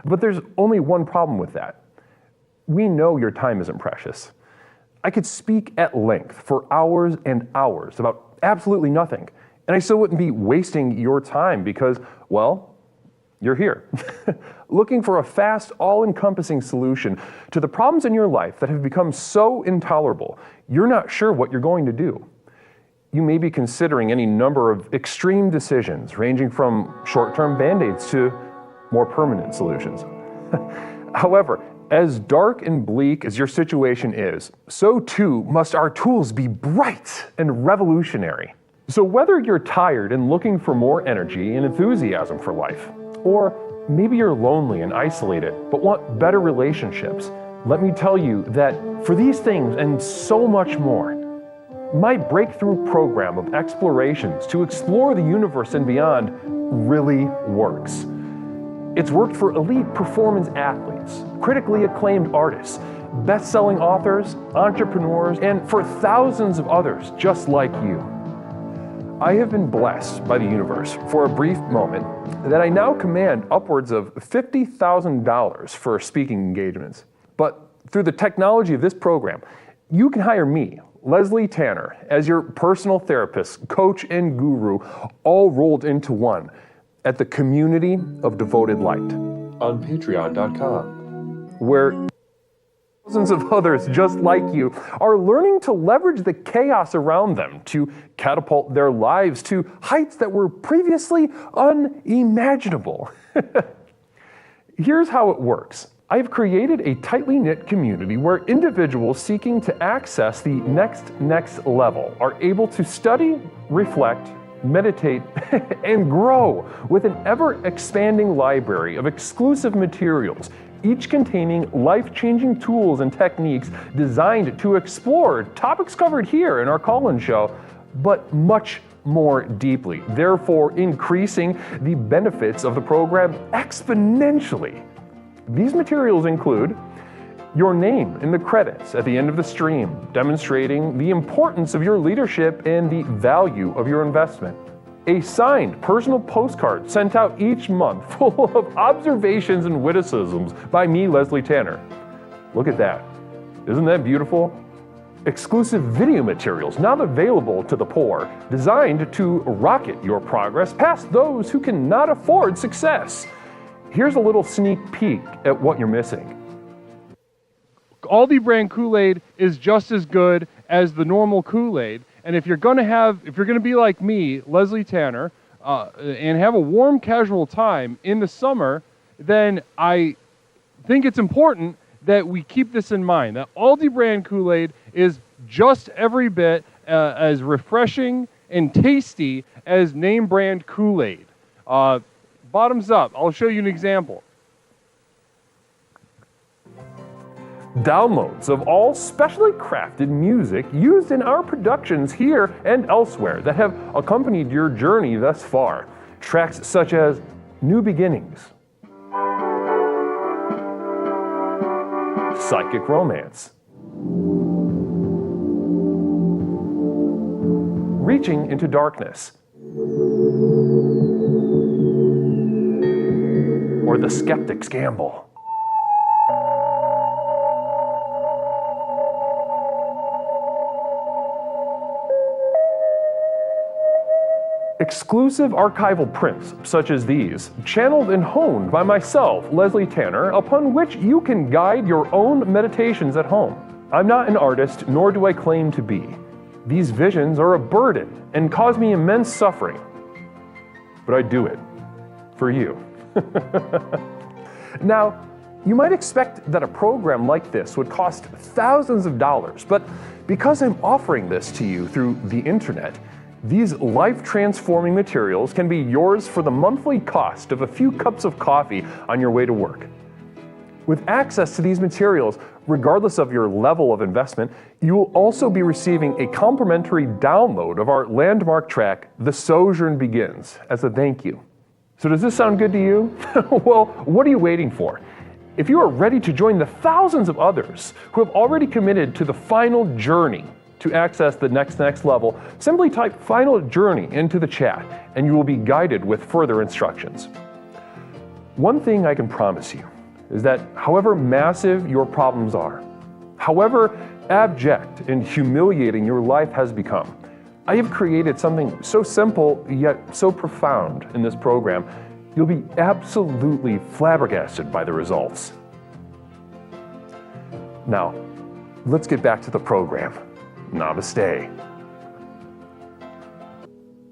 But there's only one problem with that. We know your time isn't precious. I could speak at length for hours and hours about absolutely nothing, and I still wouldn't be wasting your time because, well, you're here, looking for a fast, all-encompassing solution to the problems in your life that have become so intolerable, you're not sure what you're going to do. You may be considering any number of extreme decisions, ranging from short-term band-aids to more permanent solutions. However, as dark and bleak as your situation is, so too must our tools be bright and revolutionary. So whether you're tired and looking for more energy and enthusiasm for life, or maybe you're lonely and isolated but want better relationships, let me tell you that for these things and so much more, my breakthrough program of explorations to explore the universe and beyond really works. It's worked for elite performance athletes, critically acclaimed artists, best-selling authors, entrepreneurs, and for thousands of others just like you. I have been blessed by the universe for a brief moment that I now command upwards of $50,000 for speaking engagements. But through the technology of this program, you can hire me, Leslie Tanner, as your personal therapist, coach, and guru, all rolled into one at the Community of Devoted Light on patreon.com, where thousands of others just like you are learning to leverage the chaos around them to catapult their lives to heights that were previously unimaginable. Here's how it works. I've created a tightly knit community where individuals seeking to access the next level are able to study, reflect, meditate, and grow with an ever-expanding library of exclusive materials, each containing life-changing tools and techniques designed to explore topics covered here in our call-in show, but much more deeply, therefore increasing the benefits of the program exponentially. These materials include your name in the credits at the end of the stream, demonstrating the importance of your leadership and the value of your investment. A signed personal postcard sent out each month full of observations and witticisms by me, Leslie Tanner. Look at that. Isn't that beautiful? Exclusive video materials not available to the poor, designed to rocket your progress past those who cannot afford success. Here's a little sneak peek at what you're missing. Aldi brand Kool-Aid is just as good as the normal Kool-Aid. And if you're gonna be like me, Leslie Tanner, and have a warm, casual time in the summer, then I think it's important that we keep this in mind. That Aldi brand Kool-Aid is just every bit as refreshing and tasty as name brand Kool-Aid. Bottoms up. I'll show you an example. Downloads of all specially crafted music used in our productions here and elsewhere that have accompanied your journey thus far. Tracks such as New Beginnings, psychic romance. Reaching into darkness. Or the skeptic's gamble. Exclusive archival prints, such as these, channeled and honed by myself, Leslie Tanner, upon which you can guide your own meditations at home. I'm not an artist, nor do I claim to be. These visions are a burden and cause me immense suffering. But I do it for you. Now, you might expect that a program like this would cost thousands of dollars, but because I'm offering this to you through the internet, these life-transforming materials can be yours for the monthly cost of a few cups of coffee on your way to work. With access to these materials, regardless of your level of investment, you will also be receiving a complimentary download of our landmark track, The Sojourn Begins, as a thank you. So does this sound good to you? Well, what are you waiting for? If you are ready to join the thousands of others who have already committed to the final journey to access the next level, simply type Final Journey into the chat and you will be guided with further instructions. One thing I can promise you is that however massive your problems are, however abject and humiliating your life has become, I have created something so simple yet so profound in this program, you'll be absolutely flabbergasted by the results. Now, let's get back to the program. Namaste.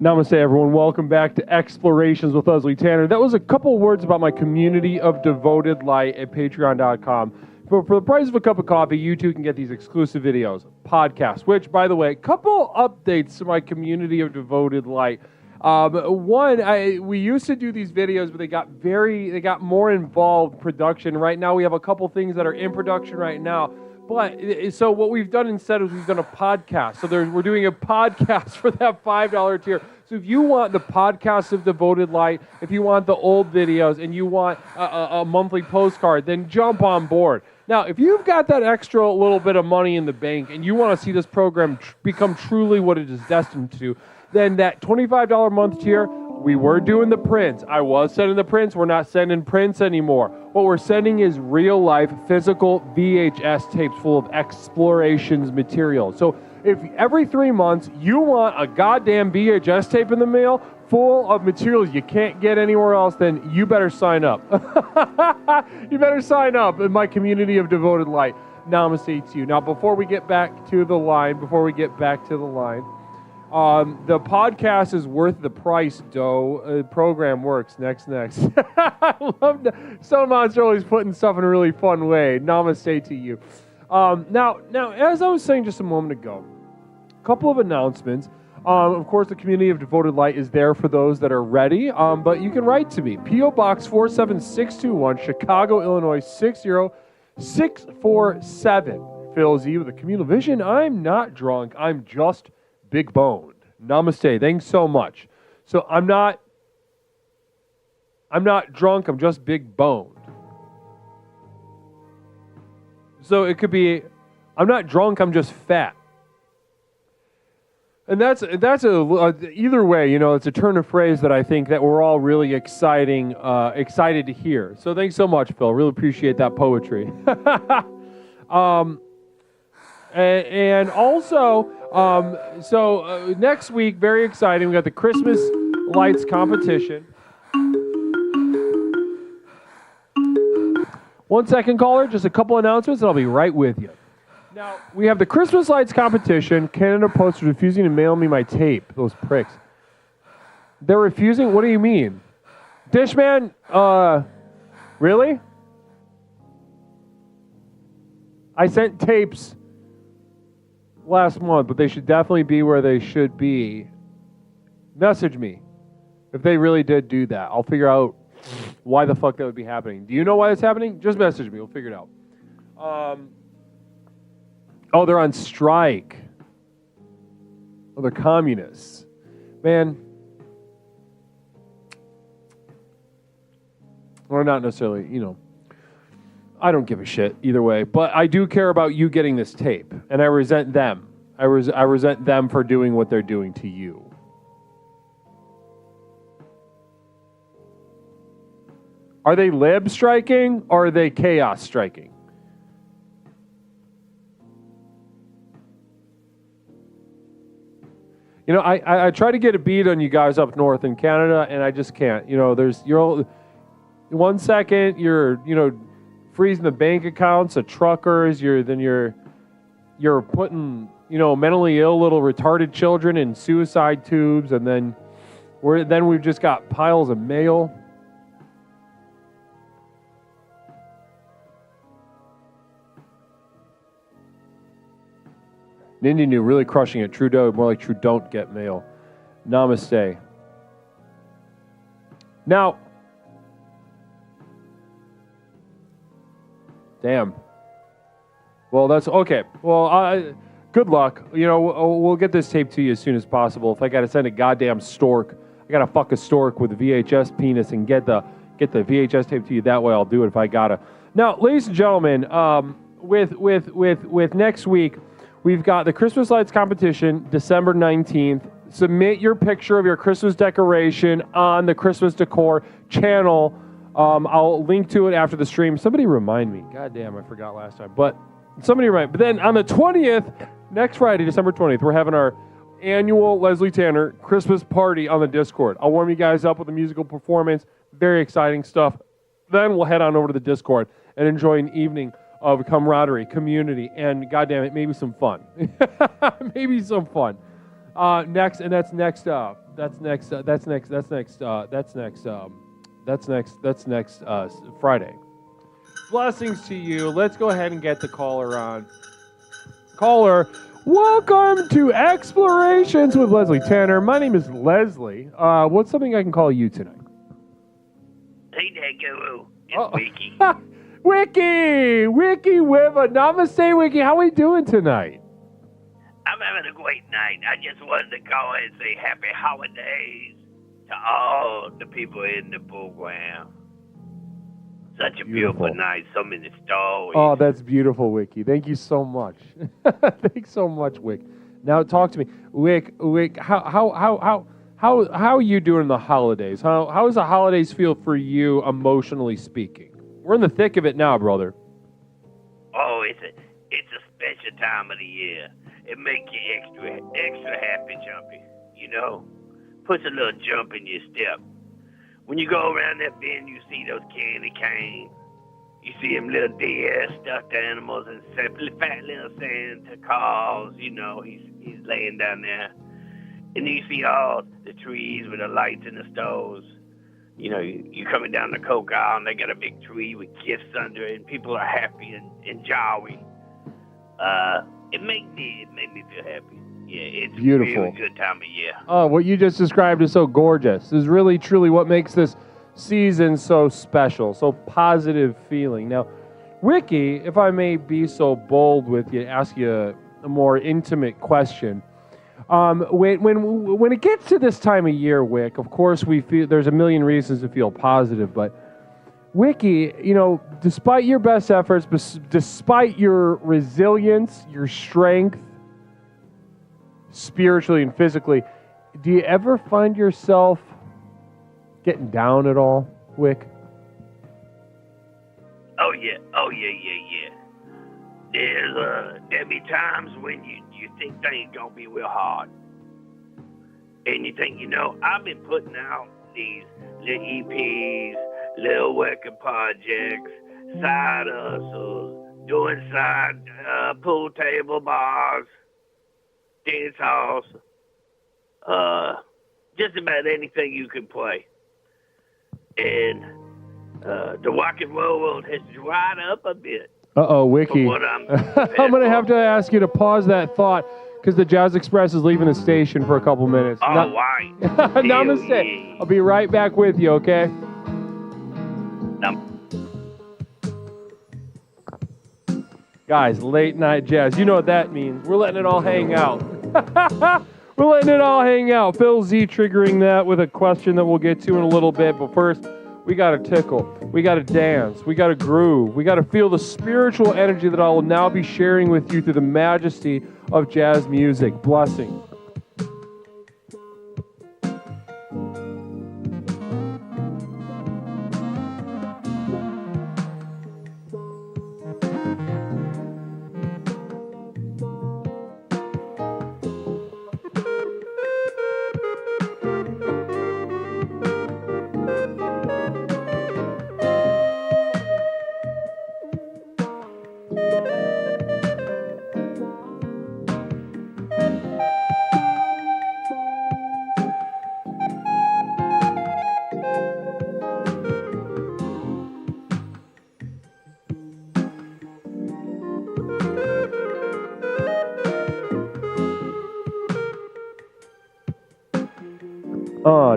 Namaste, everyone. Welcome back to Explorations with Leslie Tanner. That was a couple words about my community of devoted light at patreon.com. For the price of a cup of coffee, you too can get these exclusive videos, podcasts, which, by the way, couple updates to my community of devoted light. One, we used to do these videos, but they got more involved production. Right now, we have a couple things that are in production right now. But so what we've done instead is we've done a podcast. So we're doing a podcast for that $5 tier. So if you want the podcast of Devoted Light, if you want the old videos, and you want a monthly postcard, then jump on board. Now, if you've got that extra little bit of money in the bank and you want to see this program become truly what it is destined to, then that $25 a month tier, we were doing the prints. I was sending the prints. We're not sending prints anymore. What we're sending is real-life, physical VHS tapes full of explorations material. So if every 3 months you want a goddamn VHS tape in the mail full of materials you can't get anywhere else, then you better sign up. You better sign up in my community of devoted light. Namaste to you. Now, before we get back to the line, the podcast is worth the price, dough. Program works. Next. I love that. Stone Monster always putting stuff in a really fun way. Namaste to you. Now, as I was saying just a moment ago, a couple of announcements. Of course, the community of Devoted Light is there for those that are ready, but you can write to me. P.O. Box 47621, Chicago, Illinois, 60647. Phil Z with a communal vision. I'm not drunk. I'm just big boned. Namaste. Thanks so much. So I'm not drunk. I'm just big boned. So it could be, I'm not drunk. I'm just fat. And that's either way, it's a turn of phrase that I think that we're all really excited to hear. So thanks so much, Phil. Really appreciate that poetry. And also, next week, very exciting. We got the Christmas lights competition. 1 second, caller. Just a couple announcements, and I'll be right with you. Now, we have the Christmas lights competition. Canada Post is refusing to mail me my tape. Those pricks. They're refusing? What do you mean? Dishman, really? I sent tapes last month, but they should definitely be where they should be. Message me if they really did do that. I'll figure out why the fuck that would be happening. Do you know why it's happening? Just message me. We'll figure it out. Oh, they're on strike. Oh, they're communists. Man. Or not necessarily, I don't give a shit either way. But I do care about you getting this tape, and I resent them. I resent them for doing what they're doing to you. Are they lib striking or are they chaos striking? You know, I try to get a beat on you guys up north in Canada, and I just can't. You know, you're 1 second you're freezing the bank accounts of truckers. You're putting mentally ill little retarded children in suicide tubes, and then we've just got piles of mail. Ninja New really crushing it. Trudeau, more like True don't get mail. Namaste. Now, damn. Well, that's okay. Well, good luck. We'll get this tape to you as soon as possible. If I got to send a goddamn stork, I got to fuck a stork with a VHS penis and get the VHS tape to you that way. I'll do it if I gotta. Now, ladies and gentlemen, with next week. We've got the Christmas lights competition, December 19th. Submit your picture of your Christmas decoration on the Christmas Decor channel. I'll link to it after the stream. Somebody remind me. God damn, I forgot last time. But somebody remind me. But then on the 20th, next Friday, December 20th, we're having our annual Leslie Tanner Christmas party on the Discord. I'll warm you guys up with a musical performance. Very exciting stuff. Then we'll head on over to the Discord and enjoy an evening of camaraderie, community, and goddamn it, maybe some fun. Maybe some fun. Next Friday. Blessings to you. Let's go ahead and get the caller on. Caller, welcome to Explorations with Leslie Tanner. My name is Leslie. What's something I can call you tonight? Hey there, Guru. It's Wiki. Wiki Wiva. Namaste, Wiki. How are we doing tonight? I'm having a great night. I just wanted to call and say happy holidays to all the people in the program. Such a beautiful night. So many stories. Oh, that's beautiful, Wiki. Thank you so much. Thanks so much, Wick. Now talk to me, Wick. How are you doing the holidays? How does the holidays feel for you, emotionally speaking? We're in the thick of it now, brother. Oh, it's a special time of the year. It makes you extra happy, jumpy. Puts a little jump in your step. When you go around that bend, you see those candy canes. You see them little deer, stuffed animals, and fat little Santa Claus. He's laying down there. And you see all the trees with the lights and the stoves. You coming down the Coke aisle and they got a big tree with gifts under it, and people are happy and jolly. It made me feel happy. Yeah, it's beautiful. A really good time of year. Oh, what you just described is so gorgeous. This is really, truly what makes this season so special, so positive feeling. Now, Wiki, if I may be so bold with you, ask you a more intimate question. When it gets to this time of year, Wick, of course we feel there's a million reasons to feel positive, but Wiki, despite your best efforts, despite your resilience, your strength, spiritually and physically, do you ever find yourself getting down at all, Wick? Oh yeah. There'll be times when you think things gonna be real hard, and you think, I've been putting out these little EPs, little working projects, side hustles, doing side pool table bars, dance halls, just about anything you can play. And the rock and roll world has dried up a bit. Uh-oh, Wiki. I'm going to have to ask you to pause that thought because the Jazz Express is leaving the station for a couple minutes. All right. Namaste. Yeah. I'll be right back with you, okay? Guys, late night jazz. You know what that means. We're letting it all hang out. We're letting it all hang out. Phil Z triggering that with a question that we'll get to in a little bit. But first, we got a tickle. We got to dance. We got to groove. We got to feel the spiritual energy that I will now be sharing with you through the majesty of jazz music. Blessings.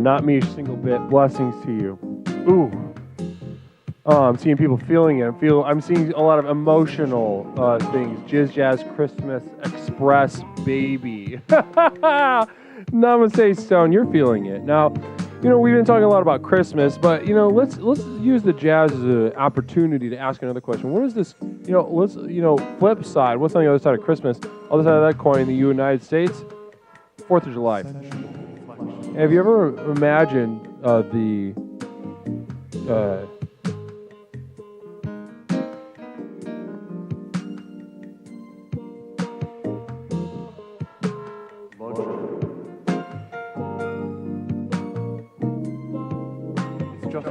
Not me a single bit. Blessings to you. Ooh. I'm seeing people feeling it. I'm seeing a lot of emotional things. Jizz Jazz Christmas Express Baby. Namaste Stone, you're feeling it. Now, we've been talking a lot about Christmas, but let's use the jazz as an opportunity to ask another question. What is this? Flip side. What's on the other side of Christmas? Other side of that coin, in the United States, 4th of July. Have you ever imagined the it's just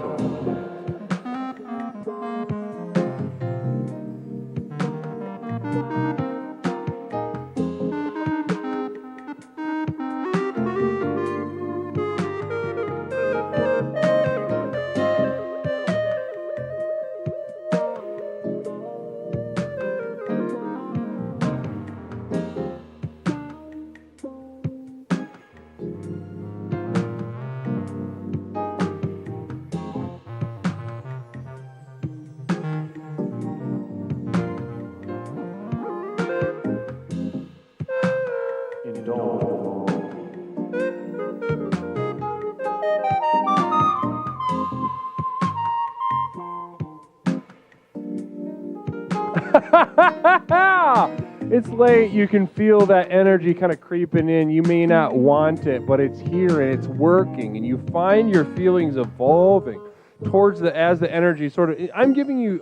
It's late. You can feel that energy kind of creeping in. You may not want it, but it's here and it's working, and you find your feelings evolving towards as the energy sort of. I'm giving you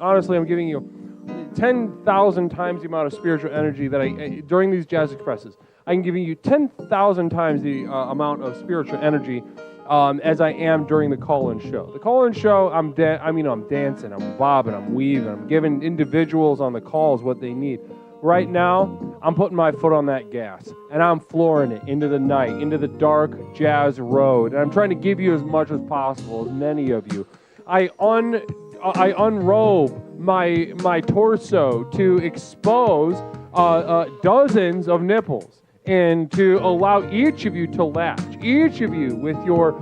10,000 times the amount of spiritual energy that I during these Jazz Expresses. I'm giving you 10,000 times the amount of spiritual energy as I am during the call-in show. The call-in show, I'm dancing, I'm bobbing, I'm weaving, I'm giving individuals on the calls what they need. Right now, I'm putting my foot on that gas, and I'm flooring it into the night, into the dark jazz road, and I'm trying to give you as much as possible, as many of you. I unrobe my torso to expose dozens of nipples, and to allow each of you to latch, each of you with your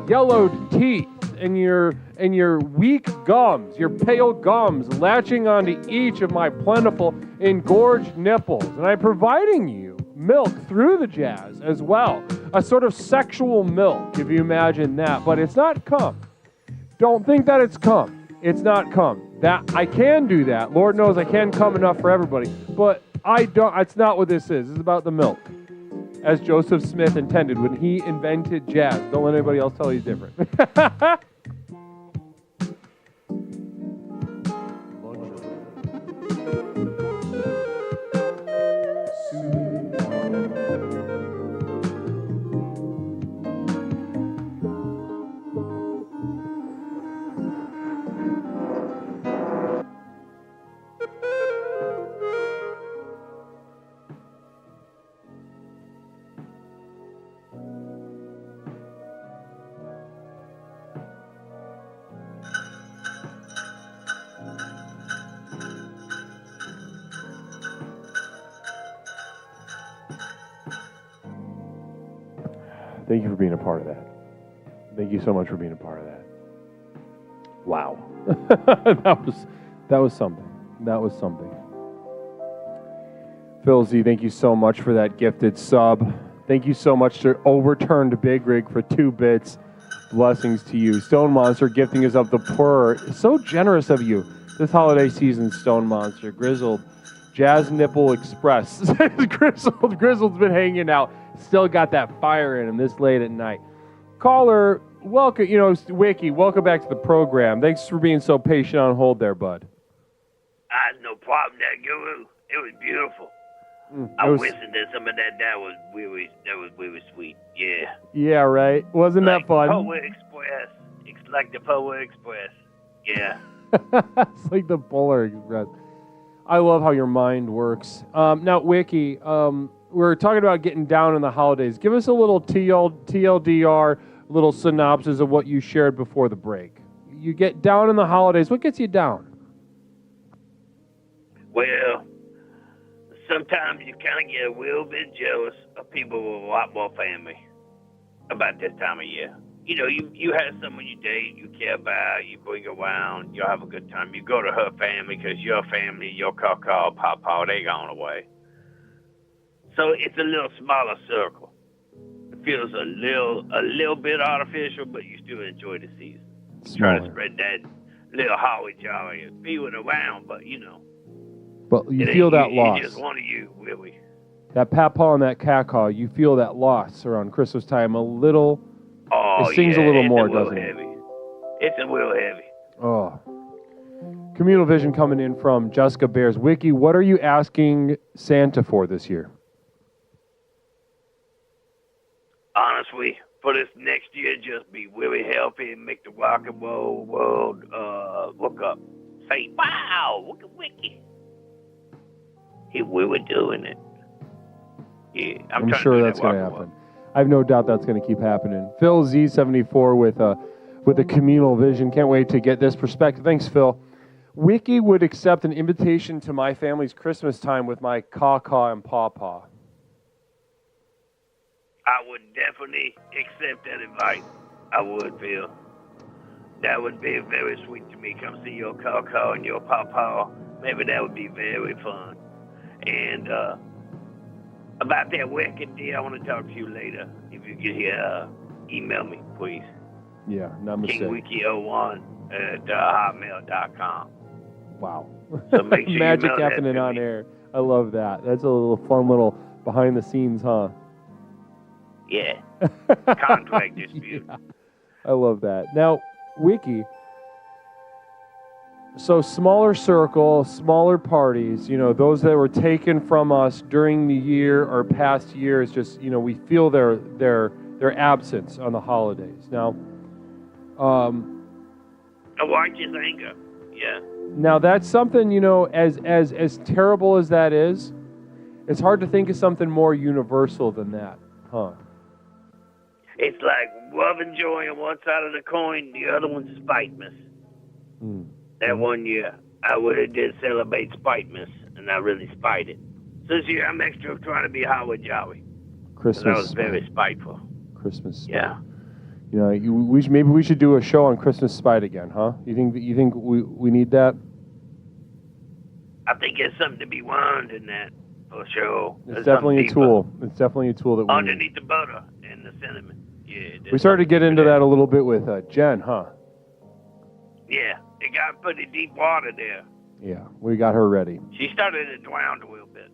yellowed teeth and your weak gums, your pale gums, latching onto each of my plentiful engorged nipples, and I'm providing you milk through the jazz as well, a sort of sexual milk, if you imagine that, but it's not cum. Don't think that it's cum. It's not cum. That I can do that. Lord knows I can cum enough for everybody, but I don't. It's not what this is. It's about the milk, as Joseph Smith intended when he invented jazz. Don't let anybody else tell you he's different. Thank you for being a part of that. Thank you so much for being a part of that. Wow. that was something. That was something. Phil Z, thank you so much for that gifted sub. Thank you so much to Overturned Big Rig for 2 bits. Blessings to you. Stone Monster gifting us of the purr. So generous of you this holiday season, Stone Monster. Grizzled. Jazz Nipple Express. Grizzled's been hanging out. Still got that fire in him this late at night. Caller, welcome. Wiki, welcome back to the program. Thanks for being so patient on hold there, bud. No problem there, Guru. It was beautiful. I listened to some of that. That was really sweet. Yeah. Yeah, right. Wasn't that fun? Polar Express. It's like the Polar Express. Yeah. It's like the Polar Express. I love how your mind works. Now, Wiki, we're talking about getting down in the holidays. Give us a little TLDR, little synopsis of what you shared before the break. You get down in the holidays. What gets you down? Well, sometimes you kind of get a little bit jealous of people with a lot more family about this time of year. You have someone you date, you care about, you bring around, you'll have a good time. You go to her family because your family, your caw-caw, pawpaw, they gone away. So it's a little smaller circle. It feels a little bit artificial, but you still enjoy the season. Try to spread that little holly jolly and feeling around, but But you feel that loss. It's just one of you, really. That pawpaw and that caw-caw, you feel that loss around Christmas time a little. Oh, it stings a little more, doesn't heavy. it? It's a little heavy. Oh. Communal Vision coming in from Jessica Bears. Wiki, what are you asking Santa for this year? Honestly, for this next year, just be really healthy and make the rock and roll world look up. Say, wow, look at Wiki. We were doing it. Yeah, I'm sure that's going to happen. I have no doubt that's going to keep happening. Phil Z74 with a communal vision. Can't wait to get this perspective. Thanks, Phil. Wiki would accept an invitation to my family's Christmas time with my caw-caw and pawpaw. I would definitely accept that invite. I would, Phil. That would be very sweet to me. Come see your caw-caw and your pawpaw. Maybe that would be very fun. And about that wicked deal, I want to talk to you later. If you could email me, please. Yeah, not mistake. KingWiki01 at hotmail.com. Wow. So make sure Magic you happening on air. I love that. That's a little fun little behind the scenes, huh? Yeah. Contract dispute. Yeah. I love that. Now, Wiki. So smaller circle, smaller parties, those that were taken from us during the year or past years, just, we feel their absence on the holidays. Now, I watch his anger. Yeah. Now that's something, as terrible as that is, it's hard to think of something more universal than that, huh? It's like love and joy on one side of the coin, the other one's spiteness. That one year, I really did celebrate spiteness, and I really spited. This year, I'm extra trying to be Howard Jolly. Christmas. I was very spiteful. Christmas. Yeah. Maybe we should do a show on Christmas spite again, huh? You think we need that? I think there's something to be learned in that, for sure. It's definitely a tool. It's definitely a tool that we underneath the butter and the cinnamon. Yeah. We started to get into that a little bit with Jen, huh? Yeah. It got pretty deep water there. Yeah, we got her ready. She started to drown a little bit.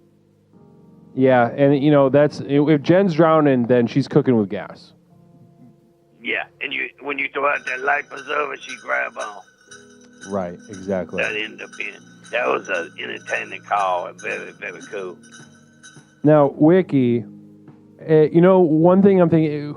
Yeah, and that's if Jen's drowning, then she's cooking with gas. Yeah, and when you throw out that life preserver, she grab on. Right, exactly. That was an entertaining call and very, very cool. Now, Wiki, one thing I'm thinking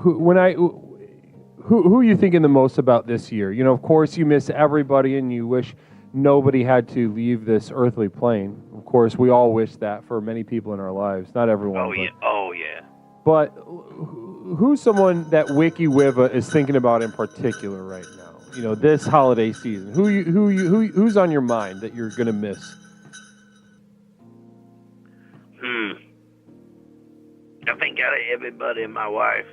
Who are you thinking the most about this year? Of course, you miss everybody and you wish nobody had to leave this earthly plane. Of course, we all wish that for many people in our lives. Not everyone. Oh, yeah. But who's someone that Wiki Wiva is thinking about in particular right now? This holiday season. Who's on your mind that you're going to miss? I think out of everybody and my wife,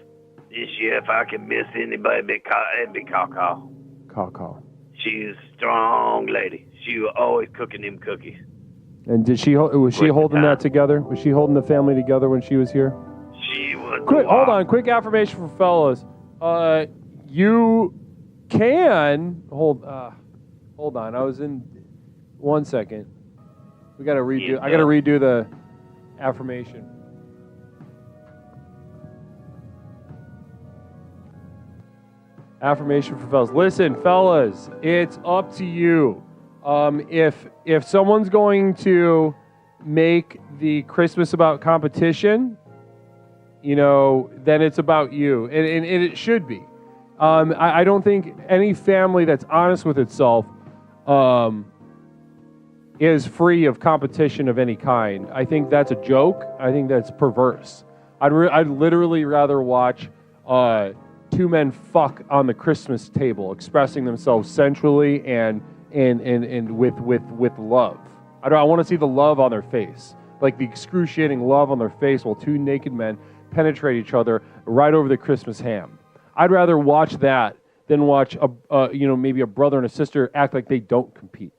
this year, if I can miss anybody, it'd be Caw-Caw. Caw-Caw. She's a strong lady. She was always cooking them cookies. And was she holding that together? Was she holding the family together when she was here? She was. Hold on. Quick affirmation for fellas. you can hold on. I was in 1 second. We got to redo. I got to redo the affirmation. Affirmation for fellas. Listen, fellas, it's up to you. If someone's going to make the Christmas about competition, then it's about you, and it should be. I don't think any family that's honest with itself is free of competition of any kind. I think that's a joke. I think that's perverse. I'd literally rather watch two men fuck on the Christmas table, expressing themselves sensually and with love. I want to see the love on their face, like the excruciating love on their face while two naked men penetrate each other right over the Christmas ham. I'd rather watch that than watch maybe a brother and a sister act like they don't compete,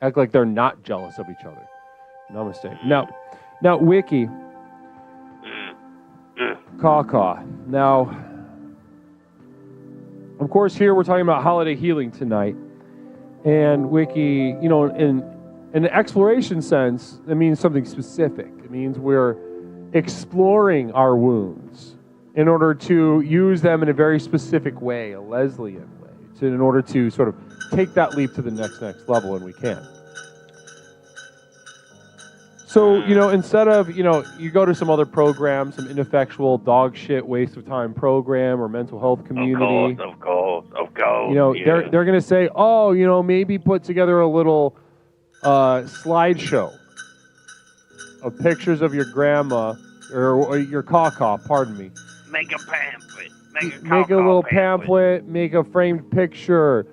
act like they're not jealous of each other. Namaste. Now, Wiki. Caw-caw. Now, of course, here we're talking about holiday healing tonight. And Wiki, in an exploration sense, it means something specific. It means we're exploring our wounds in order to use them in a very specific way, a Leslian way, in order to sort of take that leap to the next level, and we can. So, instead of, you go to some other program, some ineffectual dog shit waste of time program or mental health community. Of course. They're going to say, maybe put together a little slideshow of pictures of your grandma or your caw-caw, pardon me. Make a pamphlet. Make a little pamphlet. Make a framed picture.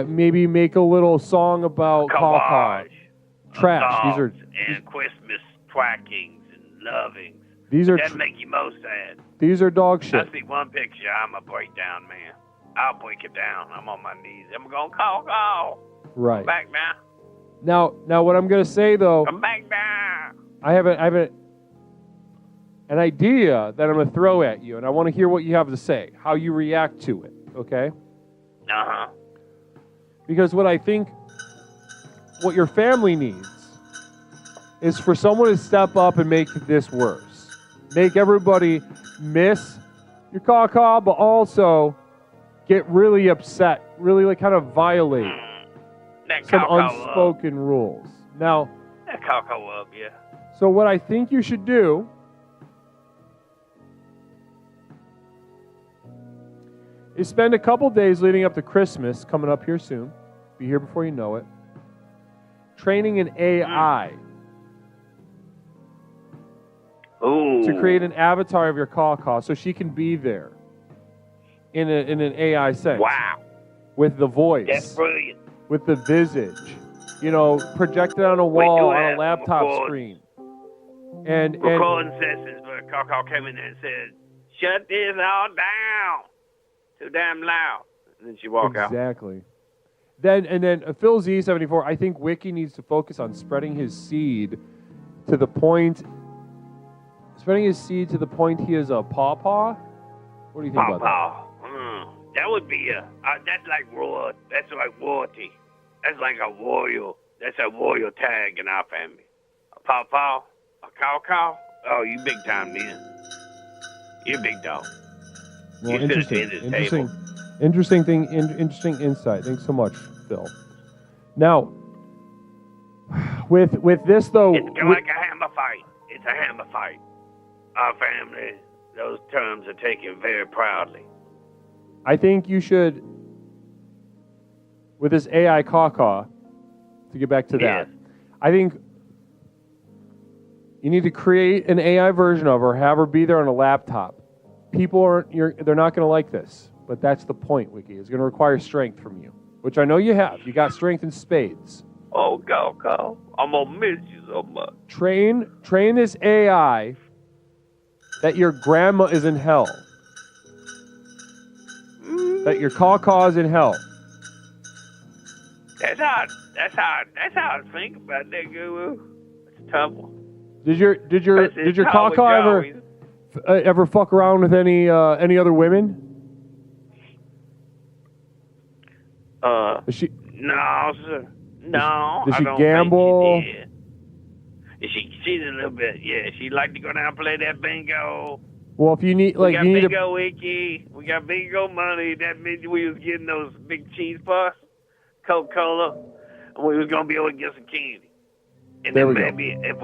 Maybe make a little song about caw-caw. Trash. These are and Christmas twackings and lovings. That'd make you most sad. These are dog shit. I see one picture, I'm a breakdown man. I'll break it down. I'm on my knees. I'm gonna call. Right. I'm back now. Now, what I'm gonna say though, I'm back now. I have an idea that I'm gonna throw at you, and I want to hear what you have to say, how you react to it. Okay? Because what your family needs is for someone to step up and make this worse. Make everybody miss your caw-caw, but also get really upset, really kind of violate some unspoken rules. Now, that caw-caw up, yeah. So what I think you should do is spend a couple days leading up to Christmas, coming up here soon, be here before you know it, training an AI to create an avatar of your caw-caw so she can be there in an AI sense. Wow. With the voice. That's brilliant. With the visage. Projected on a wall on a laptop screen. And recording sessions where caw-caw came in there and said, "Shut this all down. Too damn loud." And then she walked out. Exactly. Then Phil Z74, I think Wiki needs to focus on spreading his seed to the point he is a pawpaw. What do you think about that? That would be that's like royal. That's like royalty. That's like a royal. That's a royal tag in our family. A pawpaw, a caw-caw. Oh, you big time then. You're a big dog. Well, you sit at the end of the table. Interesting insight. Thanks so much, Phil. Now, with this though, it's like a hammer fight. It's a hammer fight. Our family, those terms are taken very proudly. I think you should, with this AI caw-caw, to get back to that, I think you need to create an AI version of her, have her be there on a laptop. They're not going to like this. But that's the point, Wiki. It's going to require strength from you, which I know you have. You got strength in spades. Oh, go. I'm going to miss you so much. Train this AI that your grandma is in hell. That your caw-caw is in hell. That's how I think about that, Guru. It's a tough one. Did your caw-caw ever ever fuck around with any other women? Is she? No, sir. No, Does she I don't gamble? think she did. She's a little bit. Yeah, she like to go down and play that bingo. Well, if you need, We like, got you need bingo wiki. We got bingo money. That means we was getting those big cheese puffs, Coca-Cola, and we was gonna be able to get some candy. And There then we go. maybe if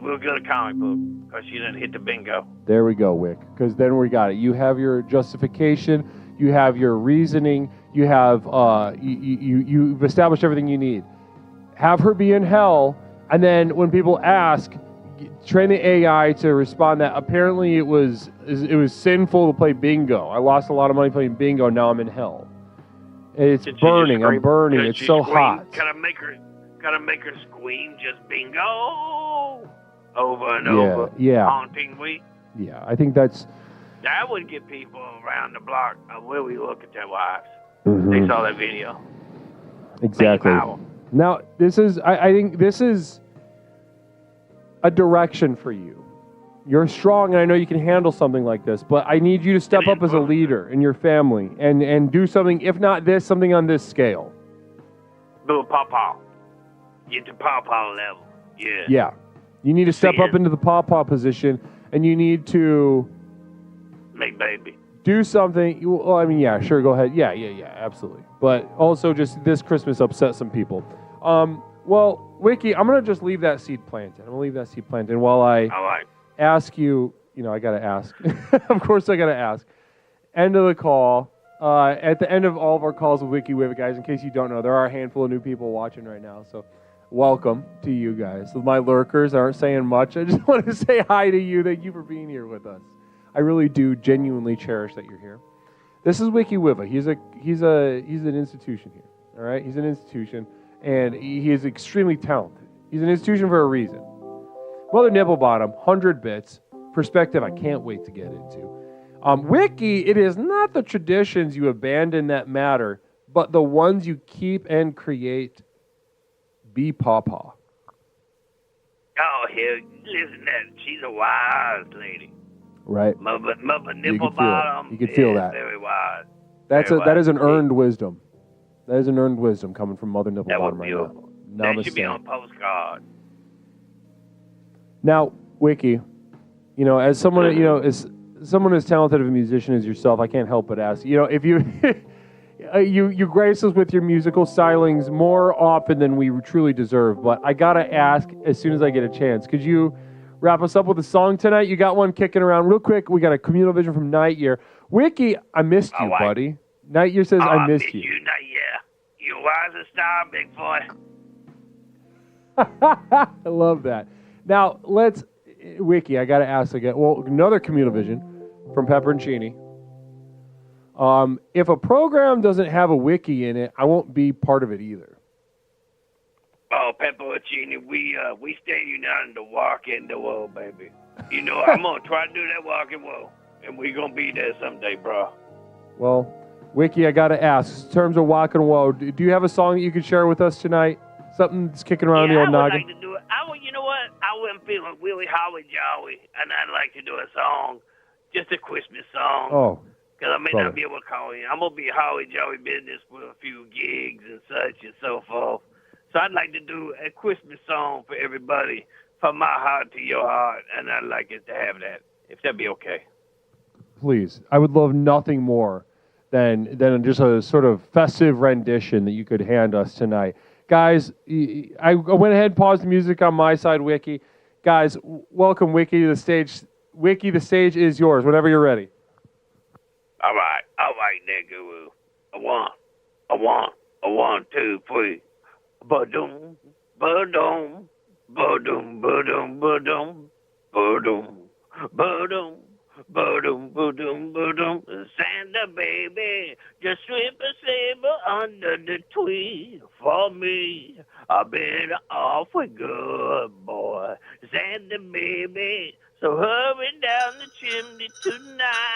we'll get a comic book because she didn't hit the bingo. There we go, Wick. Because then we got it. You have your justification. You have your reasoning. You have you've established everything you need. Have her be in hell, and then when people ask, train the AI to respond that apparently it was sinful to play bingo. I lost a lot of money playing bingo. Now I'm in hell. It's burning. I'm burning. It's so hot. Gotta make her scream just bingo over and over. Yeah. Haunting week. Yeah, I think that would get people around the block where we look at their wives. Mhm. They saw that video. Exactly. Now, I think this is a direction for you. You're strong, and I know you can handle something like this, but I need you to step up as a leader in your family and do something, if not this, something on this scale. Do a pawpaw. Get to pawpaw level. Yeah. Yeah. You need to step up into the pawpaw position, and you need to Make baby. do something. Well, I mean, yeah, sure, go ahead. Yeah, absolutely. But also, just this Christmas upset some people. Well, Wiki, I'm gonna just leave that seed planted. I'm gonna leave that seed planted while I ask you. You know, I gotta ask. Of course, I gotta ask. End of the call. At the end of all of our calls with Wiki Wivet, guys, in case you don't know, there are a handful of new people watching right now. So, welcome to you guys. My lurkers aren't saying much. I just want to say hi to you. Thank you for being here with us. I really do genuinely cherish that you're here. This is Wiki Wivet. He's an institution here. All right, he's an institution, and he is extremely talented. He's an institution for a reason. Mother Nipple Bottom, 100 bits. Perspective, I can't wait to get into. Wiki, it is not the traditions you abandon that matter, but the ones you keep and create. Be pawpaw. Oh, hell, listen, she's a wise lady. Right. Mother You Nipple can feel it. Bottom. You can feel that. Very wise. That is an earned wisdom. That is an earned wisdom coming from Mother Nipple That Bottom was right beautiful. now. That should be Namaste. on a postcard. Now, Wiki, as someone, as someone as talented of a musician as yourself, I can't help but ask, if you you grace us with your musical stylings more often than we truly deserve, but I gotta ask as soon as I get a chance, could you wrap us up with a song tonight? You got one kicking around real quick. We got a communal vision from Nightyear. Wiki, I missed you, buddy. Nightyear says I missed you. Nightyear. You wise as star, big boy. I love that. Now, Wiki, I got to ask again. Well, another communal vision from Pepperoncini. If a program doesn't have a wiki in it, I won't be part of it either. Oh, Pepperoncini, we stay united to walk in the world, baby. I'm going to try to do that walking world, and we going to be there someday, bro. Well, Wiki, I got to ask, in terms of walking woe, do you have a song that you could share with us tonight? Something that's kicking around the old I would noggin? like to do it. You know what? I wasn't feeling really holly-jolly, and I'd like to do a song, just a Christmas song. Oh, because I may brother. not be able to call in. I'm going to be holly-jolly business with a few gigs and such and so forth. So I'd like to do a Christmas song for everybody, from my heart to your heart, and I'd like it to have that, if that'd be okay. Please. I would love nothing more than just a sort of festive rendition that you could hand us tonight. Guys, I went ahead and paused the music on my side, Wiki. Guys, welcome Wiki to the stage. Wiki, the stage is yours whenever you're ready. All right, there, Guru. A one, 2, 3. Ba-dum, ba-dum, ba-dum, ba-dum, ba-dum, ba-dum, ba-dum. Ba-dum, ba-dum, ba-dum. Santa baby, just slip a saber under the tree for me. I've been awfully good, boy. Santa baby, so hurry down the chimney tonight.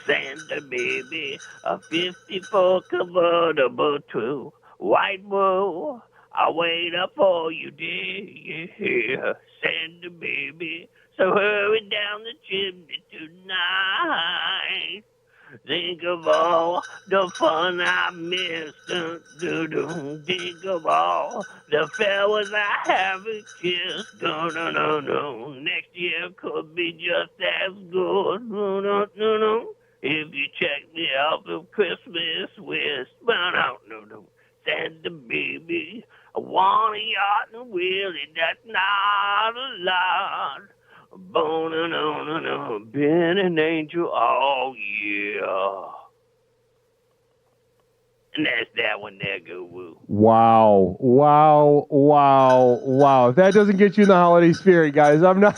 Santa baby, a 54 convertible to white wool. I'll wait up for you, dear. Yeah, Santa baby. So hurry down the chimney tonight. Think of all the fun I missed. Think of all the farewells I haven't kissed. No. Next year could be just as good. No. If you check me out of Christmas wish. No. Santa baby, I want a yacht and Willie. That's not a lot. Been an angel all year. And that's that one there, go woo. Wow. If that doesn't get you in the holiday spirit, guys, I'm not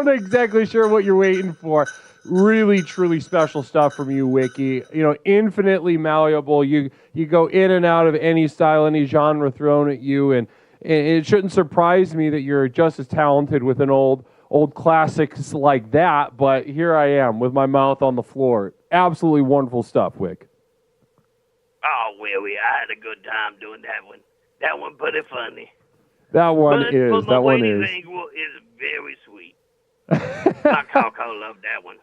exactly sure what you're waiting for. Really, truly special stuff from you, Wiki. You know, infinitely malleable. You go in and out of any style, any genre thrown at you, and it shouldn't surprise me that you're just as talented with an old classics like that, but here I am with my mouth on the floor. Absolutely wonderful stuff, Wick. Oh, Willie, I had a good time doing that one. That one pretty funny. That one But is. my Wayne's angle is very sweet. My Coco loved that one.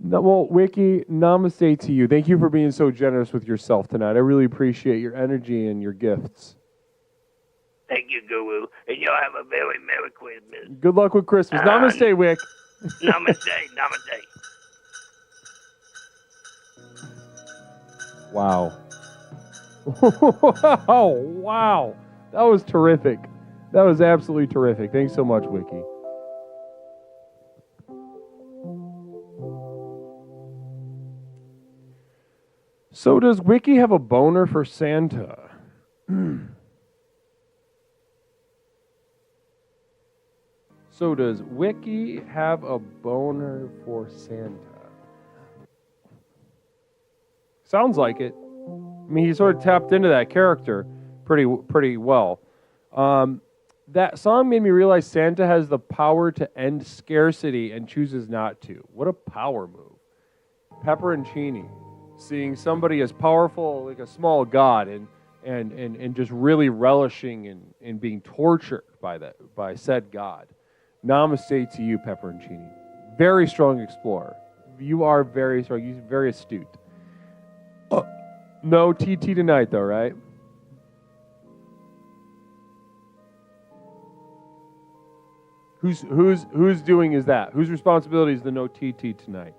No, well, Wiki, namaste to you. Thank you for being so generous with yourself tonight. I really appreciate your energy and your gifts. Thank you, Guru. And y'all have a very Merry Christmas. Good luck with Christmas. Namaste, Wick. Namaste. Wow. Oh, wow. That was terrific. That was absolutely terrific. Thanks so much, Wiki. So does Wiki have a boner for Santa? So does Wiki have a boner for Santa? Sounds like it. I mean, he sort of tapped into that character pretty well. That song made me realize Santa has the power to end scarcity and chooses not to. What a power move. Pepperoncini, seeing somebody as powerful like a small god and just really relishing in being tortured by said god. Namaste to you, Pepperoncini. Very strong explorer. You are very strong. You're very astute. No TT tonight, though, right? Who's doing is that? Whose responsibility is the no TT tonight?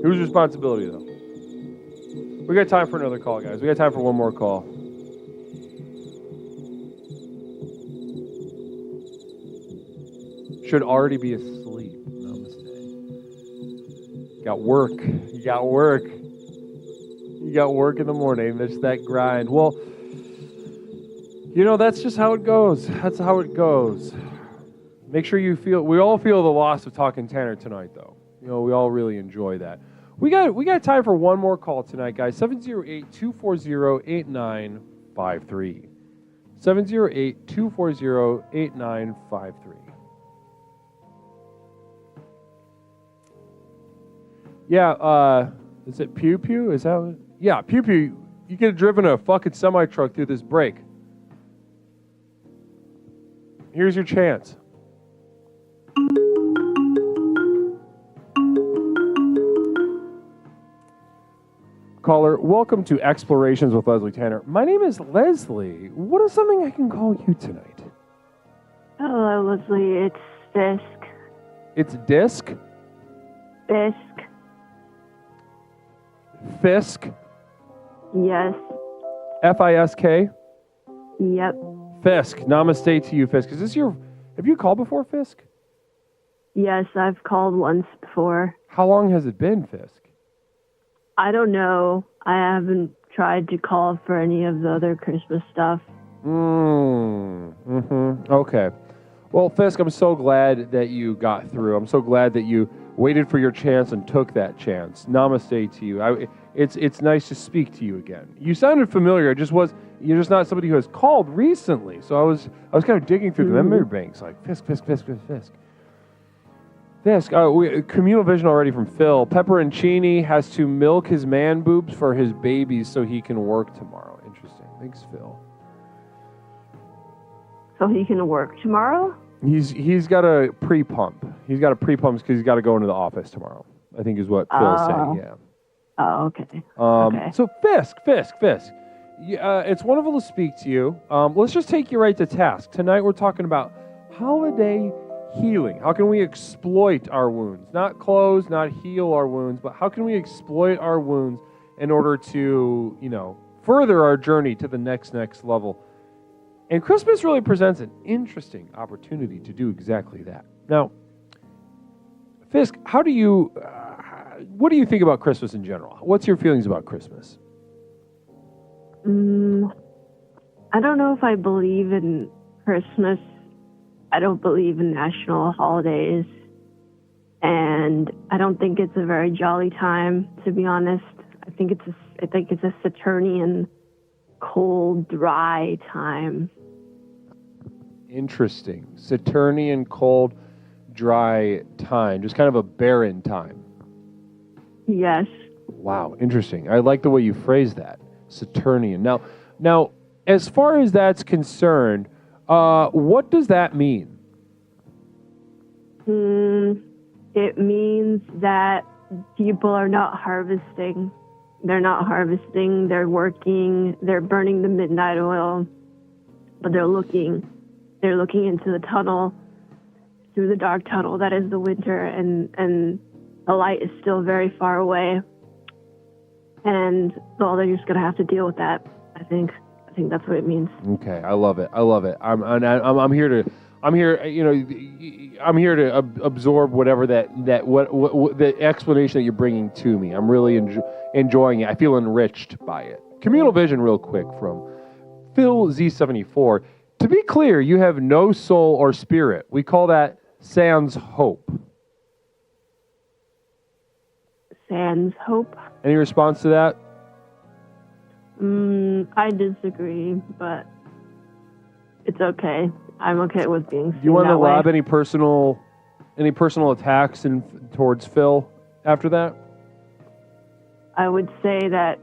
Whose responsibility, though? We got time for another call, guys. We got time for one more call. Should already be asleep. Namaste. Got work. You got work. You got work in the morning. There's that grind. Well, you know, that's just how it goes. That's how it goes. Make sure you feel, we all feel the loss of talking Tanner tonight, though. You know, we all really enjoy that. We got time for one more call tonight, guys. 708-240-8953. 708-240-8953. Yeah, is it Pew Pew? Is that what? Yeah, Pew Pew. You could have driven a fucking semi-truck through this break. Here's your chance. Caller, welcome to Explorations with Leslie Tanner. My name is Leslie. What is something I can call you tonight? Hello, Leslie. It's Fisk. It's Disc? Fisk. Fisk? Yes. F-I-S-K? Yep. Fisk. Namaste to you, Fisk. Is this your... Have you called before, Fisk? Yes, I've called once before. How long has it been, Fisk? I don't know. I haven't tried to call for any of the other Christmas stuff. Okay. Well, Fisk, I'm so glad that you got through. I'm so glad that you waited for your chance and took that chance. Namaste to you. It's nice to speak to you again. You sounded familiar. You're just not somebody who has called recently. So I was kind of digging through the memory banks, like Fisk. Fisk, communal vision already from Phil. Pepperoncini has to milk his man boobs for his babies so he can work tomorrow. Interesting. Thanks, Phil. So he can work tomorrow? He's got a pre-pump. He's got a pre-pump because he's got to go into the office tomorrow, I think is what Phil's saying, yeah. Oh, okay. Okay. So Fisk. It's wonderful to speak to you. Let's just take you right to task. Tonight we're talking about holiday healing. How can we exploit our wounds? Not close, not heal our wounds, but how can we exploit our wounds in order to, further our journey to the next level? And Christmas really presents an interesting opportunity to do exactly that. Now, Fisk, what do you think about Christmas in general? What's your feelings about Christmas? I don't know if I believe in Christmas. I don't believe in national holidays. And I don't think it's a very jolly time, to be honest. I think it's a Saturnian, cold, dry time. Interesting. Saturnian, cold, dry time. Just kind of a barren time. Yes. Wow, interesting. I like the way you phrase that. Saturnian. Now, as far as that's concerned, what does that mean? It means that people are not harvesting. They're not harvesting. They're working. They're burning the midnight oil, but they're looking into the tunnel, through the dark tunnel that is the winter, and the light is still very far away. And well, they're just gonna have to deal with that. I think that's what it means. Okay, I love it. I'm here to absorb whatever the explanation that you're bringing to me. I'm really enjoying it. I feel enriched by it. Communal vision, real quick, from Phil Z74. To be clear, you have no soul or spirit. We call that sans hope. Sans hope? Any response to that? I disagree, but it's okay. I'm okay with being seen. Do you want to that lob way. any personal attacks towards Phil after that? I would say that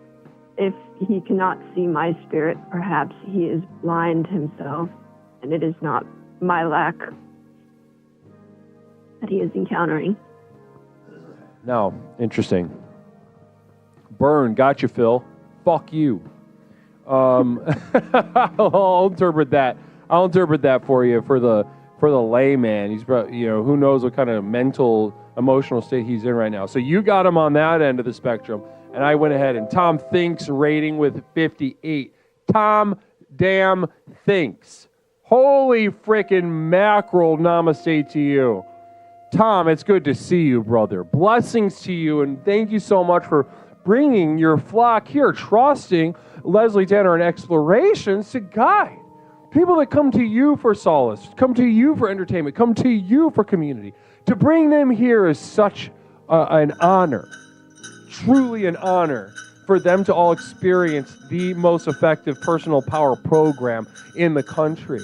if he cannot see my spirit, perhaps he is blind himself, and it is not my lack that he is encountering. No, interesting. Burn, got you, Phil. Fuck you. I'll interpret that. I'll interpret that for you for the layman. He's who knows what kind of mental, emotional state he's in right now. So you got him on that end of the spectrum, and I went ahead and Tom Thinks rating with 58. Tom damn Thinks. Holy frickin' mackerel! Namaste to you. Tom, it's good to see you, brother. Blessings to you, and thank you so much for bringing your flock here, trusting Leslie Tanner and Explorations to guide people that come to you for solace, come to you for entertainment, come to you for community. To bring them here is such an honor, truly an honor, for them to all experience the most effective personal power program in the country.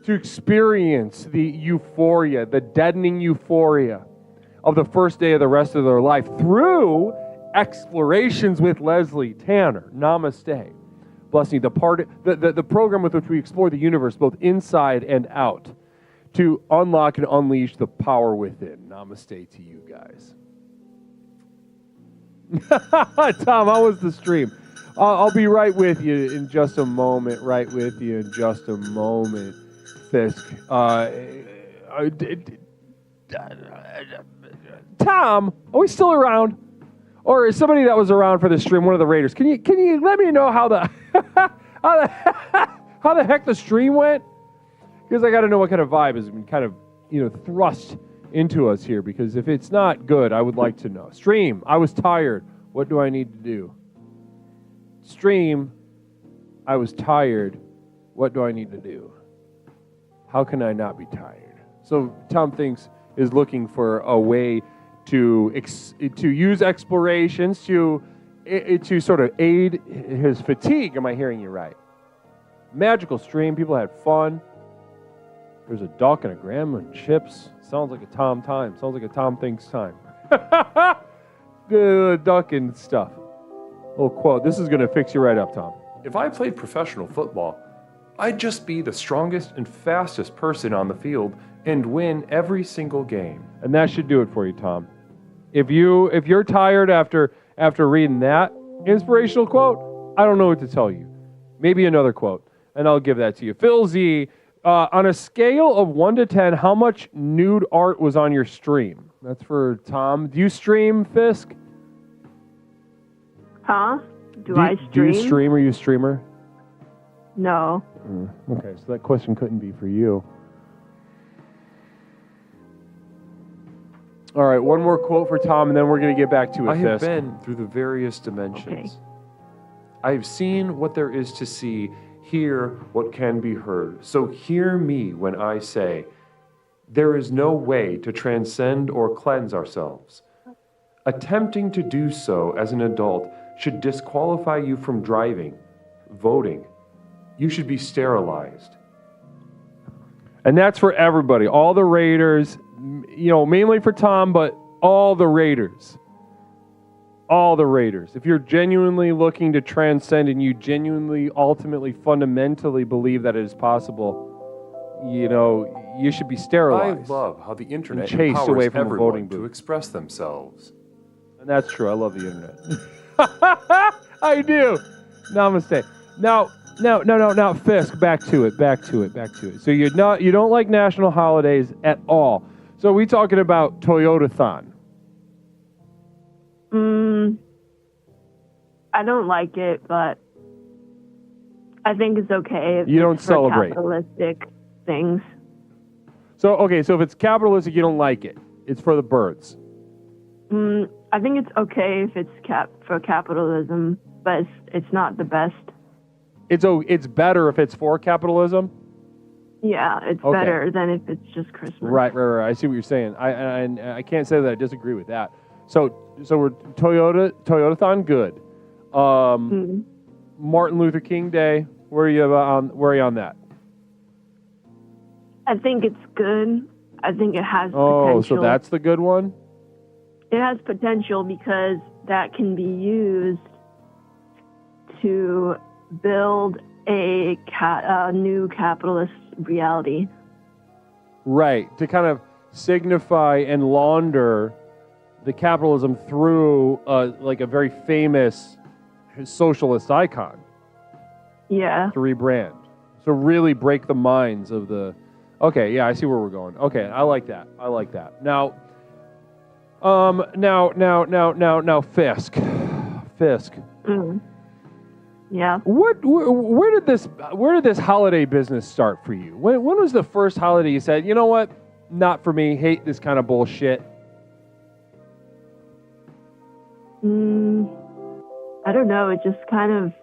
To experience the euphoria, the deadening euphoria of the first day of the rest of their life through Explorations with Leslie Tanner. Namaste. Blessing, the program with which we explore the universe both inside and out to unlock and unleash the power within. Namaste to you guys. Tom, how was the stream? I'll be right with you in just a moment. Fisk. Tom, are we still around? Or is somebody that was around for the stream one of the Raiders? Can you let me know how the how the heck the stream went? Because I got to know what kind of vibe has been kind of thrust into us here. Because if it's not good, I would like to know. Stream, I was tired. What do I need to do? Stream, I was tired. What do I need to do? How can I not be tired? So Tom is looking for a way to use explorations to sort of aid his fatigue. Am I hearing you right? Magical stream. People had fun. There's a duck and a grandma and chips. Sounds like a Tom time. Sounds like a Tom thinks time. The duck and stuff. Little quote. This is going to fix you right up, Tom. If I played professional football, I'd just be the strongest and fastest person on the field and win every single game. And that should do it for you, Tom. If you're tired after reading that inspirational quote, I don't know what to tell you. Maybe another quote, and I'll give that to you. Phil Z, on a scale of 1 to 10, how much nude art was on your stream? That's for Tom. Do you stream, Fisk? Huh? Do I stream? Do you stream? Are you a streamer? No. Okay, so that question couldn't be for you. All right, one more quote for Tom, and then we're going to get back to it, I have Fisk. been through the various dimensions. Okay. I have seen what there is to see, hear what can be heard. So hear me when I say, there is no way to transcend or cleanse ourselves. Attempting to do so as an adult should disqualify you from driving, voting. You should be sterilized. And that's for everybody, all the Raiders, mainly for Tom, but all the Raiders. All the Raiders. If you're genuinely looking to transcend and you genuinely, ultimately, fundamentally believe that it is possible, you should be sterilized. I love how the internet and chased empowers away from a everyone voting to booth. express themselves. And that's true. I love the internet. I do. Namaste. Now, Fisk, back to it. So you don't like national holidays at all. So we talking about Toyotathon? I don't like it, but I think it's okay if You don't it's for celebrate. capitalistic things. So if it's capitalistic, you don't like it. It's for the birds. I think it's okay if it's for capitalism, but it's not the best. It's better if it's for capitalism. Yeah, it's Okay. better than if it's just Christmas. Right. I see what you're saying. I can't say that I disagree with that. So we're Toyotathon, good. Martin Luther King Day, where are you on that? I think it's good. I think it has Oh, potential. so that's the good one? It has potential because that can be used to build a new capitalist reality. Right, to kind of signify and launder the capitalism through like a very famous socialist icon. Yeah. To rebrand. So really break the minds of the... Okay, yeah, I see where we're going. Okay, I like that. Now, Fisk. Yeah. Where did this holiday business start for you? When was the first holiday you said, you know what, not for me, hate this kind of bullshit? I don't know. It just kind of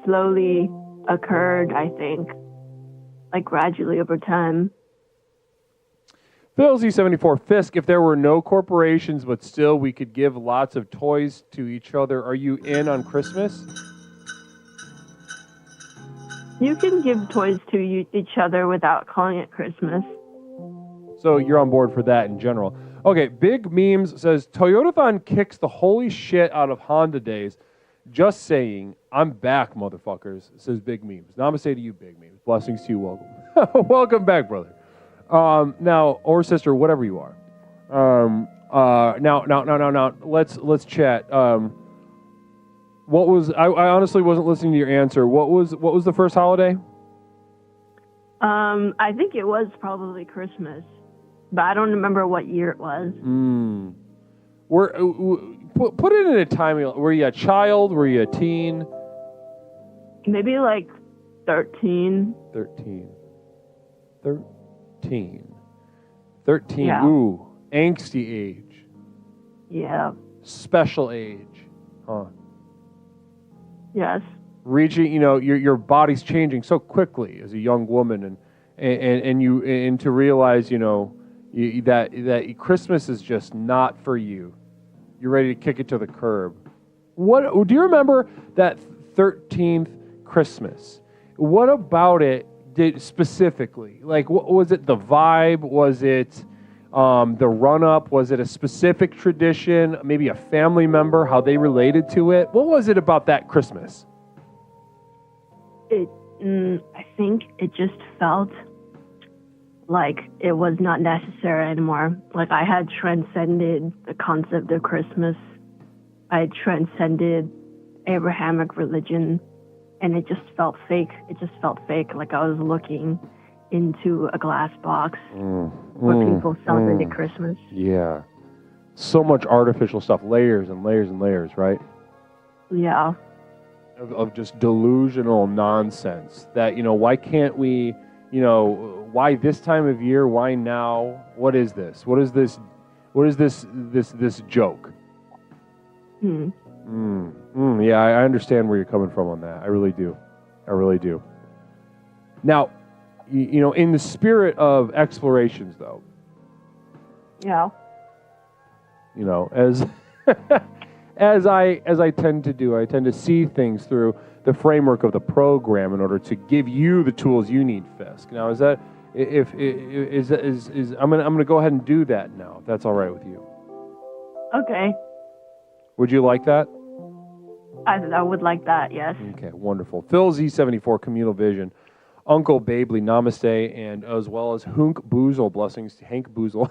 slowly occurred, I think, like gradually over time. Phil Z74, Fisk, if there were no corporations, but still we could give lots of toys to each other, are you in on Christmas? You can give toys to each other without calling it Christmas. So you're on board for that in general. Okay, Big Memes says, Toyotathon kicks the holy shit out of Honda days. Just saying, I'm back, motherfuckers, says Big Memes. Namaste to you, Big Memes. Blessings to you, welcome. Welcome back, brother. Now, or sister, whatever you are. Now, let's chat. What was, I honestly wasn't listening to your answer. What was the first holiday? I think it was probably Christmas, but I don't remember what year it was. Put it in a time. Were you a child? Were you a teen? Maybe like 13. 13. Yeah. Ooh, angsty age. Yeah. Special age. Huh. Yes. Reaching, your body's changing so quickly as a young woman, and to realize, that Christmas is just not for you. You're ready to kick it to the curb. What do you remember that 13th Christmas? What about it did specifically? Like, what was it? The vibe? Was it the run-up? Was it a specific tradition? Maybe a family member? How they related to it? What was it about that Christmas? I think it just felt like it was not necessary anymore. Like I had transcended the concept of Christmas. I had transcended Abrahamic religion, and it just felt fake. It just felt fake, like I was looking into a glass box where people celebrated Christmas. Yeah. So much artificial stuff, layers and layers and layers, right? Yeah. Of just delusional nonsense that, why can't we, why this time of year? Why now? What is this? What is this joke? Yeah, I understand where you're coming from on that. I really do. Now, in the spirit of explorations, though. Yeah. As as I tend to do, I tend to see things through the framework of the program in order to give you the tools you need, Fisk. Now, is I'm gonna go ahead and do that now, if that's all right with you. Okay. Would you like that? I would like that, yes. Okay, wonderful. Phil Z74, Communal Vision. Uncle Babley, Namaste, and as well as Hunk Boozle, blessings to Hank Boozle.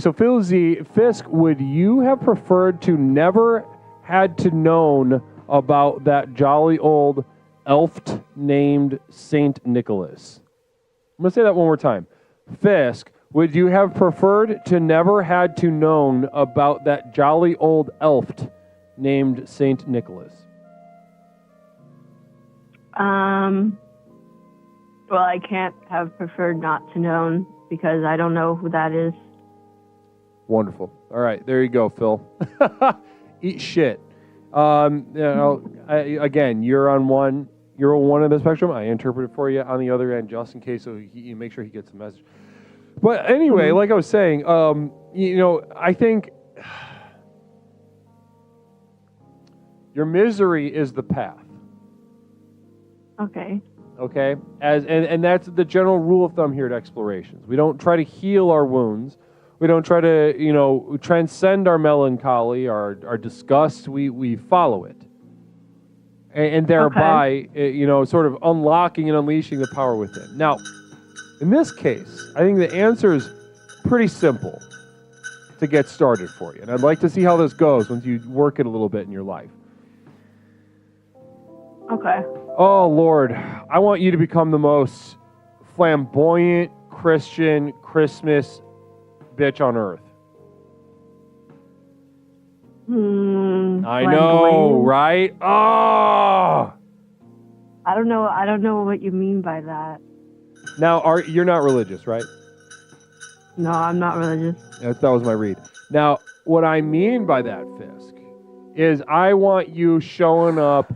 So Phil Z, Fisk, would you have preferred to never had to known about that jolly old elf named Saint Nicholas? I'm going to say that one more time. Fisk, would you have preferred to never had to known about that jolly old elf named Saint Nicholas? Well, I can't have preferred not to known because I don't know who that is. Wonderful. All right, there you go, Phil. Eat shit. Again, you're on one. You're on one of the spectrum. I interpret it for you on the other end, just in case, so you make sure he gets the message. But anyway, like I was saying, I think your misery is the path. Okay. Okay, and that's the general rule of thumb here at Explorations. We don't try to heal our wounds. We don't try to, transcend our melancholy, our disgust. We follow it, and thereby, sort of unlocking and unleashing the power within. Now, in this case, I think the answer is pretty simple to get started for you, and I'd like to see how this goes once you work it a little bit in your life. Okay. Oh, Lord, I want you to become the most flamboyant Christian Christmas bitch on earth. I know, right? Oh! I don't know what you mean by that. Now, you're not religious, right? No, I'm not religious. That was my read. Now, what I mean by that, Fisk, is I want you showing up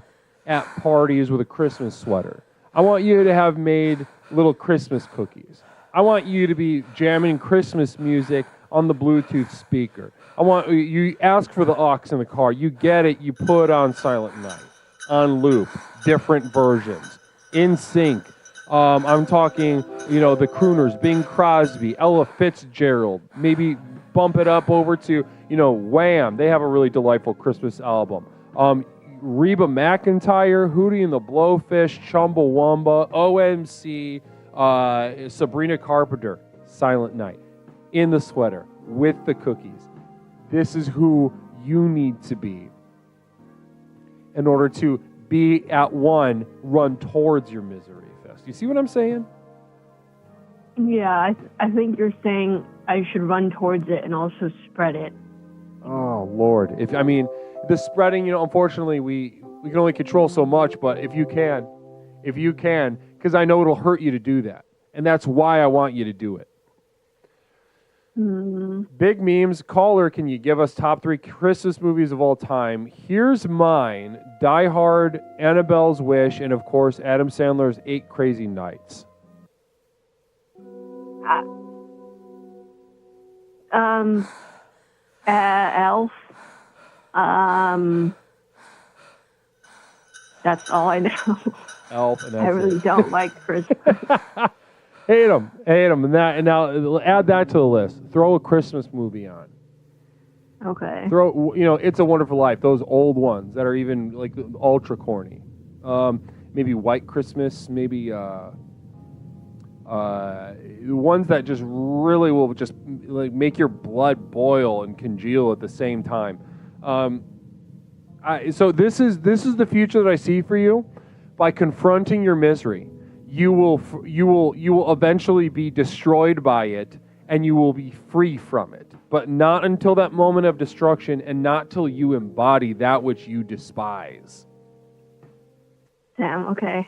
at parties with a Christmas sweater. I want you to have made little Christmas cookies. I want you to be jamming Christmas music on the Bluetooth speaker. I want you ask for the aux in the car. You get it. You put on Silent Night on loop, different versions, in sync. I'm talking, the crooners, Bing Crosby, Ella Fitzgerald. Maybe bump it up over to, Wham. They have a really delightful Christmas album. Reba McEntire, Hootie and the Blowfish, Chumbawamba, OMC, Sabrina Carpenter, Silent Night, in the sweater, with the cookies. This is who you need to be in order to be at one, run towards your misery fest. You see what I'm saying? Yeah, I think you're saying I should run towards it and also spread it. Oh, Lord. The spreading, unfortunately, we can only control so much, but if you can, because I know it'll hurt you to do that. And that's why I want you to do it. Big memes. Caller, can you give us top 3 Christmas movies of all time? Here's mine: Die Hard, Annabelle's Wish, and of course, Adam Sandler's 8 Crazy Nights. Elf. That's all I know. Elf, and I really don't like Christmas. Hate them. And now add that to the list. Throw a Christmas movie on. Okay. Throw, It's a Wonderful Life. Those old ones that are even like ultra corny. Maybe White Christmas. Maybe ones that just really will just like make your blood boil and congeal at the same time. So this is the future that I see for you. By confronting your misery, you will eventually be destroyed by it, and you will be free from it. But not until that moment of destruction, and not till you embody that which you despise. Damn. Okay.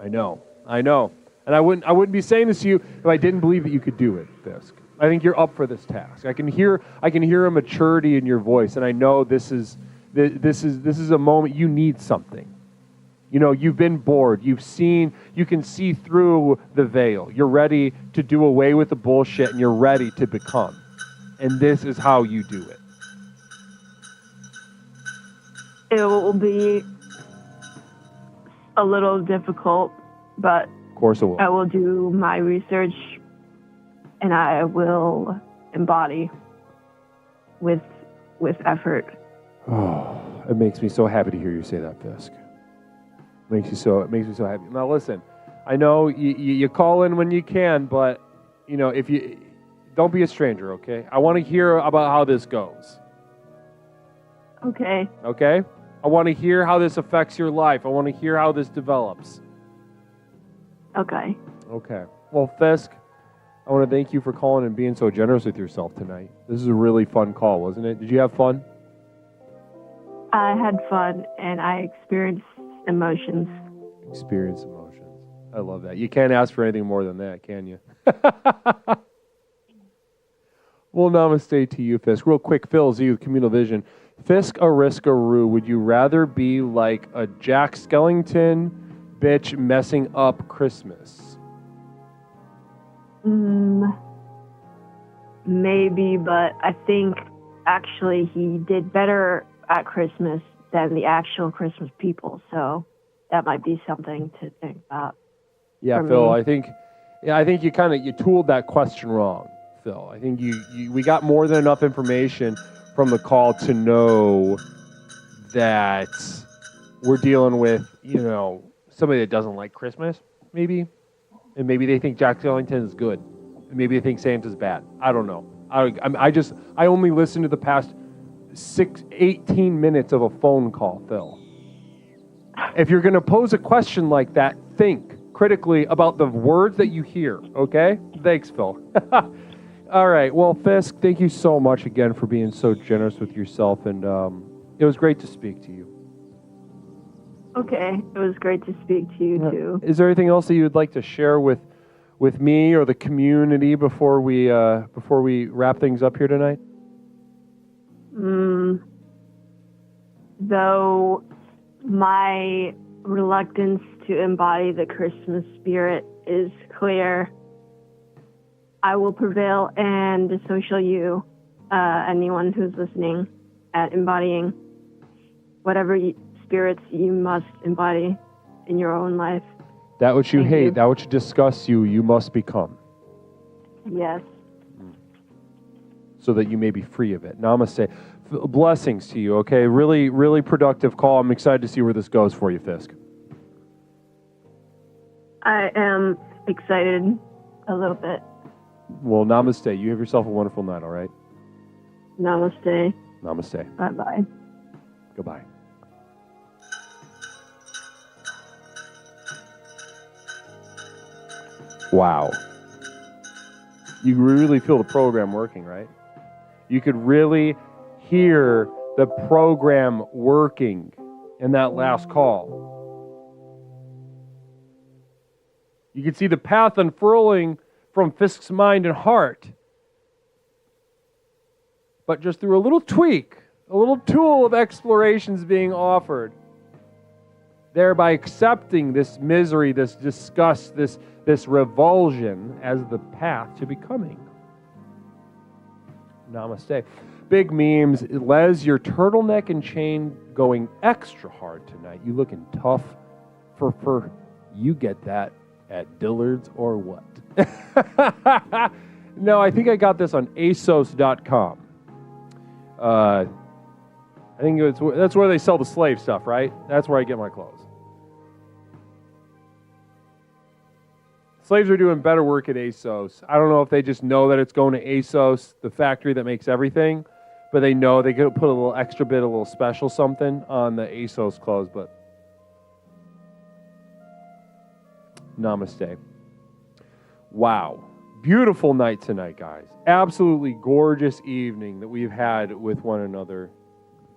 I know, and I wouldn't be saying this to you if I didn't believe that you could do it, Fisk. I think you're up for this task. I can hear a maturity in your voice, and I know this is a moment you need something. You've been bored. You can see through the veil. You're ready to do away with the bullshit, and you're ready to become. And this is how you do it. It will be a little difficult, but of course it will. I will do my research, and I will embody with effort. Oh, it makes me so happy to hear you say that, Fisk. It makes me so happy. Now listen, I know you call in when you can, but if you don't be a stranger, okay? I want to hear about how this goes. Okay. Okay? I want to hear how this affects your life. I want to hear how this develops. Okay. Okay. Well, Fisk, I want to thank you for calling and being so generous with yourself tonight. This is a really fun call, wasn't it? Did you have fun? I had fun, and I experienced emotions. Experience emotions. I love that. You can't ask for anything more than that, can you? Well, namaste to you, Fisk. Real quick, Phil Z with Communal Vision. Fisk Ariska-Roo, would you rather be like a Jack Skellington bitch messing up Christmas? Maybe, but I think actually he did better at Christmas than the actual Christmas people, so that might be something to think about. Yeah, Phil, I think you tooled that question wrong, Phil. I think we got more than enough information from the call to know that we're dealing with, somebody that doesn't like Christmas, maybe, and maybe they think Jack Skellington is good, and maybe they think Santa's bad. I don't know. I only listened to the past 18 minutes of a phone call, Phil. If you're going to pose a question like that, think critically about the words that you hear, okay? Thanks, Phil. All right. Well, Fisk, thank you so much again for being so generous with yourself, and it was great to speak to you. Okay. It was great to speak to you, too. Is there anything else that you would like to share with me or the community before we wrap things up here tonight? Though my reluctance to embody the Christmas spirit is clear, I will prevail and social you, anyone who's listening, at embodying whatever spirits you must embody in your own life. That which you hate, that which disgusts you, you must become. Yes. So that you may be free of it. Namaste. Blessings to you, okay? Really, really productive call. I'm excited to see where this goes for you, Fisk. I am excited a little bit. Well, namaste. You have yourself a wonderful night, all right? Namaste. Namaste. Bye-bye. Goodbye. Wow. You really feel the program working, right? You could really hear the program working in that last call. You can see the path unfurling from Fisk's mind and heart. But just through a little tweak, a little tool of explorations being offered, thereby accepting this misery, this disgust, this revulsion as the path to becoming. Namaste. Big memes. Les, your turtleneck and chain going extra hard tonight. You looking tough for fur. You get that at Dillard's or what? No, I think I got this on ASOS.com. I think that's where they sell the slave stuff, right? That's where I get my clothes. Slaves are doing better work at ASOS. I don't know if they just know that it's going to ASOS, the factory that makes everything, but they know they could put a little extra bit, a little special something on the ASOS clothes. But namaste. Wow. Beautiful night tonight, guys. Absolutely gorgeous evening that we've had with one another.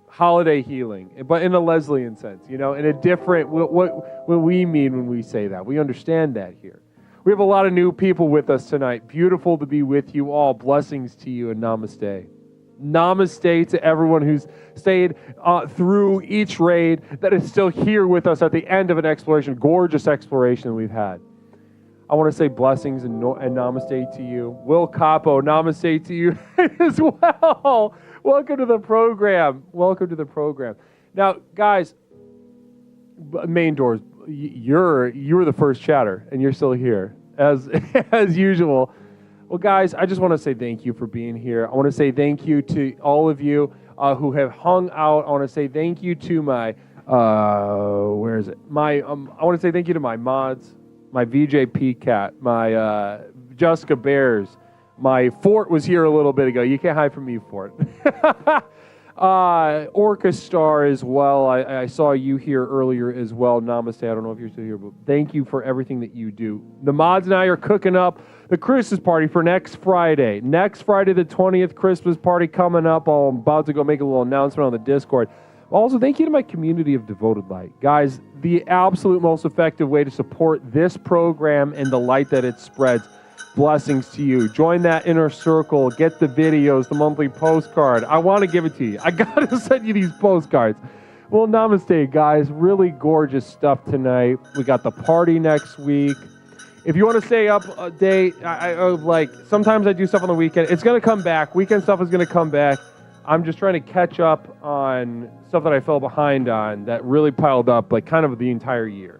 Holiday healing, but in a Leslian sense, in a different, what we mean when we say that. We understand that here. We have a lot of new people with us tonight. Beautiful to be with you all. Blessings to you and namaste. Namaste to everyone who's stayed through each raid, that is still here with us at the end of an exploration, gorgeous exploration that we've had. I want to say blessings and namaste to you. Will Capo, namaste to you as well. Welcome to the program. Welcome to the program. Now, guys, main doors, you're the first chatter, and you're still here, as usual. Well, guys, I just want to say thank you for being here. I want to say thank you to all of you who have hung out. I want to say thank you to my, where is it? I want to say thank you to my mods, my VJ Cat, my Jessica Bears, my Fort was here a little bit ago. You can't hide from me, Fort. Orca Star as well. I saw you here earlier as well. Namaste. I don't know if you're still here, but thank you for everything that you do. The mods and I are cooking up the Christmas party for next Friday. Next Friday, the 20th, Christmas party coming up. I'm about to go make a little announcement on the Discord. Also, thank you to my community of Devoted Light. Guys, the absolute most effective way to support this program and the light that it spreads. Blessings to you. Join that inner circle. Get the videos, the monthly postcard. I want to give it to you. I got to send you these postcards. Well, namaste, guys. Really gorgeous stuff tonight. We got the party next week. If you want to stay up a day, sometimes I do stuff on the weekend. It's going to come back. Weekend stuff is going to come back. I'm just trying to catch up on stuff that I fell behind on that really piled up kind of the entire year.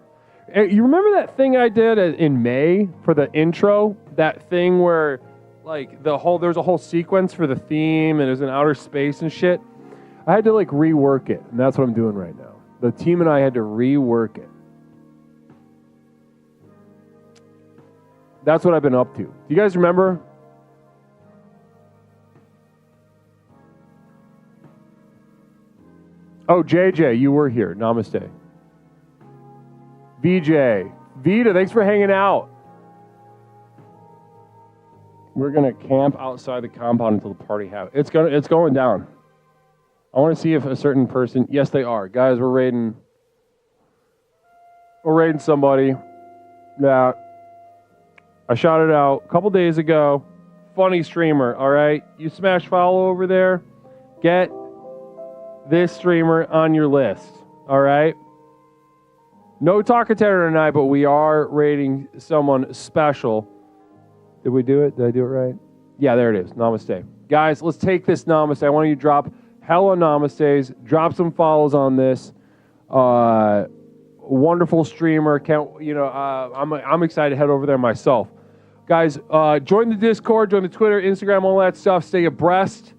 You remember that thing I did in May for the intro? That thing where there's a whole sequence for the theme and there's an outer space and shit? I had to rework it, and that's what I'm doing right now. The team and I had to rework it. That's what I've been up to. Do you guys remember? Oh, JJ, you were here. Namaste. VJ. Vita, thanks for hanging out. We're going to camp outside the compound until the party happens. It's going down. I want to see if a certain person... Yes, they are. Guys, we're raiding somebody that I shouted out a couple days ago. Funny streamer, all right? You smash follow over there. Get this streamer on your list, all right? No Talkaterra tonight, but we are rating someone special. Did we do it? Did I do it right? Yeah, there it is. Namaste. Guys, let's take this namaste. I want you to drop hella namastes. Drop some follows on this. Wonderful streamer. I'm excited to head over there myself. Guys, join the Discord, join the Twitter, Instagram, all that stuff. Stay abreast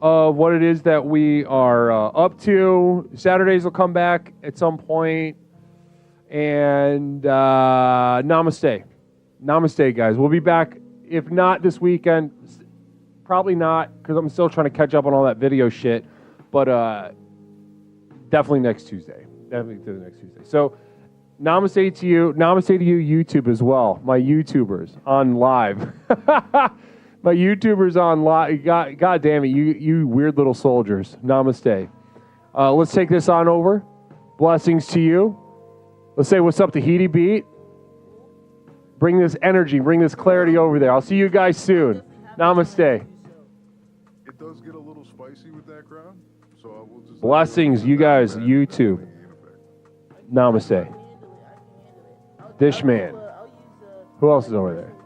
of what it is that we are up to. Saturdays will come back at some point. And namaste. Namaste, guys. We'll be back, if not this weekend, probably not, because I'm still trying to catch up on all that video shit, but definitely next Tuesday. Definitely next Tuesday. So, namaste to you. Namaste to you, YouTube, as well. My YouTubers on live. My YouTubers on live. God damn it, you weird little soldiers. Namaste. Let's take this on over. Blessings to you. Let's say what's up to Heedy Beat. Bring this energy, bring this clarity over there. I'll see you guys soon. Namaste. It does get a little spicy with that crowd, so I will just... Blessings, you guys, YouTube. Namaste. Dishman. Who else is over there?